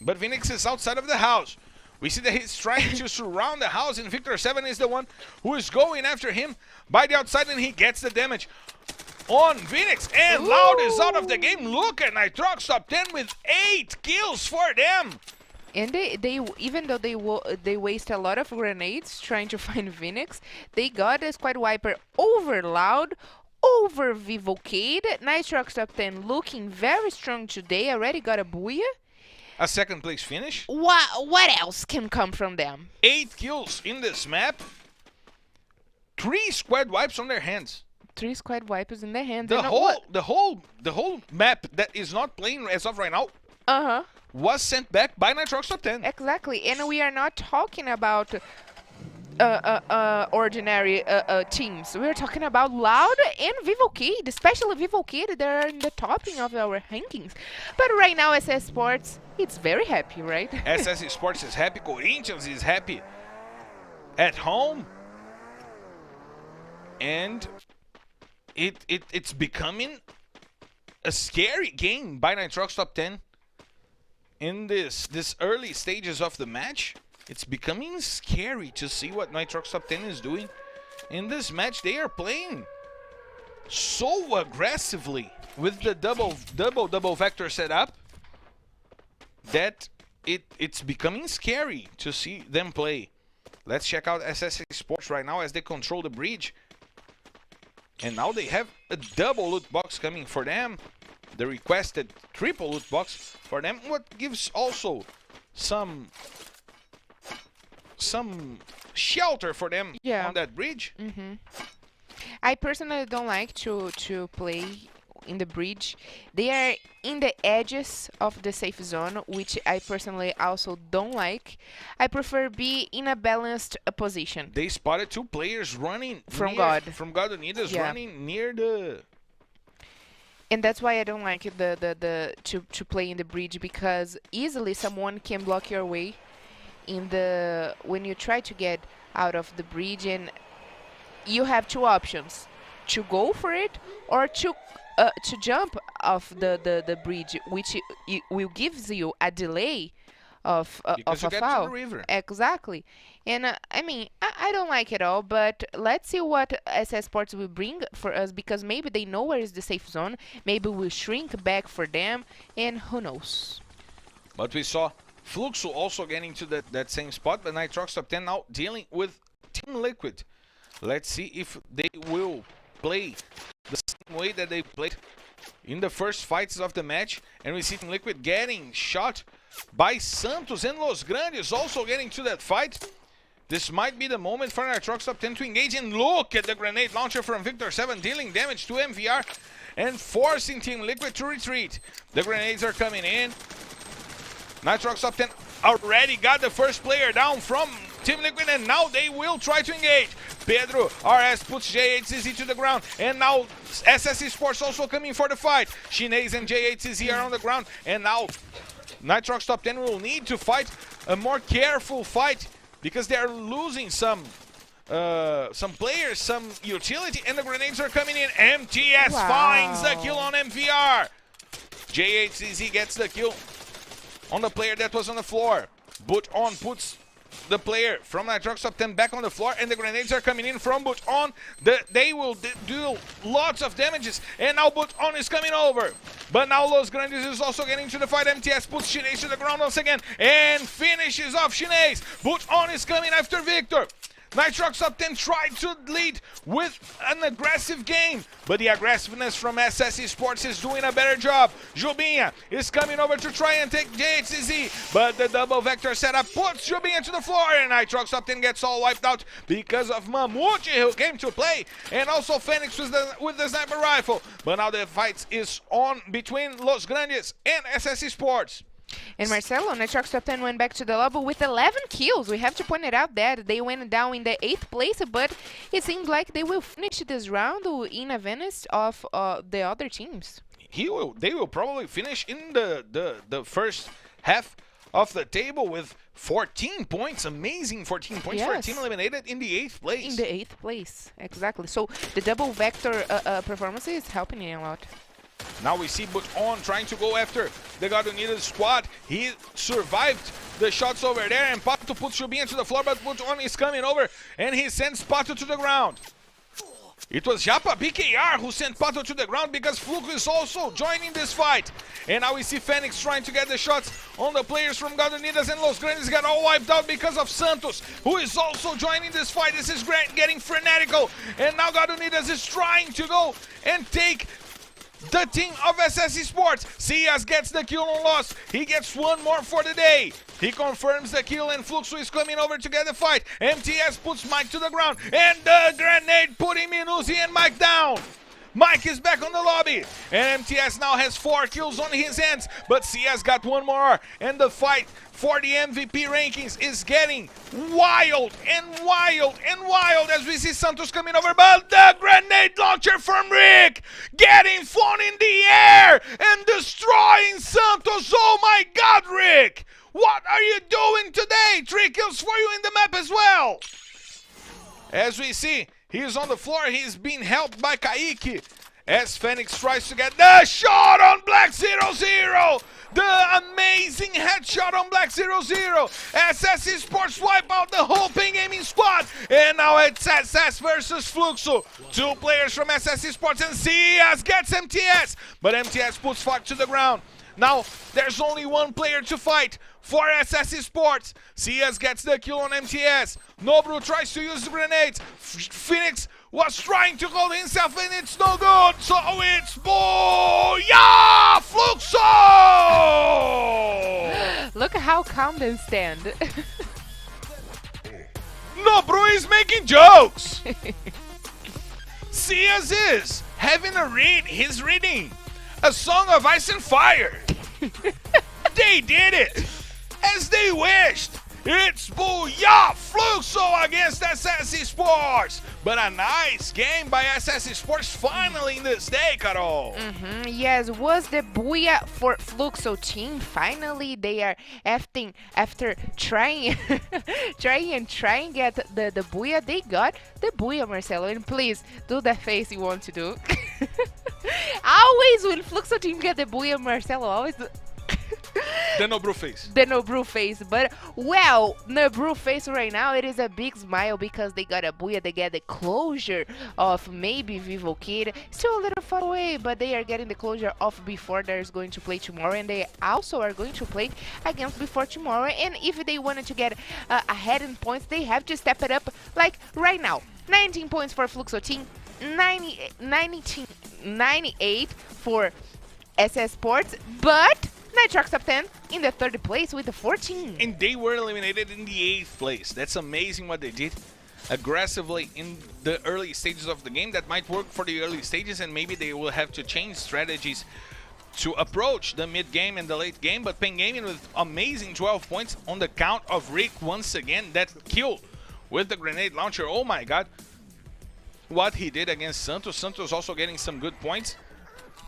But Phoenix is outside of the house. We see that he's trying to surround the house, and Victor7 is the one who is going after him by the outside, and he gets the damage on Phoenix. And Loud is out of the game. Look at Nitroxx Top10 with 8 kills for them. And they even though they waste a lot of grenades trying to find Phoenix, they got a squad wiper over Loud, over Vivo KEYD. Nitroxx Top10 looking very strong today. Already got a booyah. A second place finish. What else can come from them? 8 kills in this map. 3 squad wipes on their hands. 3 squad wipers in their hands. The whole map that is not playing as of right now. Was sent back by Nitroxx Top10. Exactly, and we are not talking about ordinary teams. We're talking about Loud and Vivo KEYD, especially Vivo KEYD. They're in the topping of our rankings. But right now, SS Sports, it's very happy, right? SS Sports is happy. Corinthians is happy at home. And it's becoming a scary game by Nitroxx Top10. In this early stages of the match, it's becoming scary to see what Nitroxx Top10 is doing. In this match, they are playing so aggressively with the double vector setup that it's becoming scary to see them play. Let's check out SS Sports right now as they control the bridge. And now they have a double loot box coming for them. The requested triple loot box for them, what gives also some shelter for them on that bridge. I personally don't like to play in the bridge. They are in the edges of the safe zone, which I personally also don't like. I prefer be in a balanced position. They spotted 2 players running from Unidas, running near the. And that's why I don't like to play in the bridge, because easily someone can block your way when you try to get out of the bridge, and you have 2 options: to go for it or to jump off the bridge, which will gives you a delay of a foul. Exactly. And I mean, I don't like it all, but let's see what SS Sports will bring for us, because maybe they know where is the safe zone. Maybe we'll shrink back for them, and who knows. But we saw Fluxo also getting to that same spot, but Nitroxx Top10 now dealing with Team Liquid. Let's see if they will play the same way that they played in the first fights of the match. And we see Team Liquid getting shot by Santos, and Los Grandes also getting to that fight. This might be the moment for Nitroxx Top10 to engage, and look at the grenade launcher from Victor7 dealing damage to MVR and forcing Team Liquid to retreat. The grenades are coming in. Nitroxx Top 10 already got the first player down from Team Liquid, and now they will try to engage. Pedro RS puts J8CZ to the ground, and now SS Esports also coming for the fight. Shinez and J8CZ are on the ground, and now Nitroxx Top 10 will need to fight a more careful fight because they are losing some players, some utility, and the grenades are coming in. MTS finds the kill on MVR. J8CZ gets the kill on the player that was on the floor. But on puts the player from Nitroxx Top 10 back on the floor, and the grenades are coming in from But on. They will do lots of damages, and now But on is coming over. But now Los Grandes is also getting to the fight. MTS puts Shinez to the ground once again and finishes off Shinez. But on is coming after Victor. Nitroxx Top 10 tried to lead with an aggressive game, but the aggressiveness from SS Esports is doing a better job. Jubinha is coming over to try and take JHCZ, but the double vector setup puts Jubinha to the floor, and Nitroxx Top 10 gets all wiped out because of Mamute, who came to play, and also Phoenix with the sniper rifle. But now the fight is on between Los Grandes and SS Esports. And Marcelo, Nitroxx Top 10 went back to the lobby with 11 kills. We have to point it out that they went down in the 8th place, but it seems like they will finish this round in advance of the other teams. They will probably finish in the first half of the table with 14 points. Amazing 14 points for a team eliminated in the 8th place. In the 8th place, exactly. So the double vector performance is helping a lot. Now we see But on trying to go after the God Unidas squad. He survived the shots over there, and Pato puts Jubinha to the floor, but But on is coming over, and he sends Pato to the ground. It was Japa BKR who sent Pato to the ground because Fluxo is also joining this fight. And now we see Phoenix trying to get the shots on the players from God Unidas, and Los Grandes got all wiped out because of Santos, who is also joining this fight. This is getting frenetical, and now God Unidas is trying to go and take the team of SS Esports. Cias gets the kill on Lost. He gets one more for the day. He confirms the kill, and Fluxo is coming over to get the fight. MTS puts Mike to the ground, and the grenade putting Minuzi and Mike down. Mike is back on the lobby, and MTS now has 4 kills on his hands, but Cias got one more, and the fight for the MVP rankings is getting wild and wild and wild as we see Santos coming over, but the grenade launcher from Rick getting flown in the air and destroying Santos. Oh my God, Rick! What are you doing today? 3 kills for you in the map as well. As we see, he's on the floor. He's being helped by Kaique as Phoenix tries to get the shot on Black 00. The amazing headshot on Black 00. SS Esports wipe out the whole ping gaming squad. And now it's SS versus Fluxo. 2 players from SS Esports, and Cias gets MTS. But MTS puts Fuck to the ground. Now there's only 1 player to fight for SS Esports. Cias gets the kill on MTS. Nobru tries to use the grenades. Phoenix was trying to hold himself, and it's no good. So it's Booyah! Fluxo! Look how calm they stand. Nobru is making jokes. Cias is having he's reading a song of Ice and Fire. They did it as they wished. It's Booyah! Fluxo against SS Esports. But a nice game by SS Esports finally in this day, Carol. Yes, was the Booyah for Fluxo team. Finally, they are after trying trying get the Booyah. They got the Booyah, Marcelo. And please do the face you want to do. Always when Fluxo team get the Booyah, Marcelo always do. The Nobru face. The Nobru face. But, well, Nobru face right now, it is a big smile because they got a Booyah. They get the closure of maybe Vivo KEYD. Still a little far away, but they are getting the closure of before there's going to play tomorrow. And they also are going to play against before tomorrow. And if they wanted to get ahead in points, they have to step it up like right now. 19 points for Fluxo team. 98 for SS Sports. But Nitroxx Top 10 in the 3rd place with the 14. And they were eliminated in the 8th place. That's amazing what they did. Aggressively in the early stages of the game. That might work for the early stages, and maybe they will have to change strategies to approach the mid game and the late game, but Pen Gaming with amazing 12 points on the count of Rick once again. That kill with the grenade launcher, oh my god. What he did against Santos. Santos also getting some good points,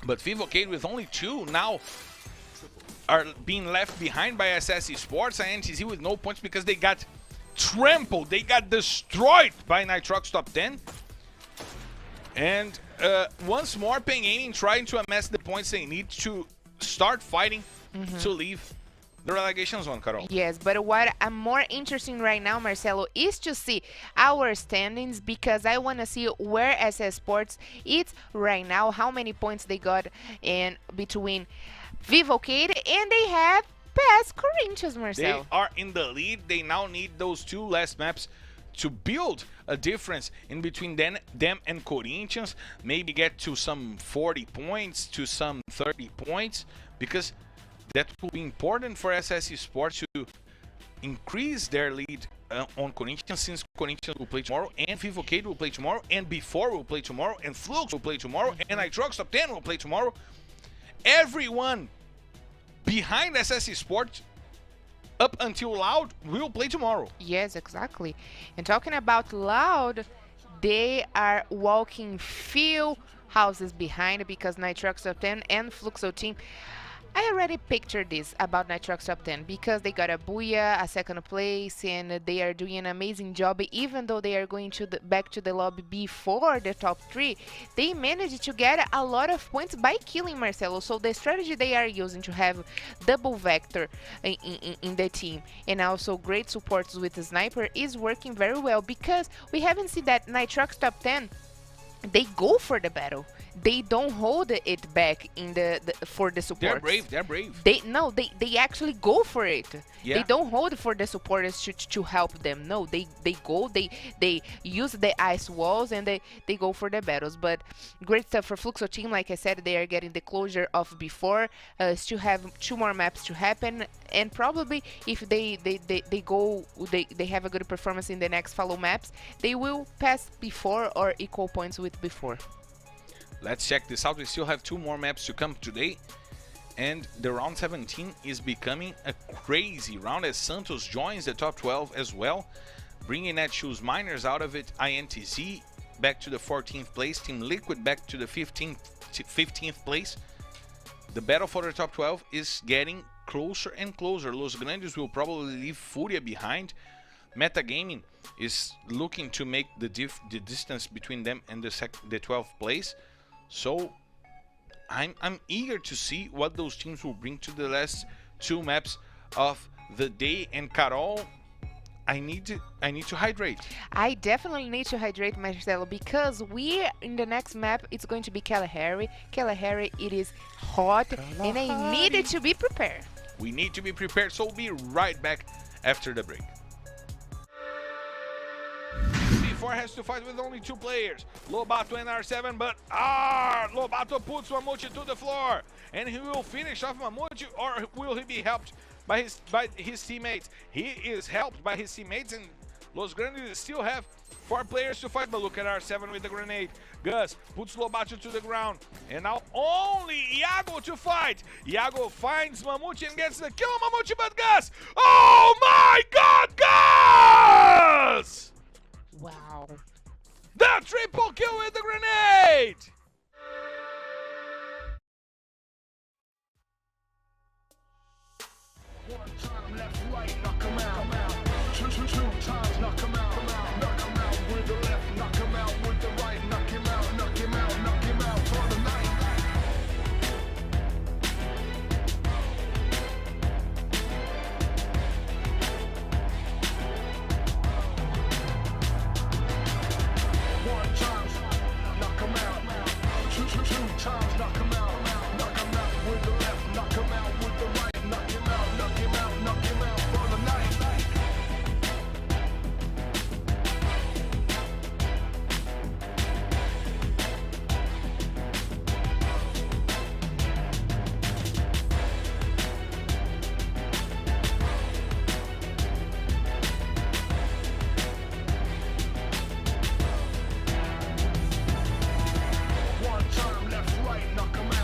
but Vivo KEYD with only 2 now are being left behind by SS Esports and INTZ with no points because they got trampled, they got destroyed by Nitroxx Top10. And once more, Pen Gaming trying to amass the points they need to start fighting to leave the relegation zone, Carol. Yes, but what I'm more interested in right now, Marcelo, is to see our standings, because I want to see where SS Sports is right now, how many points they got in between Vivo KEYD, and they have passed Corinthians, Marcelo. They are in the lead. They now need those 2 last maps to build a difference in between them and Corinthians. Maybe get to some 40 points, to some 30 points, because that will be important for SS Esports to increase their lead on Corinthians, since Corinthians will play tomorrow, and Vivo KEYD will play tomorrow, and Before will play tomorrow, and Fluxo will play tomorrow, and Nitroxx Top10 will play tomorrow. Everyone behind SS Esports up until Loud will play tomorrow. Yes, exactly. And talking about Loud, they are walking few houses behind, because Nitroxx Top10 and Fluxo team, I already pictured this about Nitroxx Top10, because they got a Booyah, a second place, and they are doing an amazing job. Even though they are going to back to the lobby before the top 3, they managed to get a lot of points by killing Marcelo. So the strategy they are using to have double vector in the team, and also great supports with the sniper, is working very well, because we haven't seen that Nitroxx Top10, they go for the battle. They don't hold it back in for the support. They're brave. They're brave. They actually go for it. Yeah. They don't hold for the supporters to help them. No, they go. They use the ice walls, and they go for the battles. But great stuff for Fluxo team. Like I said, they are getting the closure of Before. Still have 2 more maps to happen, and probably if they have a good performance in the next follow maps, they will pass Before or equal points with Before. Let's check this out. We still have 2 more maps to come today, and the round 17 is becoming a crazy round as Santos joins the top 12 as well, bringing Netshoes Miners out of it, INTZ back to the 14th place, Team Liquid back to the 15th place. The battle for the top 12 is getting closer and closer. Los Grandes will probably leave FURIA behind. Metagaming is looking to make the distance between them and the 12th place. So I'm eager to see what those teams will bring to the last 2 maps of the day. And Carol, I need to hydrate. I definitely need to hydrate, Marcelo, because we in the next map, it's going to be Kalahari. Kalahari, it is hot, and I needed to be prepared. We need to be prepared, so we'll be right back after the break. Before has to fight with only 2 players, Lobato and R7, but Lobato puts Mamute to the floor, and he will finish off Mamute, or will he be helped by his teammates? He is helped by his teammates, and Los Grandes still have 4 players to fight, but look at R7 with the grenade. Gus puts Lobato to the ground, and now only Iago to fight. Iago finds Mamute and gets the kill on Mamute, but Gus! Oh my God, Gus! Wow. The triple kill with the grenade! One time left, right, knock him out. Two times, knock him out. Knock him out with the left, knock him out with the right. Knock him out, knock him out, knock him out for the night. One time, knock him out. Two times, knock him out. Knock him out with the left, knock him out with the right. Knock him out, knock him out, knock him out for the night. One time left, right, knock him out.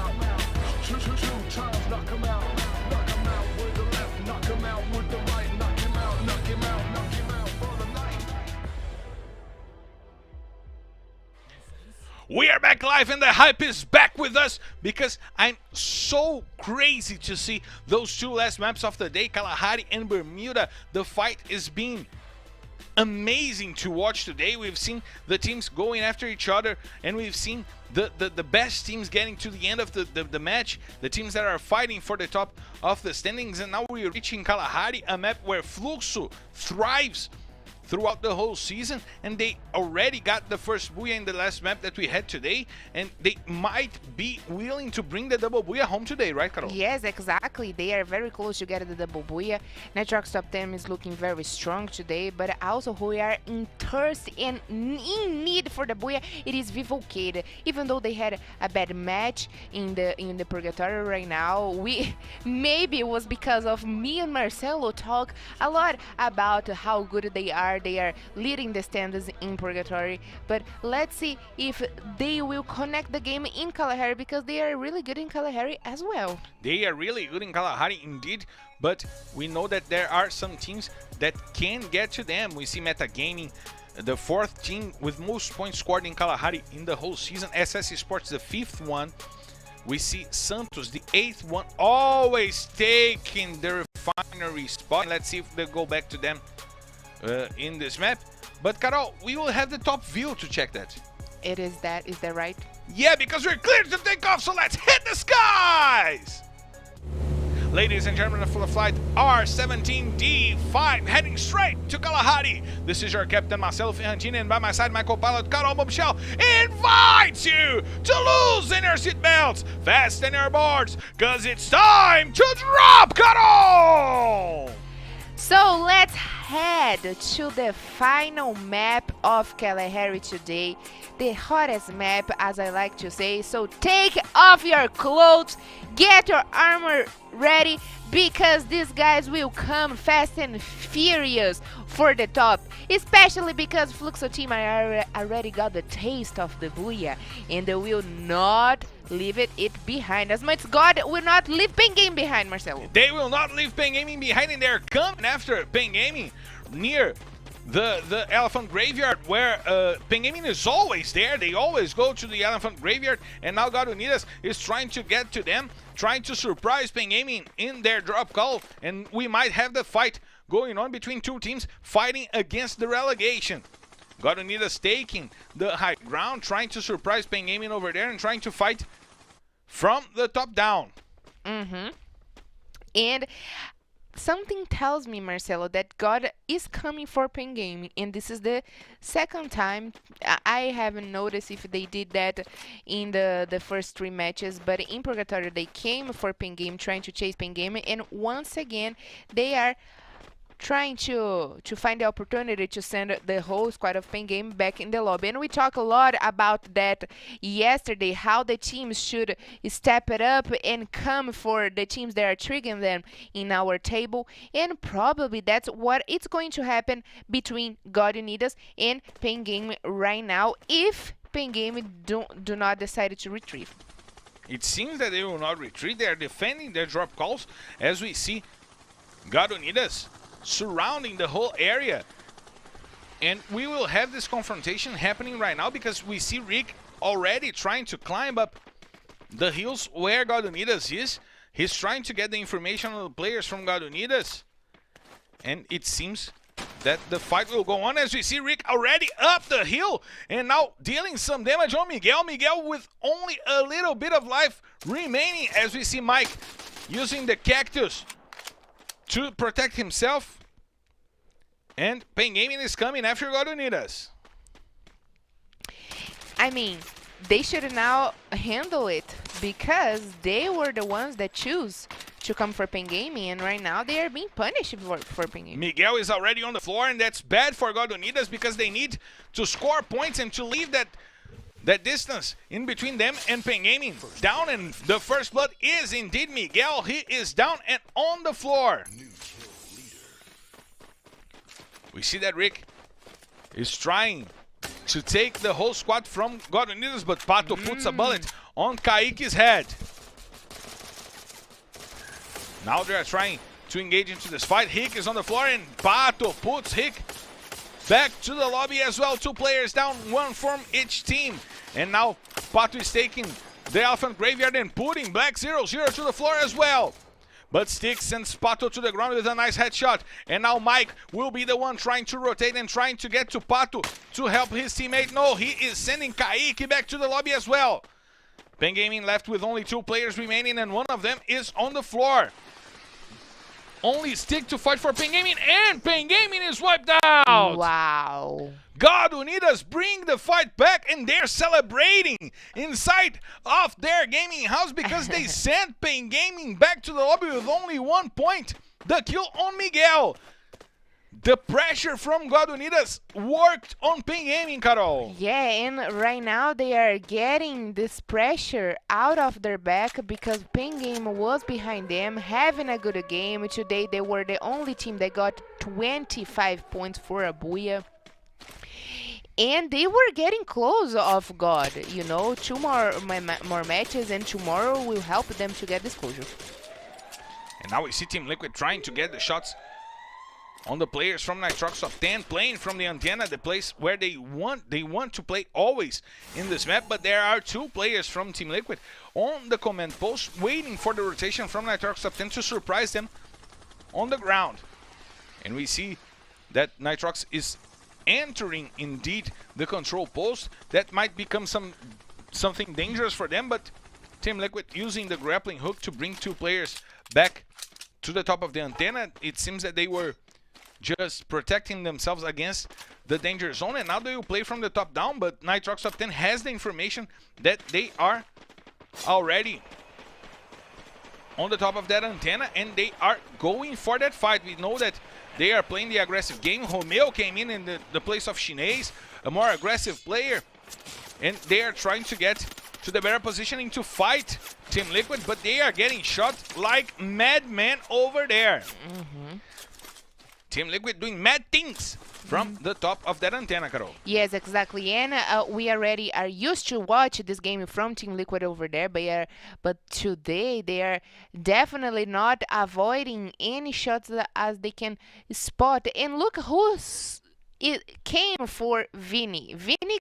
We are back live and the hype is back with us because I'm so crazy to see those two last maps of the day, Kalahari and Bermuda. The fight is being amazing to watch today. We've seen the teams going after each other, and we've seen the best teams getting to the end of the match, the teams that are fighting for the top of the standings. And now we're reaching Kalahari, a map where Fluxo thrives throughout the whole season, and they already got the first booyah in the last map that we had today, and they might be willing to bring the double booyah home today, right, Carol? Yes, exactly. They are very close to get the double booyah. Nitroxx Top 10 is looking very strong today, but also who are in thirst and in need for the booyah, it is Vivo KEYD. Even though they had a bad match in the purgatory right now, maybe it was because of me and Marcelo talk a lot about how good they are. They are leading the standings in purgatory, but let's see if they will connect the game in Kalahari, because they are really good in Kalahari as well. They are really good in Kalahari indeed, but we know that there are some teams that can get to them. We see Metagaming, the 4th team with most points scored in Kalahari in the whole season. SS Esports, the 5th one. We see Santos, the 8th one, always taking the refinery spot. Let's see if they go back to them in this map. But Carol, we will have the top view to check that. Is that right? Yeah, because we're clear to take off, so let's hit the skies! Ladies and gentlemen, the full flight R17D5 heading straight to Kalahari. This is your captain Marcelo Ferrantini, and by my side my co-pilot Carol Bombshell invites you to loosen your seatbelts, fasten your boards, cause it's time to drop, Carol! So let's head to the final map of Kalahari today, the hottest map, as I like to say. So take off your clothes, get your armor ready, because these guys will come fast and furious for the top, especially because Fluxo team already got the taste of the booyah, and they will not leave it behind. As much God will not leave Pen Game behind, Marcelo. They will not leave Pen Gaming behind, and they're coming after Pen Gaming near the Elephant Graveyard, where Pen Gaming is always there. They always go to the Elephant Graveyard, and now God Unidas is trying to get to them, trying to surprise Pen Gaming in their drop call, and we might have the fight going on between two teams fighting against the relegation. God Unidas taking the high ground, trying to surprise Pen Gaming over there and trying to fight from the top down. And something tells me, Marcelo, that God is coming for Pen Gaming, and this is the second time. I haven't noticed if they did that in the first 3 matches, but in Purgatory they came for Pen Game, trying to chase Pen Game, and once again they are trying to find the opportunity to send the whole squad of Pen Game back in the lobby. And we talked a lot about that yesterday, how the teams should step it up and come for the teams that are triggering them in our table, and probably that's what it's going to happen between God Unidas and Pen Game right now, if Pen Game do not decide to retreat. It seems that they will not retreat. They are defending their drop calls, as we see God Unidas surrounding the whole area, and we will have this confrontation happening right now because we see Rick already trying to climb up the hills where God Unidas is. He's trying to get the information on the players from God Unidas, and it seems that the fight will go on as we see Rick already up the hill and now dealing some damage on Miguel. Miguel with only a little bit of life remaining, as we see Mike using the cactus to protect himself, and Pen Gaming is coming after God Unidas. I mean, they should now handle it, because they were the ones that choose to come for Pen Gaming, and right now they are being punished for Pen Gaming. Miguel is already on the floor, and that's bad for God Unidas because they need to score points and to leave that distance in between them and Pen Gaming. Down, and the first blood is indeed Miguel. He is down and on the floor. We see that Rick is trying to take the whole squad from God Unidas, but Pato puts a bullet on Kaique's head. Now they are trying to engage into this fight. Hick is on the floor, and Pato puts Hick back to the lobby as well. 2 players down, 1 from each team. And now Pato is taking the Elephant Graveyard and putting Black 0-0 to the floor as well. But Stick sends Pato to the ground with a nice headshot. And now Mike will be the one trying to rotate and trying to get to Pato to help his teammate. No, he is sending Kaique back to the lobby as well. Pen Gaming left with only 2 players remaining and one of them is on the floor. Only Stick to fight for Pen Gaming, and Pen Gaming is wiped out! Wow. God Unidas bring the fight back, and they're celebrating inside of their gaming house because they sent Pen Gaming back to the lobby with only 1 point. The kill on Miguel. The pressure from God Unidas worked on Pen Gaming, Carol. Yeah, and right now they are getting this pressure out of their back because Pen Game was behind them, having a good game. Today they were the only team that got 25 points for a Booyah. And they were getting close off God, you know, 2 more matches, and tomorrow will help them to get this closure. And now we see Team Liquid trying to get the shots on the players from Nitroxx Top10, playing from the antenna, the place where they want to play always in this map. But there are 2 players from Team Liquid on the command post waiting for the rotation from Nitroxx Top10 to surprise them on the ground. And we see that Nitroxx is entering indeed the control post. That might become something dangerous for them, but Team Liquid using the grappling hook to bring 2 players back to the top of the antenna. It seems that they were just protecting themselves against the danger zone, and now they will play from the top down. But Nitroxx Top10 has the information that they are already on the top of that antenna, and they are going for that fight. We know that they are playing the aggressive game. Romeo came in the place of Chinese, a more aggressive player, and they are trying to get to the better positioning to fight Team Liquid, but they are getting shot like madmen over there. Team Liquid doing mad things from the top of that antenna, Carol. Yes, exactly. And we already are used to watch this game from Team Liquid over there, but today they are definitely not avoiding any shots as they can spot. And look it came for Vinny. Vinny,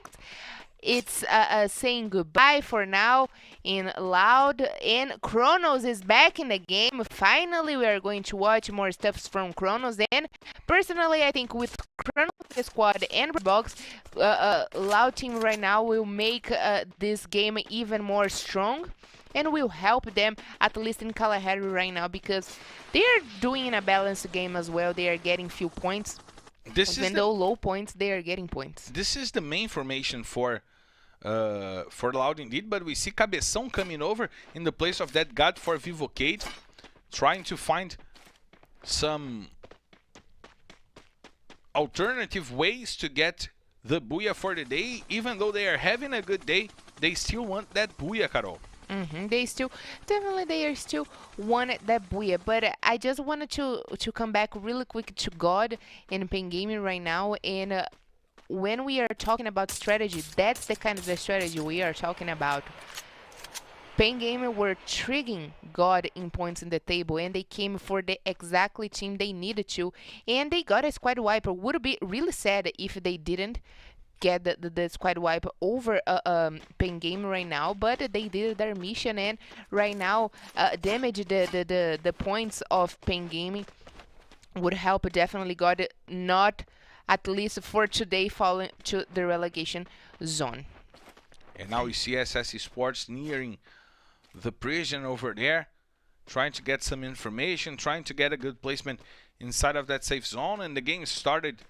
it's saying goodbye for now in Loud, and Kronos is back in the game. Finally, we are going to watch more stuff from Kronos, and personally, I think with Kronos squad and Box, Loud team right now will make this game even more strong, and will help them at least in Kalahari right now because they are doing a balanced game as well. They are getting few points. Even though low points, they are getting points. This is the main formation for Loud indeed, but we see Cabeção coming over in the place of that god for Vivo KEYD, trying to find some alternative ways to get the Booyah for the day. Even though they are having a good day, they still want that Booyah, Carol. They still want that Booyah, but I just wanted to come back really quick to God and Pen Gaming right now. And when we are talking about strategy, that's the kind of the strategy we are talking about. Pen Gaming were triggering God in points in the table, and they came for the exactly team they needed to, and they got a squad wiper. Would be really sad if they didn't get the squad wipe over Pen Game right now, but they did their mission, and right now damage the points of Pen Gaming would help definitely got not at least for today falling to the relegation zone. And now we see SS Esports nearing the prison over there, trying to get some information, trying to get a good placement inside of that safe zone, and the game started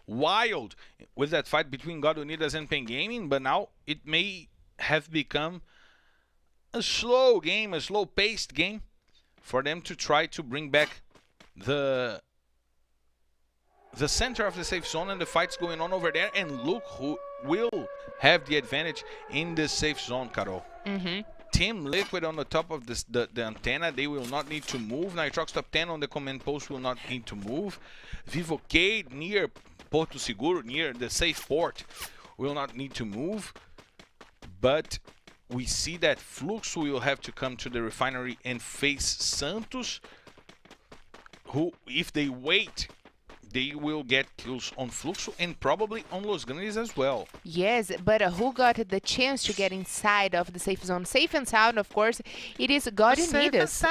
wild with that fight between God Unidas and Pen Gaming, but now it may have become a slow game, a slow-paced game for them to try to bring back the center of the safe zone, and the fight's going on over there, and look who will have the advantage in the safe zone, Carol. Team Liquid on the top of the antenna, they will not need to move. Nitroxx Top10 on the command post will not need to move. Vivo KEYD near Porto Seguro, near the safe port, will not need to move. But we see that Fluxo will have to come to the refinery and face Santos, who, if they wait, they will get kills on Fluxo and probably on Los Grandes as well. Yes, but who got the chance to get inside of the safe zone? Safe and sound, of course, it is God Unidas.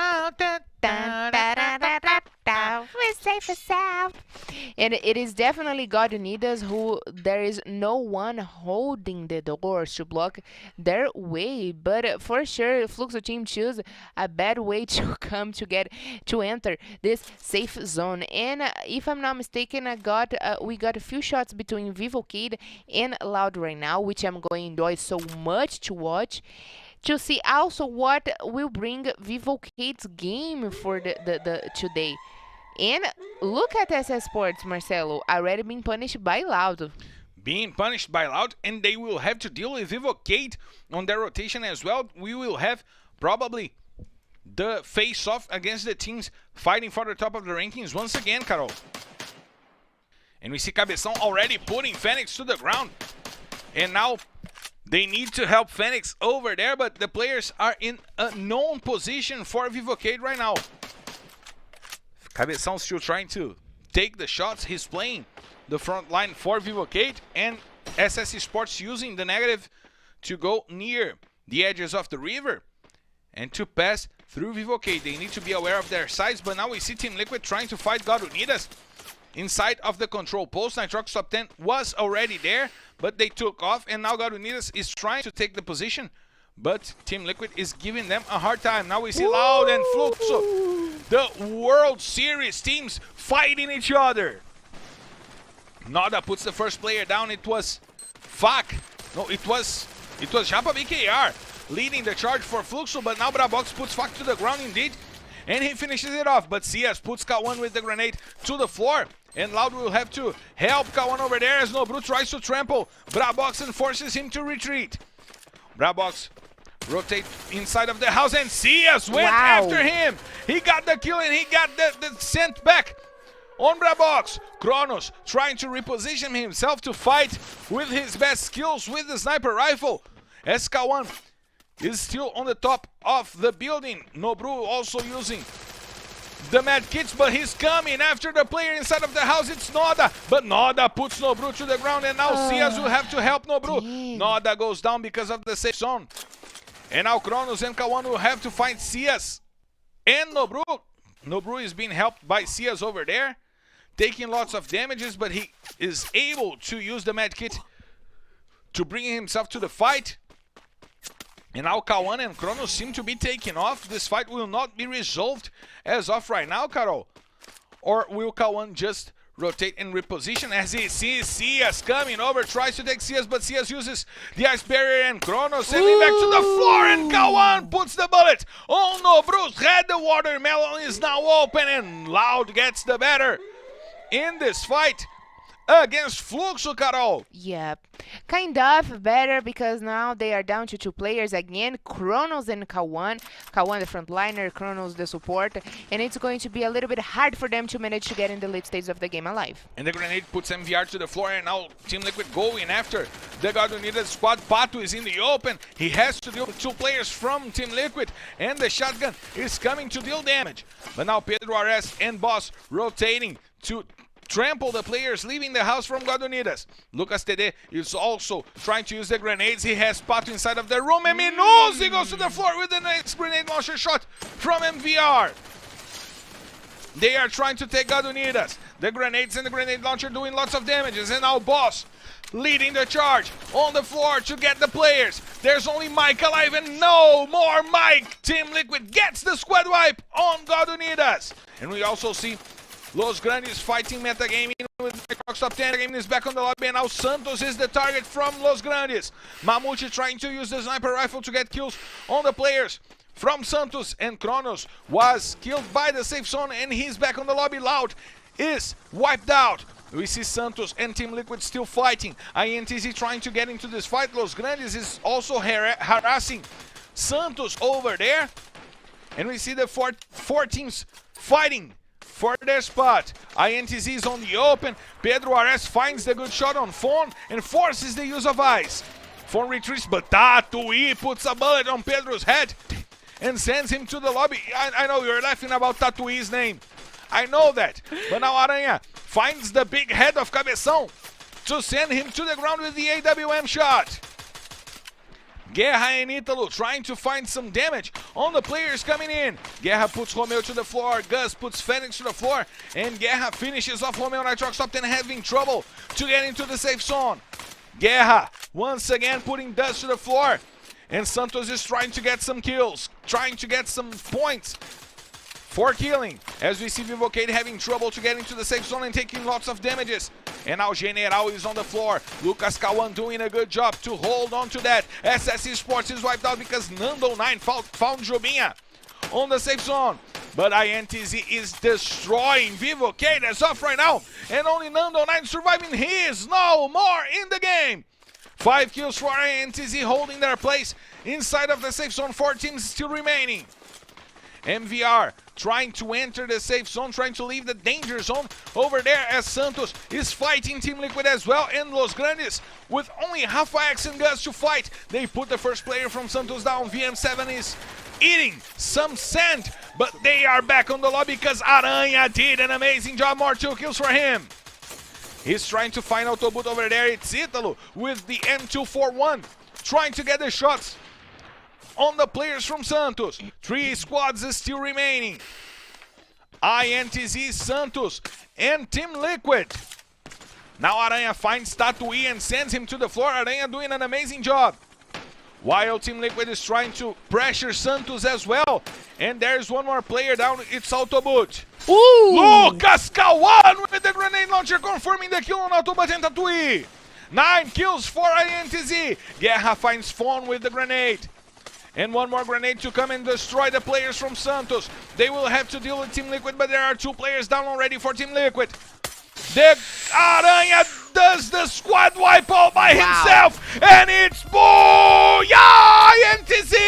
We're safe and sound. And it is definitely God Unidas who there is no one holding the doors to block their way. But for sure, Fluxo team choose a bad way to come to enter this safe zone. And if I'm not mistaken, we got a few shots between Vivo KEYD and Loud right now, which I'm going to enjoy so much to watch. To see also what will bring Vivo KEYD's game for the today. And look at SS Sports, Marcelo, already being punished by Loud. Being punished by Loud, and they will have to deal with Vivo KEYD on their rotation as well. We will have probably the face-off against the teams fighting for the top of the rankings once again, Carol. And we see Cabeção already putting Fenix to the ground. And now they need to help Fenix over there, but the players are in a known position for Vivo KEYD right now. Cabeção still trying to take the shots. He's playing the front line for Vivo KEYD, and SS Sports using the negative to go near the edges of the river and to pass through Vivo KEYD. They need to be aware of their size, but now we see Team Liquid trying to fight God Unidas inside of the control post. Nitroxx Top10 was already there, but they took off, and now God Unidas is trying to take the position, but Team Liquid is giving them a hard time. Now we see Loud and Fluxo, the World Series teams fighting each other. Noda puts the first player down. It was Fak. No, it was Japa BKR leading the charge for Fluxo, but now Brabox puts Fak to the ground indeed, and he finishes it off. But CS puts K1 with the grenade to the floor, and Loud will have to help K1 over there as Nobru tries to trample Brabox and forces him to retreat. Brabox rotate inside of the house, and CS went after him. He got the kill, and he got the sent back on Brabox. Kronos trying to reposition himself to fight with his best skills with the sniper rifle. SK1 is still on the top of the building. Nobru also using the med kits, but he's coming after the player inside of the house. It's Noda, but Noda puts Nobru to the ground, and now CS will have to help Nobru. Noda goes down because of the safe zone, and now Kronos and K1 will have to find CS and Nobru. Nobru is being helped by CS over there, taking lots of damages, but he is able to use the med kit to bring himself to the fight. And now K1 and Kronos seem to be taking off. This fight will not be resolved as of right now, Carol. Or will K1 just rotate and reposition as he sees CS coming over, tries to take CS, but CS uses the ice barrier, and Kronos sending back to the floor, and K1 puts the bullet on Nobru's head. The watermelon is now open, and Loud gets the better in this fight against Fluxo, Carol. Yep, kind of better because now they are down to 2 players again, Kronos and K1. K1 the frontliner, Kronos the support, and it's going to be a little bit hard for them to manage to get in the late stage of the game alive. And the grenade puts MVR to the floor, and now Team Liquid going after the God Unidas squad. Pato is in the open. He has to deal with 2 players from Team Liquid, and the shotgun is coming to deal damage. But now Pedro Ares and Boss rotating to trample the players leaving the house from God Unidas. Lucas TD is also trying to use the grenades. He has Pato inside of the room, and Minuzzi goes to the floor with the next grenade launcher shot from MVR. They are trying to take God Unidas. The grenades and the grenade launcher doing lots of damages, and now Boss leading the charge on the floor to get the players. There's only Mike alive, and no more Mike. Team Liquid gets the squad wipe on God Unidas. And we also see Los Grandes fighting metagaming with Nitroxx Top10. Game is back on the lobby, and now Santos is the target from Los Grandes. Mamute trying to use the sniper rifle to get kills on the players from Santos, and Kronos was killed by the safe zone, and he's back on the lobby. Loud is wiped out. We see Santos and Team Liquid still fighting. INTZ trying to get into this fight. Los Grandes is also harassing Santos over there, and we see the four teams fighting for their spot. INTZ is on the open. Pedro Ares finds the good shot on Fon and forces the use of ice. Fon retreats, but Tatuí puts a bullet on Pedro's head and sends him to the lobby. I know you're laughing about Tatuí's name. I know that. But now Aranha finds the big head of Cabeção to send him to the ground with the AWM shot. Guerra and Ítalo trying to find some damage on the players coming in. Guerra puts Romeo to the floor, Gus puts Fenix to the floor, and Guerra finishes off Romeo. Nitroxx Top 10 having trouble to get into the safe zone. Guerra once again putting Dust to the floor, and Santos is trying to get some kills, trying to get some points for killing, as we see Vivo KEYD having trouble to get into the safe zone and taking lots of damages. And now General is on the floor. Lucas Kawan doing a good job to hold on to that. Esports is wiped out because Nando 9 found Jobinha on the safe zone. But INTZ is destroying Vivo KEYD as of right now. And only Nando 9 surviving. He is no more in the game. 5 kills for INTZ holding their place inside of the safe zone. 4 teams still remaining. MVR trying to enter the safe zone, trying to leave the danger zone over there as Santos is fighting Team Liquid as well, and Los Grandes with only half X and Gus to fight. They put the first player from Santos down. VM7 is eating some sand, but they are back on the lobby because Aranha did an amazing job. More 2 kills for him. He's trying to find Autoboot over there. It's Ítalo with the M241 trying to get the shots on the players from Santos. 3 squads is still remaining. INTZ, Santos, and Team Liquid. Now Aranha finds Tatuí and sends him to the floor. Aranha doing an amazing job. While Team Liquid is trying to pressure Santos as well. And there's one more player down. It's Autoboot. Lucas Kawan with the grenade launcher confirming the kill on Autoboot and Tatuí. 9 kills for INTZ. Guerra finds Fawn with the grenade. And one more grenade to come and destroy the players from Santos. They will have to deal with Team Liquid, but there are 2 players down already for Team Liquid. The Aranha does the squad wipe all by himself, and it's Booyah INTZ!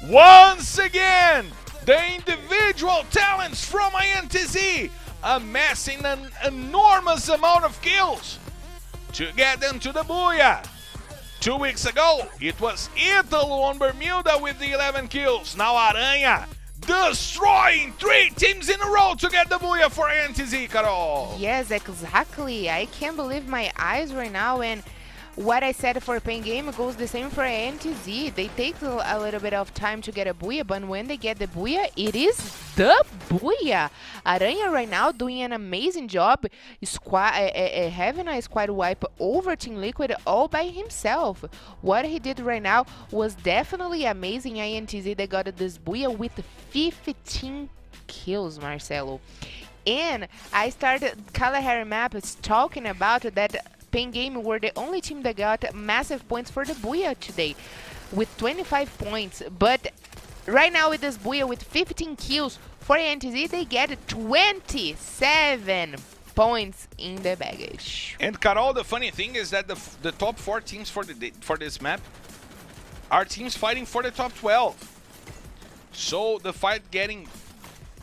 Once again, the individual talents from INTZ amassing an enormous amount of kills to get them to the Booyah. 2 weeks ago, it was Ítalo on Bermuda with the 11 kills. Now Aranha destroying 3 teams in a row to get the Booyah for INTZ, Carol. Yes, exactly. I can't believe my eyes right now, and what I said for Pain Game goes the same for INTZ. They take a little bit of time to get a Booyah, but when they get the Booyah, it is the Booyah. Aranha right now doing an amazing job, having a squad wipe over Team Liquid all by himself. What he did right now was definitely amazing. INTZ, they got this Booyah with 15 kills, Marcelo. And I started Kalahari Map is talking about that Pain Game were the only team that got massive points for the Booyah today with 25 points. But right now with this Booyah with 15 kills for INTZ, they get 27 points in the baggage. And Carol, the funny thing is that the top 4 teams for this map are teams fighting for the top 12. So the fight getting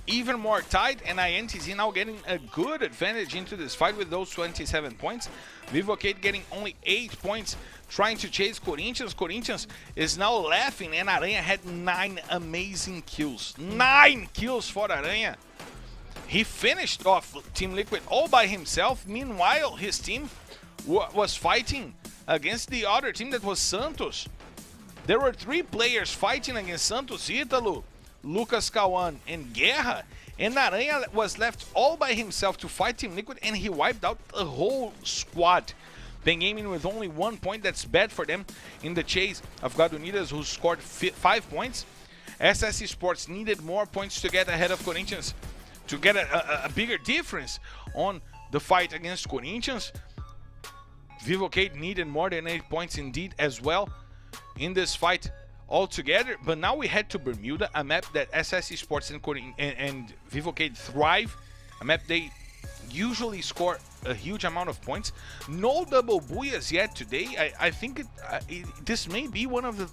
even more tight, and INTZ now getting a good advantage into this fight with those 27 points. Vivo KEYD getting only 8 points, trying to chase Corinthians. Corinthians is now laughing, and Aranha had 9 amazing kills. 9 kills for Aranha. He finished off Team Liquid all by himself. Meanwhile, his team was fighting against the other team that was Santos. There were 3 players fighting against Santos: Ítalo, Lucas Kawan, and Guerra, and Aranha was left all by himself to fight Team Liquid, and he wiped out the whole squad. Pain Gaming with only 1 point, that's bad for them in the chase of Unidas, who scored 5 points. Esports needed more points to get ahead of Corinthians, to get a bigger difference on the fight against Corinthians. Vivo KEYD needed more than 8 points indeed as well in this fight altogether. But now we head to Bermuda, a map that Esports and Vivo KEYD thrive, a map they usually score a huge amount of points. No double Booyahs yet today. I think this may be one of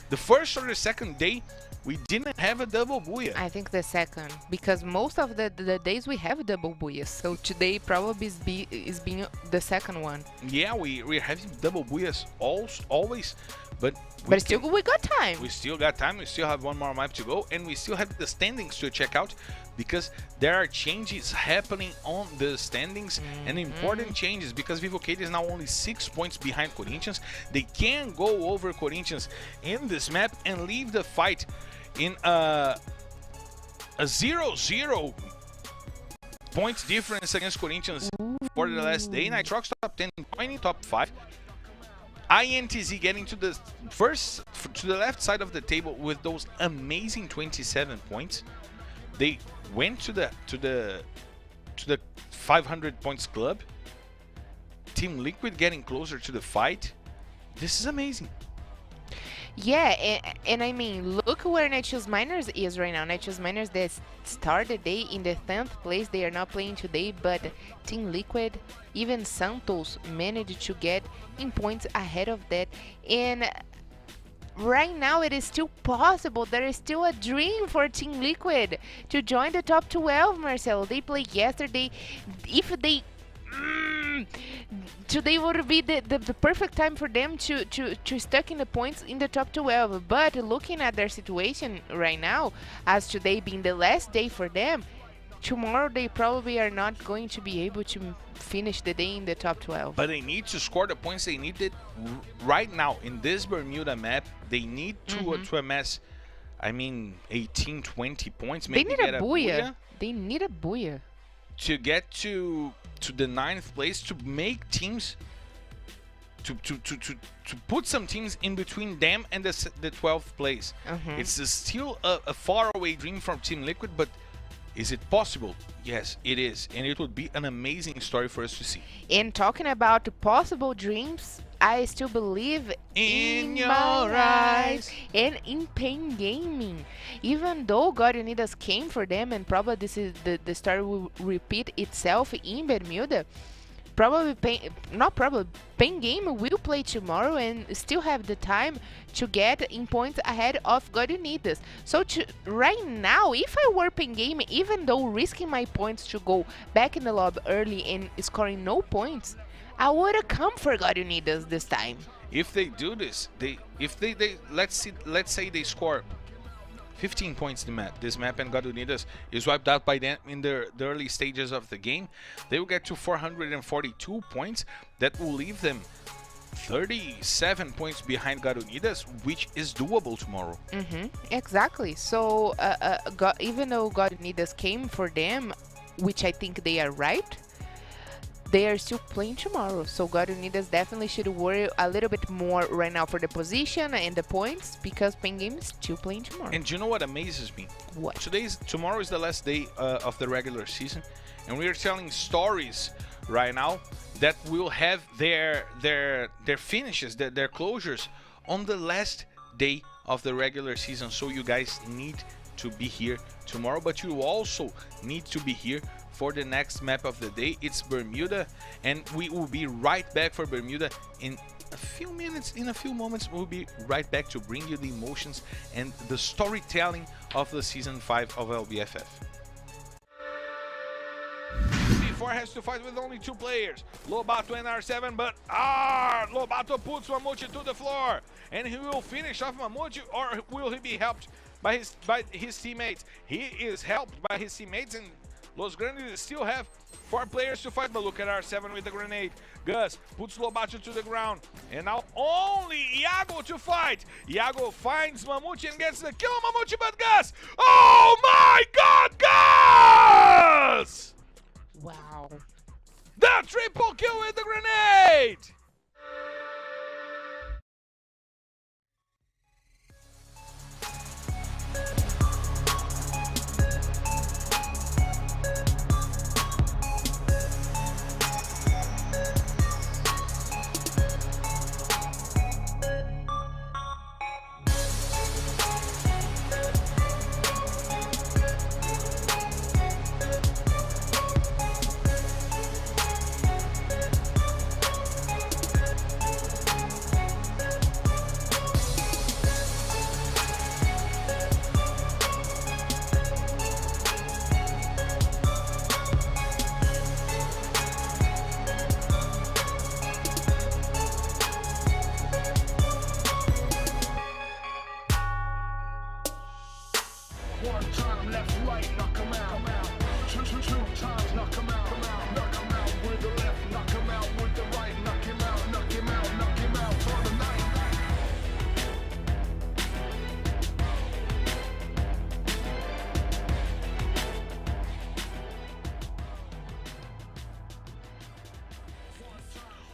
the first or the second day we didn't have a double Booyah. I think the second, because most of the days we have double Booyahs, so today probably is being the second one. Yeah, we're having double Booyahs always But But still, we got time. we still got time. We still have one more map to go, and we still have the standings to check out, because there are changes happening on the standings, and important changes, because Vivo KEYD is now only 6 points behind Corinthians. They can go over Corinthians in this map and leave the fight in a 0-0 points difference against Corinthians for the last day. Nitroxx top 10, 20 top 5. INTZ getting to the left side of the table with those amazing 27 points. They went to the 500 points club. Team Liquid getting closer to the fight. This is amazing. Yeah, and I mean, look where Netshoes Miners is right now. Netshoes Miners, they start the day in the 10th place. They are not playing today, but Team Liquid, even Santos, managed to get in points ahead of that. And right now, it is still possible. There is still a dream for Team Liquid to join the top 12, Marcelo. They played yesterday. If they... today would be the perfect time for them to stuck in the points in the top 12. But looking at their situation right now, as today being the last day for them, tomorrow they probably are not going to be able to finish the day in the top 12. But they need to score the points they needed right now in this Bermuda map. They need to amass, I mean, 18, 20 points. Maybe They need a booyah. They need a booyah to get to the 9th place, to make teams, to put some teams in between them and the 12th place. It's still a faraway dream from Team Liquid, but is it possible? Yes, it is, and it would be an amazing story for us to see. And talking about possible dreams, I still believe in your eyes and in Pain Gaming. Even though God Unidas came for them, and probably this is the story will repeat itself in Bermuda, Pain Game will play tomorrow and still have the time to get in points ahead of God Unidas. So right now, if I were Pain Game, even though risking my points to go back in the lobby early and scoring no points, I would have come for God Unidas this time. If they do this, let's say they score 15 points this map, and God Unidas is wiped out by them in the early stages of the game, they will get to 442 points. That will leave them 37 points behind God Unidas, which is doable tomorrow. Exactly. So even though God Unidas came for them, which I think they are right, they are still playing tomorrow. So God Unidas definitely should worry a little bit more right now for the position and the points, because Pain Game is still playing tomorrow. And do you know what amazes me? What? Tomorrow is the last day of the regular season, and we are telling stories right now that will have their finishes, their closures on the last day of the regular season. So you guys need to be here tomorrow, but you also need to be here for the next map of the day. It's Bermuda, and we will be right back for Bermuda in a few minutes. In a few moments, we'll be right back to bring you the emotions and the storytelling of the Season 5 of LBFF. B4 has to fight with only 2 players, Lobato and R7, but Lobato puts Mamute to the floor, and he will finish off Mamute, or will he be helped by his teammates? He is helped by his teammates, and Los Grandes still have 4 players to fight, but look at R7 with the grenade. Gus puts Lobato to the ground, and now only Iago to fight. Iago finds Mamute and gets the kill on Mamute, but Gus! Oh my God, Gus! Wow. The triple kill with the grenade! One time, left, right, knock 'em out. Two times, knock 'em out. Knock 'em out with the left, knock 'em out with the right. Knock him out, knock him out, knock him out for the night.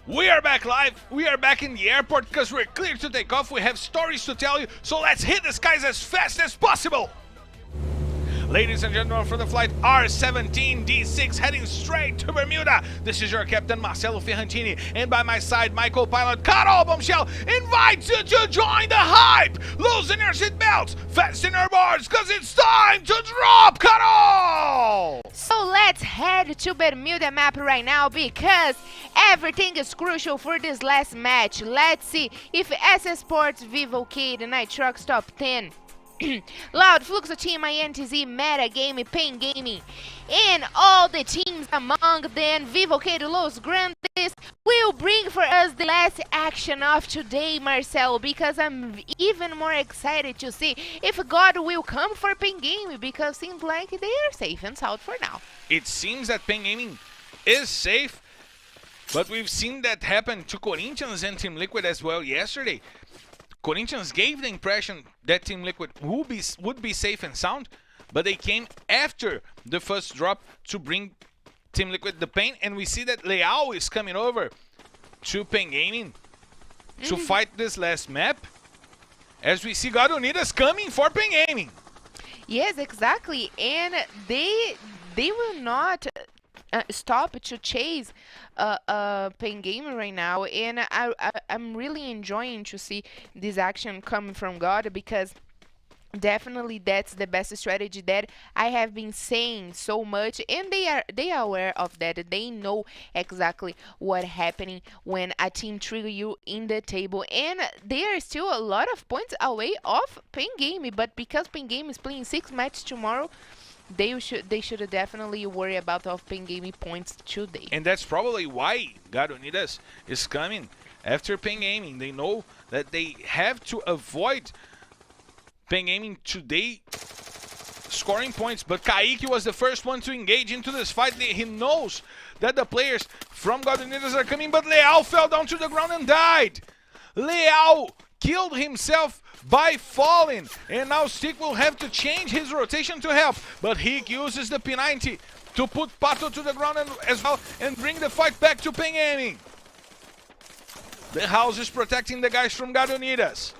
We are back live. We are back in the airport because we're clear to take off. We have stories to tell you, so let's hit the skies as fast as possible. Ladies and gentlemen, for the flight R17D6 heading straight to Bermuda. This is your captain Marcelo Ferrantini, and by my side, my co-pilot Carol Bombshell invites you to join the hype. Loosen your seatbelts, fasten your boards, cause it's time to drop, Carol! So let's head to Bermuda map right now because everything is crucial for this last match. Let's see if Esports, Vivo KEYD, Nitroxx Top10, Loud, Fluxo Team, INTZ, Meta Game, Pain Gaming, and all the teams among them, Vivo KEYD, Los Grandes, will bring for us the last action of today, Marcelo, because I'm even more excited to see if God will come for Pain Gaming, because seems like they are safe and sound for now. It seems that Pain Gaming is safe, but we've seen that happen to Corinthians and Team Liquid as well yesterday. Corinthians gave the impression that Team Liquid would be safe and sound, but they came after the first drop to bring Team Liquid the pain, and we see that Leal is coming over to Pain Gaming to fight this last map, as we see God Unidas coming for Pain Gaming. Yes, exactly, and they will not stop to chase Pain Gaming right now, and I'm really enjoying to see this action coming from God, because definitely that's the best strategy that I have been saying so much, and they are aware of that. They know exactly what's happening when a team trigger you in the table, and they are still a lot of points away of Pain Gaming, but because Pain Gaming is playing 6 matches tomorrow, they should definitely worry about of Pain Gaming points today. And that's probably why God Unidas is coming after Pain Gaming. They know that they have to avoid Pain Gaming today scoring points, but Kaique was the first one to engage into this fight. He knows that the players from God Unidas are coming, but Leal fell down to the ground and died. Leal killed himself by falling, and now Stick will have to change his rotation to help, but he uses the P90 to put Pato to the ground as well and bring the fight back to Pain Gaming. The house is protecting the guys from God Unidas.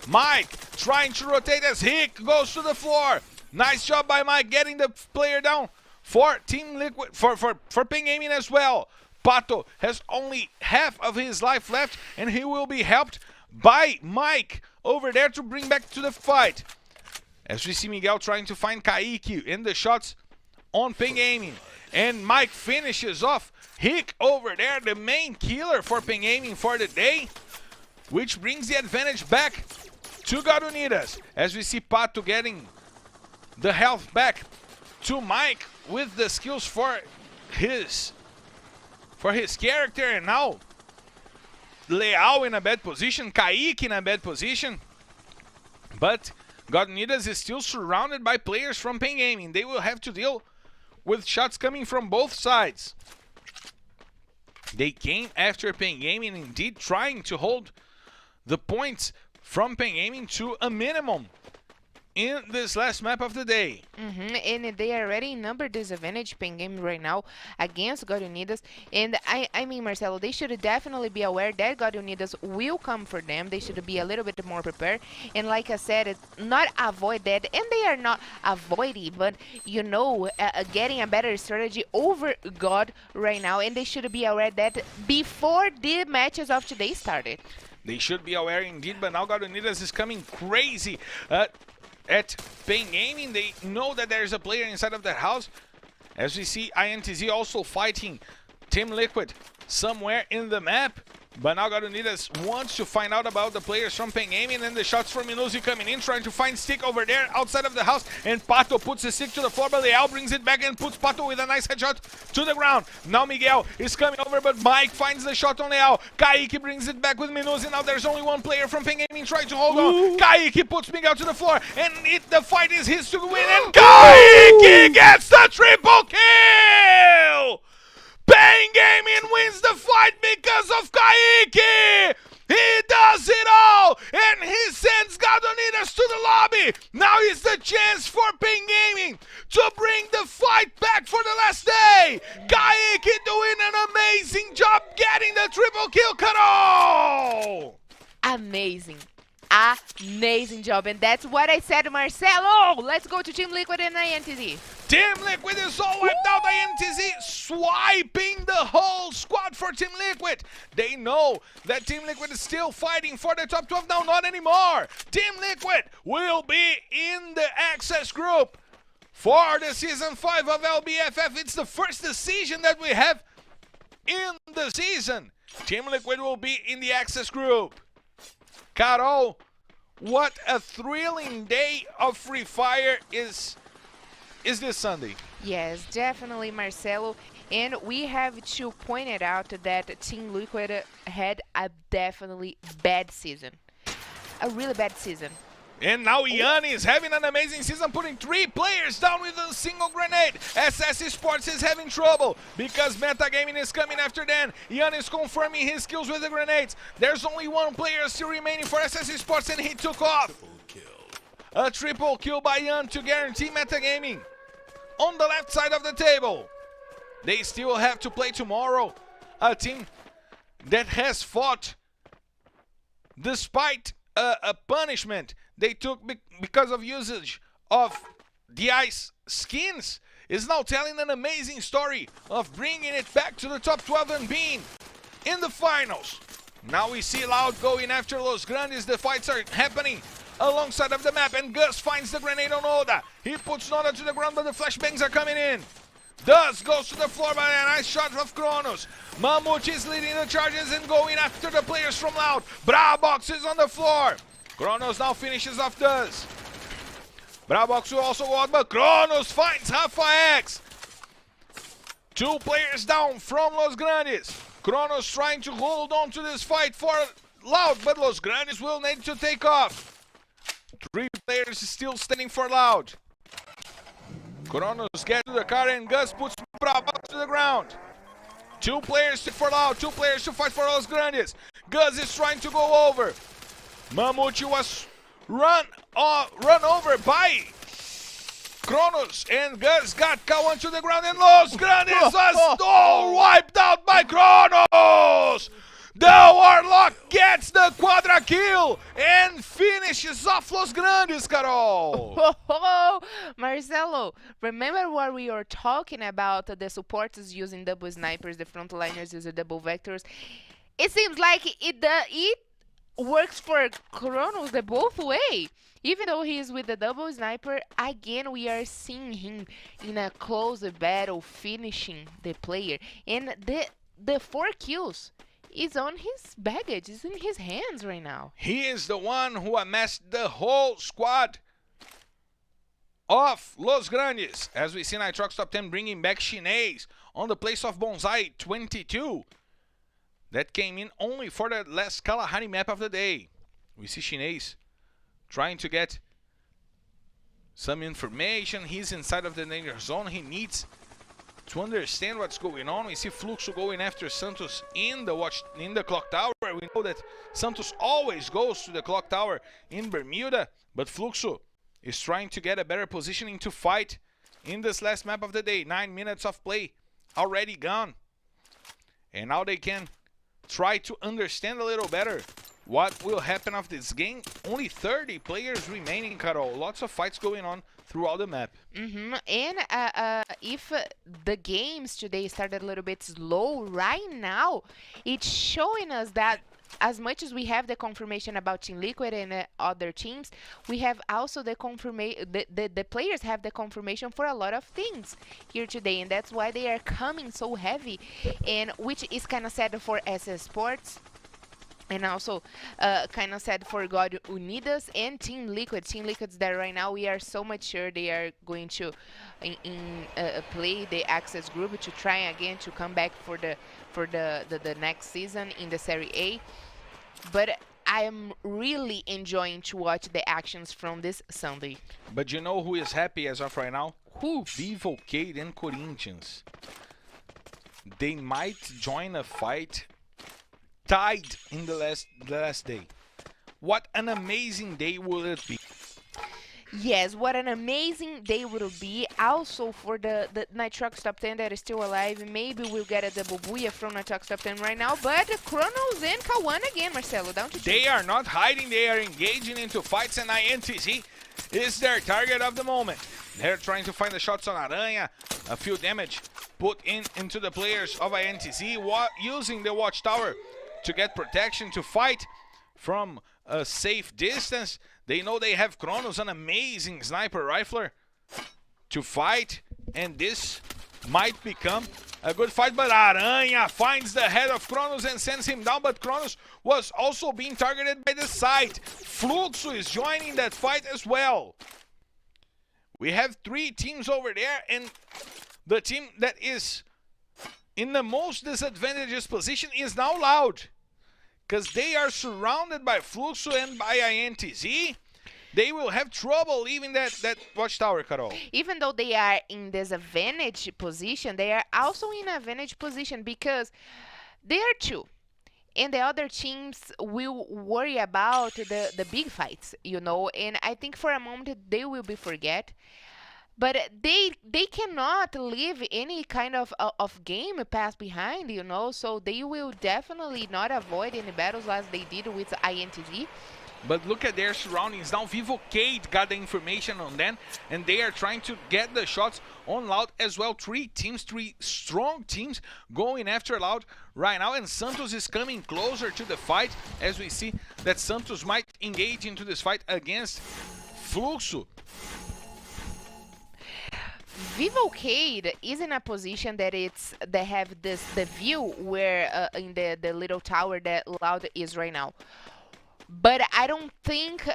Mike trying to rotate as Hick goes to the floor. Nice job by Mike getting the player down for Team Liquid, for Pain Gaming as well. Pato has only half of his life left, and he will be helped by Mike over there to bring back to the fight. As we see Miguel trying to find Kaique in the shots on Pain Gaming, and Mike finishes off Hick over there, the main killer for Pain Gaming for the day, which brings the advantage back to God Unidas. As we see Pato getting the health back to Mike with the skills for his character, and now Leal in a bad position, Kaique in a bad position, but God Unidas is still surrounded by players from Pain Gaming. They will have to deal with shots coming from both sides. They came after Pain Gaming, indeed trying to hold the points from Pain Gaming to a minimum in this last map of the day. And they already number disadvantage Pain Gaming right now against God Unidas, and I mean, Marcelo, they should definitely be aware that God Unidas will come for them. They should be a little bit more prepared, and like I said, not avoid that, and they are not avoiding, but you know, getting a better strategy over God right now, and they should be aware that before the matches of today started. They should be aware indeed, but now God Unidas is coming crazy at Pain Gaming. They know that there's a player inside of that house. As we see INTZ also fighting Team Liquid somewhere in the map, But now Unidas wants to find out about the players from Pen Gaming, and the shots from Minuzi coming in, trying to find Stick over there outside of the house, and Pato puts the stick to the floor, but Leal brings it back and puts Pato with a nice headshot to the ground. Now Miguel is coming over, but Mike finds the shot on Leal. Kaique brings it back with Minuzi. Now there's only one player from Pen Gaming trying to hold on. Kaique puts Miguel to the floor, and the fight is his to win, and Kaique gets the triple kill! Pen Gaming wins the fight because of Kaique! He does it all! And he sends Unidas to the lobby! Now is the chance for Pen Gaming to bring the fight back for the last day! Kaique doing an amazing job getting the triple kill, Carol! Amazing. Amazing job. And that's what I said, Marcelo. Let's go to Team Liquid and INTZ. Team Liquid is all wiped out. INTZ swiping the whole squad for Team Liquid. They know that Team Liquid is still fighting for the top 12. Now, not anymore. Team Liquid will be in the access group for the Season 5 of LBFF. It's the first decision that we have in the season. Team Liquid will be in the access group. Carol, what a thrilling day of Free Fire is this Sunday. Yes, definitely, Marcelo. And we have to point it out that Team Liquid had a definitely bad season. A really bad season. And now Yanni is having an amazing season, putting 3 players down with a single grenade. SS Esports is having trouble because Metagaming is coming after them. Yanni is confirming his skills with the grenades. There's only 1 player still remaining for SS Esports, and he took off. A triple kill by Yan to guarantee Metagaming on the left side of the table. They still have to play tomorrow. A team that has fought despite a punishment they took because of usage of the ice skins is now telling an amazing story of bringing it back to the top 12 and being in the finals. Now we see Loud going after Los Grandes. The fights are happening alongside of the map, and Gus finds the grenade on Oda. He puts Noda to the ground, but the flashbangs are coming in. Dust goes to the floor by a nice shot of Kronos. Mammoth is leading the charges and going after the players from Loud. Brabox is on the floor. Kronos now finishes off Dust. Brabox will also go out, but Kronos finds Rafa X. 2 players down from Los Grandes. Kronos trying to hold on to this fight for Loud, but Los Grandes will need to take off. 3 players still standing for Loud. Kronos gets to the car and Gus puts Brabox to the ground. 2 players for Loud, 2 players to fight for Los Grandes. Gus is trying to go over. Mammoth was run over by Kronos, and Gus got Kawan to the ground, and Los Grandes was all wiped out by Kronos. The Warlock gets the quadra kill and finishes off Los Grandes, Carol. Marcelo, remember what we were talking about, the supporters using double snipers, the frontliners using double vectors? It seems like it works for Kronos the both way. Even though he is with the double sniper, again we are seeing him in a close battle finishing the player. And the 4 kills is on his baggage, is in his hands right now. He is the one who amassed the whole squad of Los Grandes. As we see Nitroxx Top 10 bringing back Chinese on the place of Bonsai 22. That came in only for the last Kalahari map of the day. We see Chinese trying to get some information. He's inside of the danger zone. He needs to understand what's going on. We see Fluxo going after Santos in the clock tower. We know that Santos always goes to the clock tower in Bermuda, but Fluxo is trying to get a better positioning to fight in this last map of the day. 9 minutes of play already gone, and now they can try to understand a little better what will happen of this game. Only 30 players remaining, Carol. Lots of fights going on throughout the map. And if the games today started a little bit slow right now, it's showing us that as much as we have the confirmation about Team Liquid and other teams, we have also the confirmation, the players have the confirmation for a lot of things here today, and that's why they are coming so heavy, and which is kind of sad for SS Sports, And also, kind of sad for God, Unidas and Team Liquid. Team Liquid's that right now we are so much sure they are going to play the Access Group to try again to come back for the next season in the Serie A. But I am really enjoying to watch the actions from this Sunday. But you know who is happy as of right now? Who? Vivo KEYD and Corinthians. They might join a fight tied in the last day. What an amazing day will it be? Yes, what an amazing day will be. Also for the Nitroxx Top 10 that is still alive. Maybe we'll get a double booyah from Nitroxx Top 10 right now. But Chronos and K1 again, Marcelo, down to They are not hiding, they are engaging into fights, and INTZ is their target of the moment. They're trying to find the shots on Aranha. A few damage put into the players of INTZ using the watchtower to get protection, to fight from a safe distance. They know they have Chronos, an amazing sniper rifler, to fight, and this might become a good fight. But Aranha finds the head of Chronos and sends him down, but Chronos was also being targeted by the side. Fluxo is joining that fight as well. We have 3 teams over there, and the team that is in the most disadvantageous position is now Loud, because they are surrounded by Fluxo and by INTZ. They will have trouble leaving that watchtower, Carol. Even though they are in disadvantage position, they are also in advantage position because they are 2. And the other teams will worry about the big fights, you know. And I think for a moment they will be forget. But they cannot leave any kind of game pass behind, you know. So they will definitely not avoid any battles as they did with INTZ. But look at their surroundings now. Vivo KEYD got the information on them, and they are trying to get the shots on Loud as well. 3 teams, 3 strong teams going after Loud right now, and Santos is coming closer to the fight as we see that Santos might engage into this fight against Fluxo. Vivo KEYD is in a position that they have the view where in the little tower that Loud is right now. But I don't think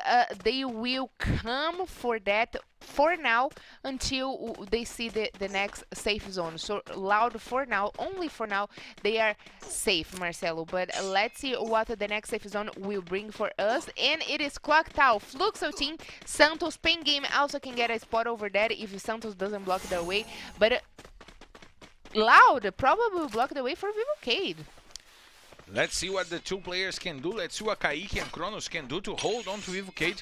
they will come for that for now until they see the next safe zone. So Loud for now, only for now, they are safe, Marcelo. But let's see what the next safe zone will bring for us. And it is Clock Tower, Fluxo team, Santos, Pain Game also can get a spot over there if Santos doesn't block their way. But Loud probably will block the way for Vivo KEYD. Let's see what the 2 players can do. Let's see what Kaique and Chronos can do to hold on to Vivo KEYD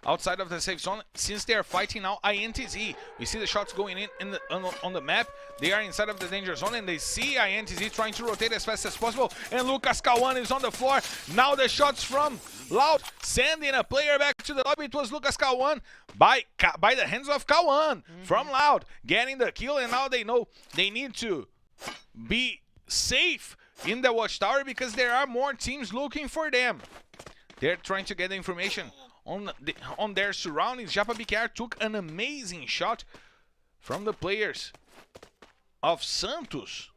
outside of the safe zone, since they are fighting now INTZ. We see the shots going in on the map. They are inside of the danger zone, and they see INTZ trying to rotate as fast as possible. And Lucas K1 is on the floor. Now the shots from Loud sending a player back to the lobby. It was Lucas K1 by the hands of K1 from Loud getting the kill, and now they know they need to be safe in the watchtower because there are more teams looking for them. They're trying to get the information on their surroundings. Japa BKR took an amazing shot from the players of Santos.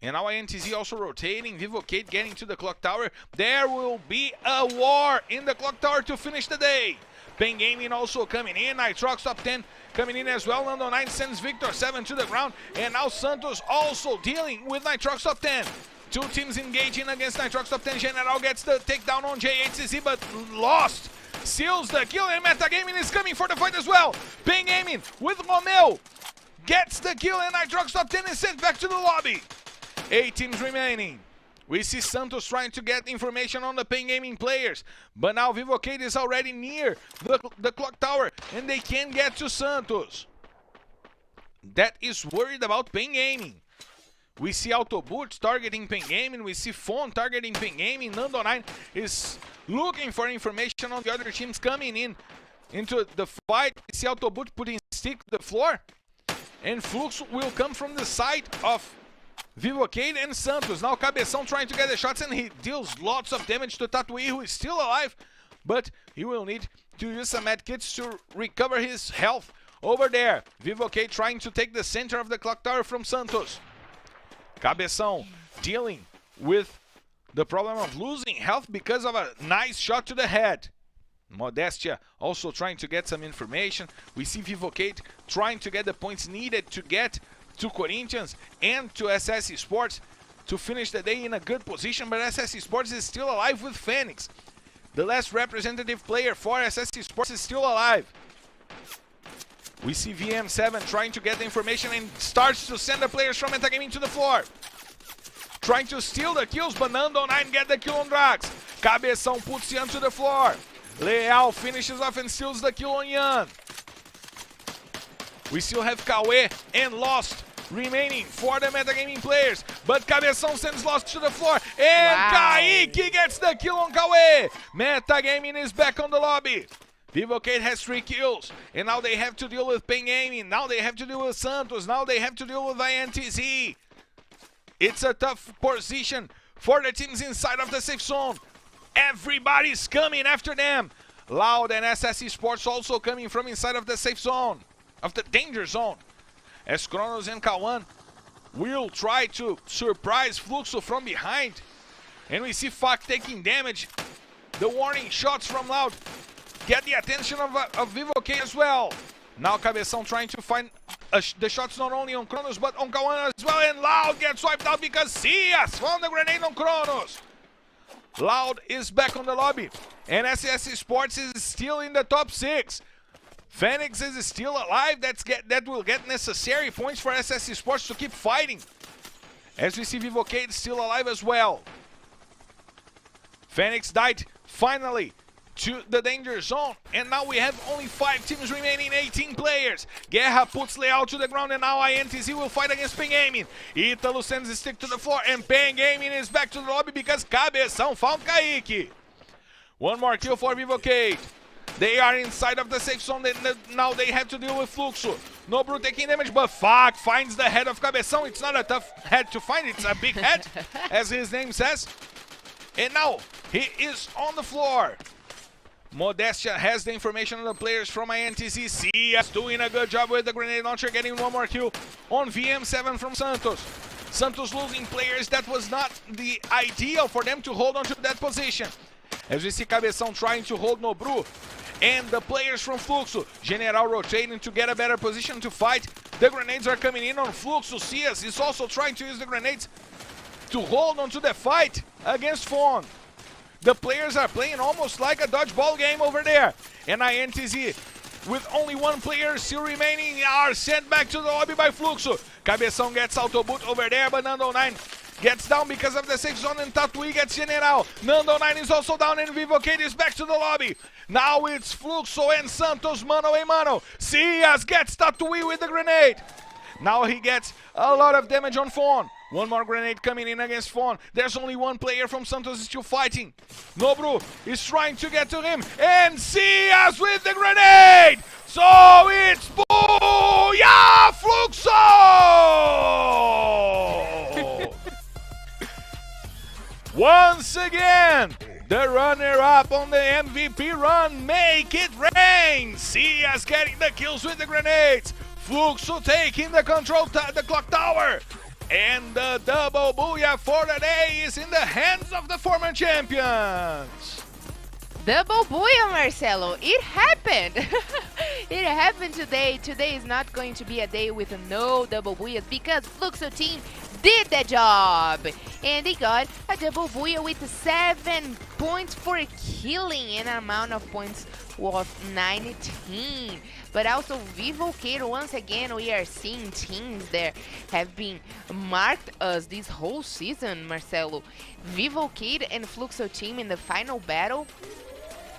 And now INTZ also rotating. Vivo KEYD getting to the clock tower. There will be a war in the clock tower to finish the day. Pain Gaming also coming in. Nitroxx Top 10 coming in as well. Nando 9 sends Victor 7 to the ground. And now Santos also dealing with Nitroxx Top 10. 2 teams engaging against Nitroxx Top 10. General gets the takedown on J8CZ, but lost. Seals the kill, and Metagaming is coming for the fight as well. Pain Gaming with Romeo gets the kill, and Nitroxx Top 10 is sent back to the lobby. 8 teams remaining. We see Santos trying to get information on the Pain Gaming players, but now Vivo KEYD is already near the clock tower, and they can get to Santos. That is worried about Pain Gaming. We see Autoboot targeting Pain Gaming. We see Phone targeting Pain Gaming. Nando 9 is looking for information on the other teams coming into the fight. We see Autoboot putting stick to the floor. And Fluxo will come from the side of Vivo KEYD and Santos. Now Cabeção trying to get the shots, and he deals lots of damage to Tatuí, who is still alive. But he will need to use some medkits to recover his health over there. Vivo KEYD trying to take the center of the clock tower from Santos. Cabeção dealing with the problem of losing health because of a nice shot to the head. Modestia also trying to get some information. We see Vivo KEYD trying to get the points needed to get to Corinthians and to SS Esports to finish the day in a good position, but SS Esports is still alive with Phoenix. The last representative player for SS Esports is still alive. We see VM7 trying to get the information and starts to send the players from Metagaming to the floor. Trying to steal the kills, but Nando9 get the kill on Drax. Cabeção puts Yan to the floor. Leal finishes off and steals the kill on Yan. We still have Kawe and Lost remaining for the Metagaming players, but Cabeção sends Lost to the floor, and KEYD gets the kill on Kawe. Metagaming is back on the lobby. Vivo KEYD has 3 kills, and now they have to deal with Pen Gaming, now they have to deal with Santos, now they have to deal with INTZ. It's a tough position for the teams inside of the safe zone. Everybody's coming after them. Loud and SS Esports also coming from inside of the safe zone, of the danger zone. As Kronos and Kawan will try to surprise Fluxo from behind. And we see Fak taking damage. The warning shots from Loud get the attention of Vivo KEYD as well. Now Cabeção trying to find the shots not only on Kronos but on Kawan as well, and Loud gets wiped out because Cias found the grenade on Kronos. Loud is back on the lobby, and SS Esports is still in the top 6. Phoenix is still alive, that will get necessary points for SS Esports to keep fighting. As we see Vivo KEYD still alive as well. Phoenix died finally to the danger zone, and now we have only 5 teams remaining, 18 players. Guerra puts Leal to the ground, and now INTZ will fight against Pen Gaming. Ítalo sends the stick to the floor, and Pen Gaming is back to the lobby because Cabeção found Kaique. One more kill for Vivo KEYD. They are inside of the safe zone, now they have to deal with Fluxo. Nobru taking damage, but Fak finds the head of Cabeção. It's not a tough head to find, it's a big head, as his name says. And now, he is on the floor. Modestia has the information on the players from INTZ. Cias doing a good job with the grenade launcher, getting one more kill on VM7 from Santos. Santos losing players, that was not the ideal for them to hold on to that position. As we see Cabeção trying to hold Nobru, and the players from Fluxo, General rotating to get a better position to fight. The grenades are coming in on Fluxo. Cias is also trying to use the grenades to hold on to the fight against Fawn. The players are playing almost like a dodgeball game over there. And INTZ, with only 1 player still remaining, are sent back to the lobby by Fluxo. Cabeção gets auto boot over there, but Nando9 gets down because of the safe zone, and Tatuí gets General. Nando9 is also down, and Vivo KEYD is back to the lobby. Now it's Fluxo and Santos mano a mano. Cias gets Tatuí with the grenade. Now he gets a lot of damage on Fawn. One more grenade coming in against Fawn. There's only 1 player from Santos still fighting. Nobru is trying to get to him, and Cias with the grenade! So it's Booyah Fluxo! Once again, the runner-up on the MVP run, make it rain! Cias getting the kills with the grenades. Fluxo taking the the clock tower. And the double booyah for the day is in the hands of the former champions. Double booyah, Marcelo. It happened. It happened today. Today is not going to be a day with no double booyahs because Fluxo team did the job. And they got a double booyah with 7 points for killing, an amount of points of 19. But also Vivo KEYD, once again, we are seeing teams that have been marked us this whole season, Marcelo. Vivo KEYD and Fluxo team in the final battle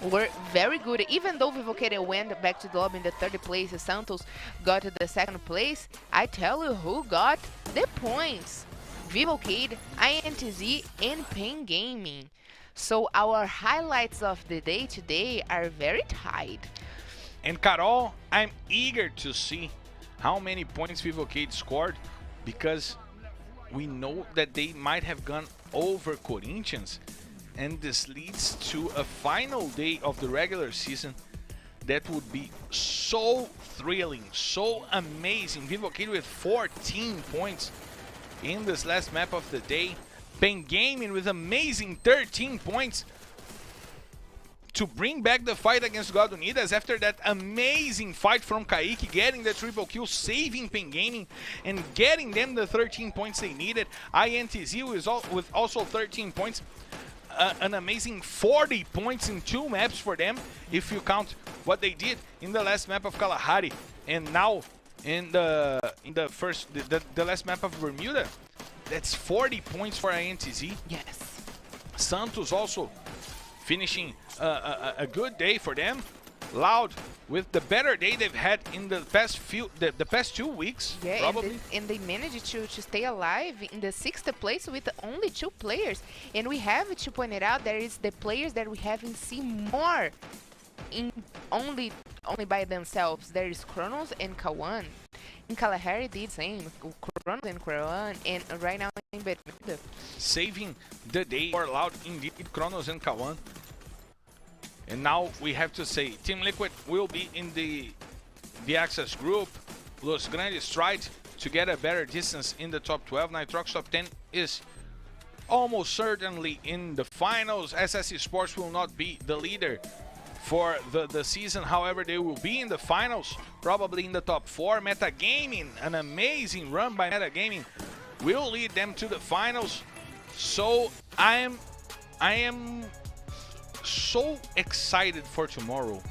were very good. Even though Vivo KEYD went back to the lobby in the 3rd place, Santos got to the 2nd place, I tell you who got the points. Vivo KEYD, INTZ, and Pen Gaming. So our highlights of the day today are very tight. And Carol, I'm eager to see how many points Vivo KEYD scored, because we know that they might have gone over Corinthians, and this leads to a final day of the regular season that would be so thrilling, so amazing. Vivo KEYD with 14 points in this last map of the day. Pen Gaming with amazing 13 points to bring back the fight against God Unidas after that amazing fight from KEYD, getting the triple kill, saving Pen Gaming, and getting them the 13 points they needed. INTZ with also 13 points. An amazing 40 points in 2 maps for them, if you count what they did in the last map of Kalahari, and now in the last map of Bermuda. That's 40 points for INTZ. Yes. Santos also finishing a good day for them. Loud with the better day they've had in the past 2 weeks, Yeah, probably. and they managed to stay alive in the 6th place with only 2 players. And we have to point it out, there is the players that we haven't seen more in only by themselves. There is Kronos and Kawan. In Kalahari did same, Kronos and Kawan, and right now in Bermuda. Saving the day for Loud indeed, Kronos and Kawan. And now we have to say Team Liquid will be in the Access group. Los Grandes tried to get a better distance in the top 12. Nitroxx Top 10 is almost certainly in the finals. Esports will not be the leader for the season. However, they will be in the finals, probably in the top 4. Metagaming, an amazing run by Metagaming, will lead them to the finals. So I am so excited for tomorrow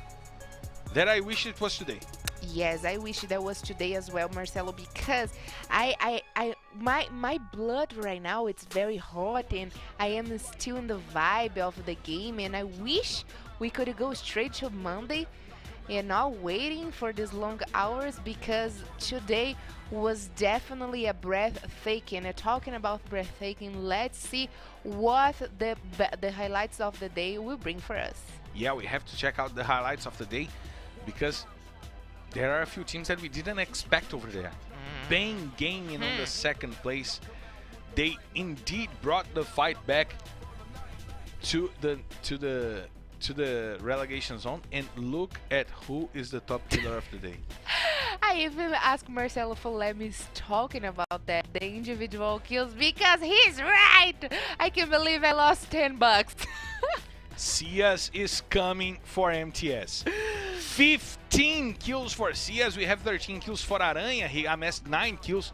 that I wish it was today. Yes, I wish that was today as well, Marcelo, because my blood right now, it's very hot and I am still in the vibe of the game, and I wish we could go straight to Monday and not waiting for these long hours, because today was definitely a breathtaking. And talking about breathtaking, let's see what the highlights of the day will bring for us. Yeah, we have to check out the highlights of the day, because there are a few teams that we didn't expect over there. Pen Gaming on the 2nd place. They indeed brought the fight back to the relegation zone, and look at who is the top killer of the day. I even asked Marcelo for let me talking about that, the individual kills, because he's right. I can't believe I lost $10. Cias is coming for MTS. 15 kills for Cias. We have 13 kills for Aranha. He amassed 9 kills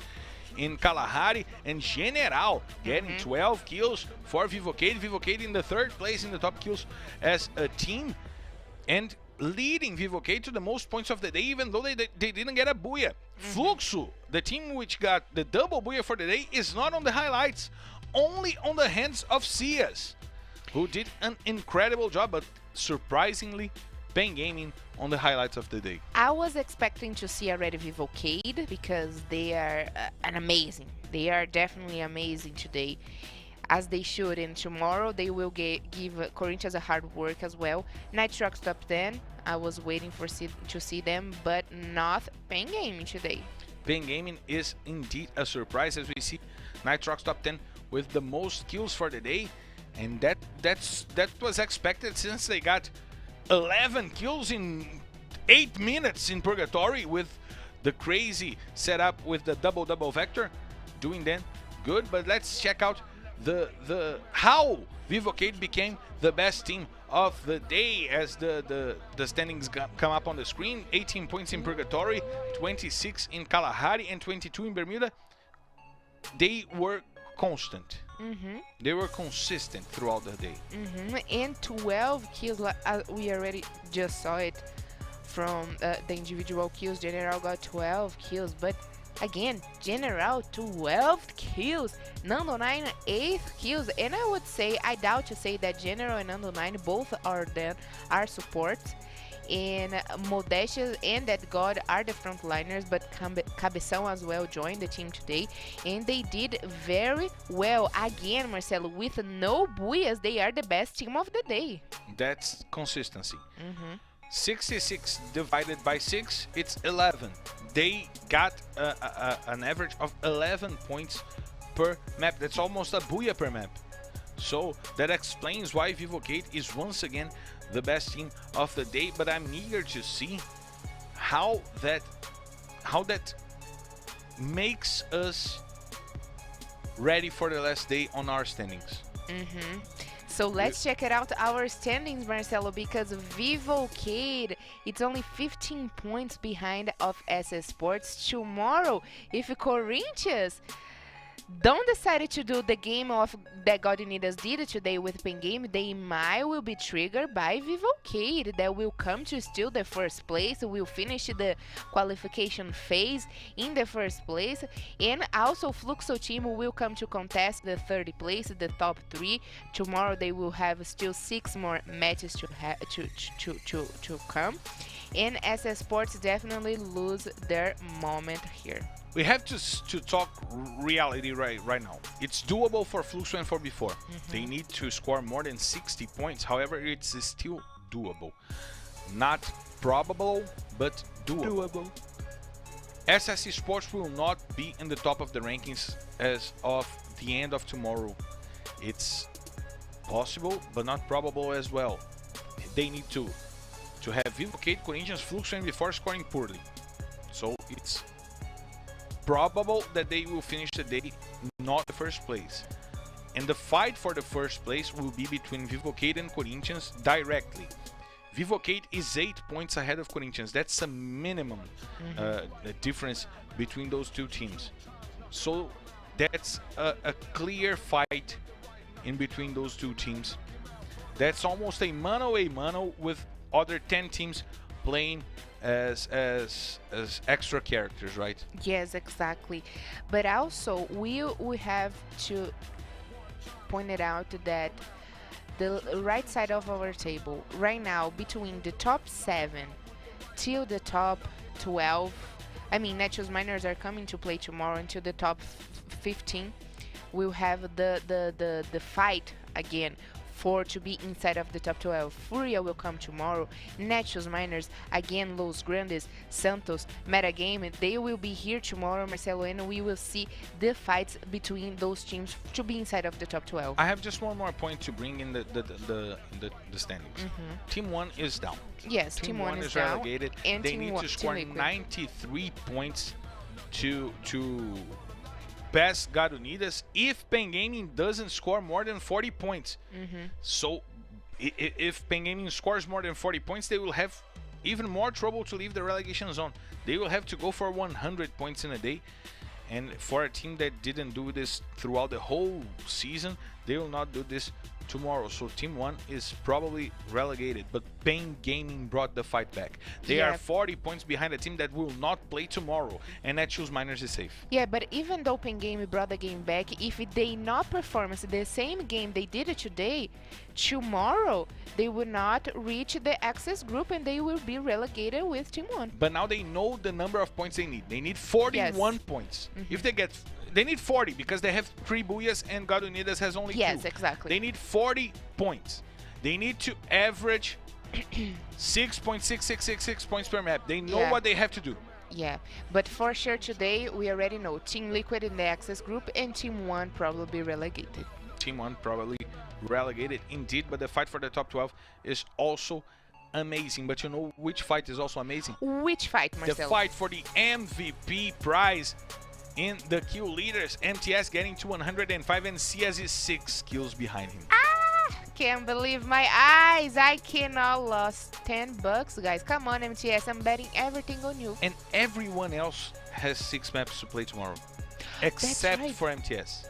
in Kalahari. And General getting 12 kills for Vivo KEYD. Vivo KEYD in the 3rd place in the top kills as a team, and leading Vivo KEYD to the most points of the day, even though they didn't get a booyah. Fluxo, the team which got the double booyah for the day, is not on the highlights, only on the hands of Cias, who did an incredible job, but surprisingly, Pen Gaming on the highlights of the day. I was expecting to see already Vivo KEYD, because they are amazing. They are definitely amazing today, as they should, and tomorrow they will give Corinthians a hard work as well. Nitroxx Top 10, I was waiting to see them, but not Pen Gaming today. Pen Gaming is indeed a surprise, as we see Nitroxx Top 10 with the most kills for the day, and that was expected, since they got 11 kills in 8 minutes in Purgatory with the crazy setup with the double vector, doing them good. But let's check out how Vivo KEYD became the best team of the day, as the standings come up on the screen. 18 points in Purgatory, 26 in Kalahari, and 22 in Bermuda. They were constant. They were consistent throughout the day. And 12 kills, we already just saw it from the individual kills. General got 12 kills, but again, General 12 kills, Nando 9 8 kills, and I would say, I doubt to say that General and Nando 9 both are supports, and Modestia and That God are the frontliners, but Cabeção as well joined the team today, and they did very well. Again, Marcelo, with no booyahs, they are the best team of the day. That's consistency. 66 divided by 6, it's 11. They got an average of 11 points per map. That's almost a booyah per map. So that explains why Vivo KEYD is once again the best team of the day. But I'm eager to see how that makes us ready for the last day on our standings. So let's check it out, our standings, Marcelo, because Vivo KEYD, it's only 15 points behind of SS Sports. Tomorrow, if Corinthians don't decide to do the game of that God Unidas did today with Pen Game, they might will be triggered by Vivo KEYD that will come to steal the first place, will finish the qualification phase in the first place, and also Fluxo team will come to contest the third place, the top 3. Tomorrow they will have still 6 more matches to come, and SS Sports definitely lose their moment here. We have to talk reality right now. It's doable for Fluxo and for before. They need to score more than 60 points. However, it's still doable. Not probable, but doable. SSC Sports will not be in the top of the rankings as of the end of tomorrow. It's possible, but not probable as well. They need to have Vivo KEYD, Corinthians, Fluxo, and before scoring poorly. So it's probable that they will finish the day not the first place. And the fight for the first place will be between Vivo KEYD and Corinthians directly. Vivo KEYD is 8 points ahead of Corinthians. That's a minimum difference between those two teams. So that's a clear fight in between those two teams. That's almost a mano with other 10 teams playing as extra characters, right? Yes, exactly. But also we have to point it out that the right side of our table right now, between the top 7 till the top 12, I mean Netshoes Miners are coming to play tomorrow, until the top 15 we'll have the fight again for to be inside of the top 12. FURIA will come tomorrow. Netshoes Miners, again Los Grandes, Santos, Metagame, they will be here tomorrow, Marcelo, and we will see the fights between those teams to be inside of the top 12. I have just one more point to bring in the standings. Team 1 is down. Yes, Team 1 is down, relegated. and They Team need one- to score Team Liquid. 93 points to pass God Unidas if Pen Gaming doesn't score more than 40 points. So if Pen Gaming scores more than 40 points, they will have even more trouble to leave the relegation zone. They will have to go for 100 points in a day. And for a team that didn't do this throughout the whole season, they will not do this tomorrow. So Team 1 is probably relegated, but Pen Gaming brought the fight back. They are 40 points behind a team that will not play tomorrow, and Netshoes Miners is safe. Yeah, but even though Pen Game brought the game back, if they not perform the same game they did today, tomorrow they will not reach the access group and they will be relegated with Team 1. But now they know the number of points they need. They need 41 points. If they need 40 because they have 3 Booyahs and God Unidas has only 2. Yes, exactly. They need 40 points. They need to average 6.6666 points per map. They know what they have to do. Yeah, but for sure today we already know Team Liquid in the access group and Team 1 probably relegated. Team 1 probably relegated indeed, but the fight for the top 12 is also amazing. But you know which fight is also amazing? Which fight, Marcelo? The fight for the MVP prize in the kill leaders. MTS getting to 105 and CS is 6 kills behind him. Can't believe my eyes. I cannot lost $10, guys. Come on, MTS. I'm betting everything on you. And everyone else has 6 maps to play tomorrow, except right. for MTS.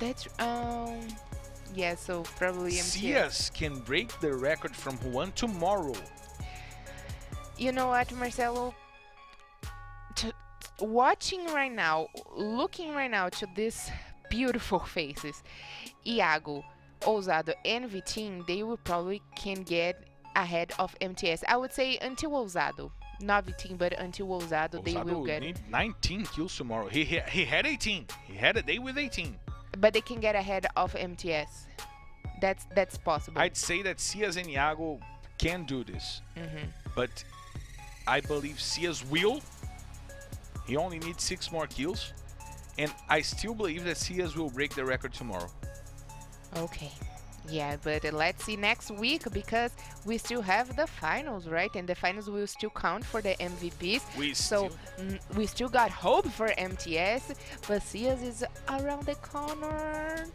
That's yeah, so probably MTS. CS can break the record from Juan tomorrow. You know what, Marcelo? Watching right now, looking right now to these beautiful faces, Iago, Ousado, and Vitin, they will probably can get ahead of MTS. I would say until Ousado, not Vitin, but until Ousado, they will get. Need 19 kills tomorrow. He had 18. He had a day with 18. But they can get ahead of MTS. That's possible. I'd say that Cias and Iago can do this, but I believe Cias will. He only needs 6 more kills, and I still believe that Cias will break the record tomorrow. Okay. Yeah, but let's see next week because we still have the finals, right? And the finals will still count for the MVPs. We still got hope for MTS, but CS is around the corner.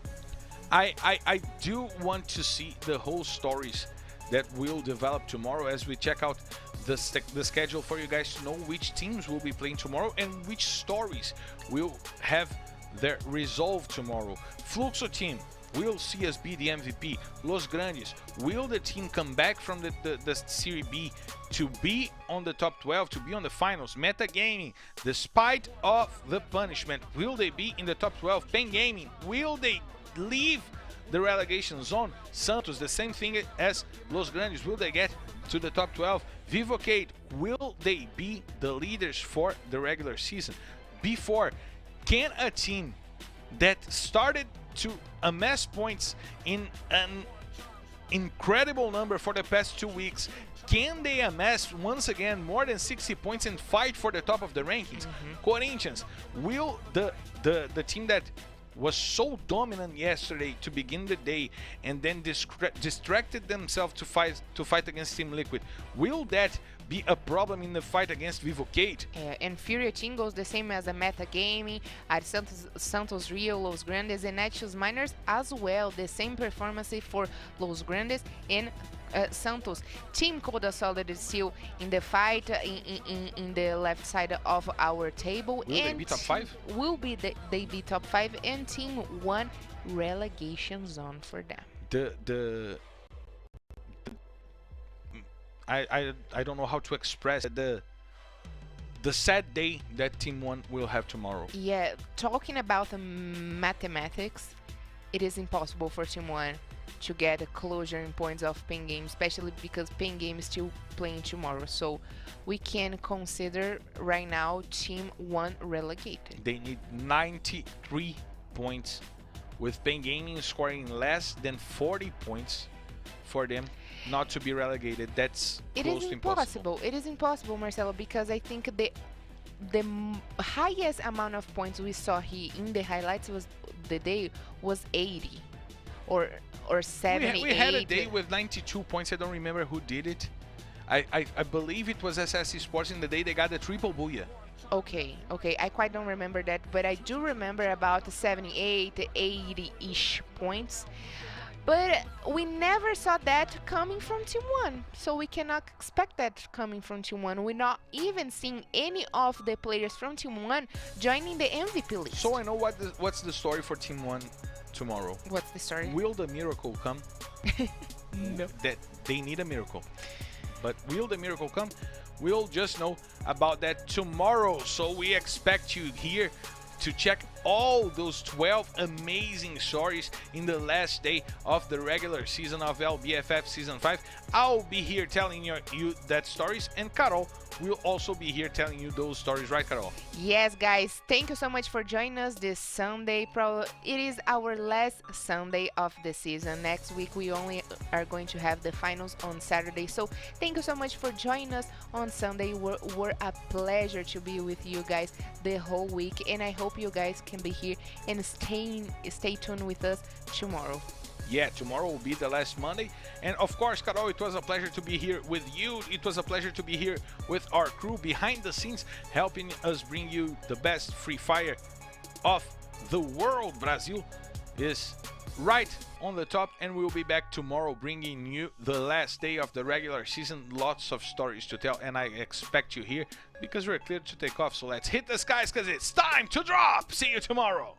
I do want to see the whole stories that will develop tomorrow as we check out the schedule for you guys to know which teams will be playing tomorrow and which stories will have their resolve tomorrow. Fluxo team, will CS be the MVP? Los Grandes, will the team come back from the Serie B to be on the top 12, to be on the finals? Meta Gaming, despite of the punishment, will they be in the top 12? Pen Gaming, will they leave the relegation zone? Santos, the same thing as Los Grandes, will they get to the top 12? Vivo KEYD, will they be the leaders for the regular season? Before, can a team that started to amass points in an incredible number for the past 2 weeks, can they amass once again more than 60 points and fight for the top of the rankings? Corinthians, will the team that was so dominant yesterday to begin the day and then distracted themselves to fight against Team Liquid, will that be a problem in the fight against Vivo KEYD? And FURIA team goes the same as a Meta Gaming, at Santos Rio, Los Grandes, and Netshoes Miners as well. The same performance for Los Grandes and Santos. Team Codasolid is still in the fight in the left side of our table. Will they be top 5? Will be they be top 5, and Team 1 relegation zone for them. I don't know how to express the sad day that Team 1 will have tomorrow. Yeah, talking about the mathematics, it is impossible for Team 1 to get a closure in points of Pen Game, especially because Pen Game is still playing tomorrow. So we can consider right now Team 1 relegated. They need 93 points, with Pen Gaming scoring less than 40 points for them not to be relegated. That's close to impossible. It is impossible, Marcelo, because I think the highest amount of points we saw here in the highlights was the day was 80 or 70. We had a day with 92 points. I don't remember who did it. I believe it was SS Esports in the day they got the triple booyah. Okay, I quite don't remember that, but I do remember about 78, 80-ish points. But we never saw that coming from Team 1, so we cannot expect that coming from Team 1. We're not even seeing any of the players from Team 1 joining the MVP list. So I know what's the story for Team 1 tomorrow. What's the story? Will the miracle come? No. That they need a miracle. But will the miracle come? We'll just know about that tomorrow. So we expect you here to check all those 12 amazing stories in the last day of the regular season of LBFF Season 5. I'll be here telling you that stories, and Carol will also be here telling you those stories, right, Carol? Yes, guys, thank you so much for joining us this Sunday. It is our last Sunday of the season. Next week we only are going to have the finals on Saturday, so thank you so much for joining us on Sunday. We're a pleasure to be with you guys the whole week, and I hope you guys can be here and stay tuned with us tomorrow. Yeah, tomorrow will be the last Monday. And of course, Carol, it was a pleasure to be here with you. It was a pleasure to be here with our crew behind the scenes, helping us bring you the best Free Fire of the world. Brazil is right on the top, and we'll be back tomorrow bringing you the last day of the regular season. Lots of stories to tell, and I expect you here because we're clear to take off. So let's hit the skies because it's time to drop. See you tomorrow.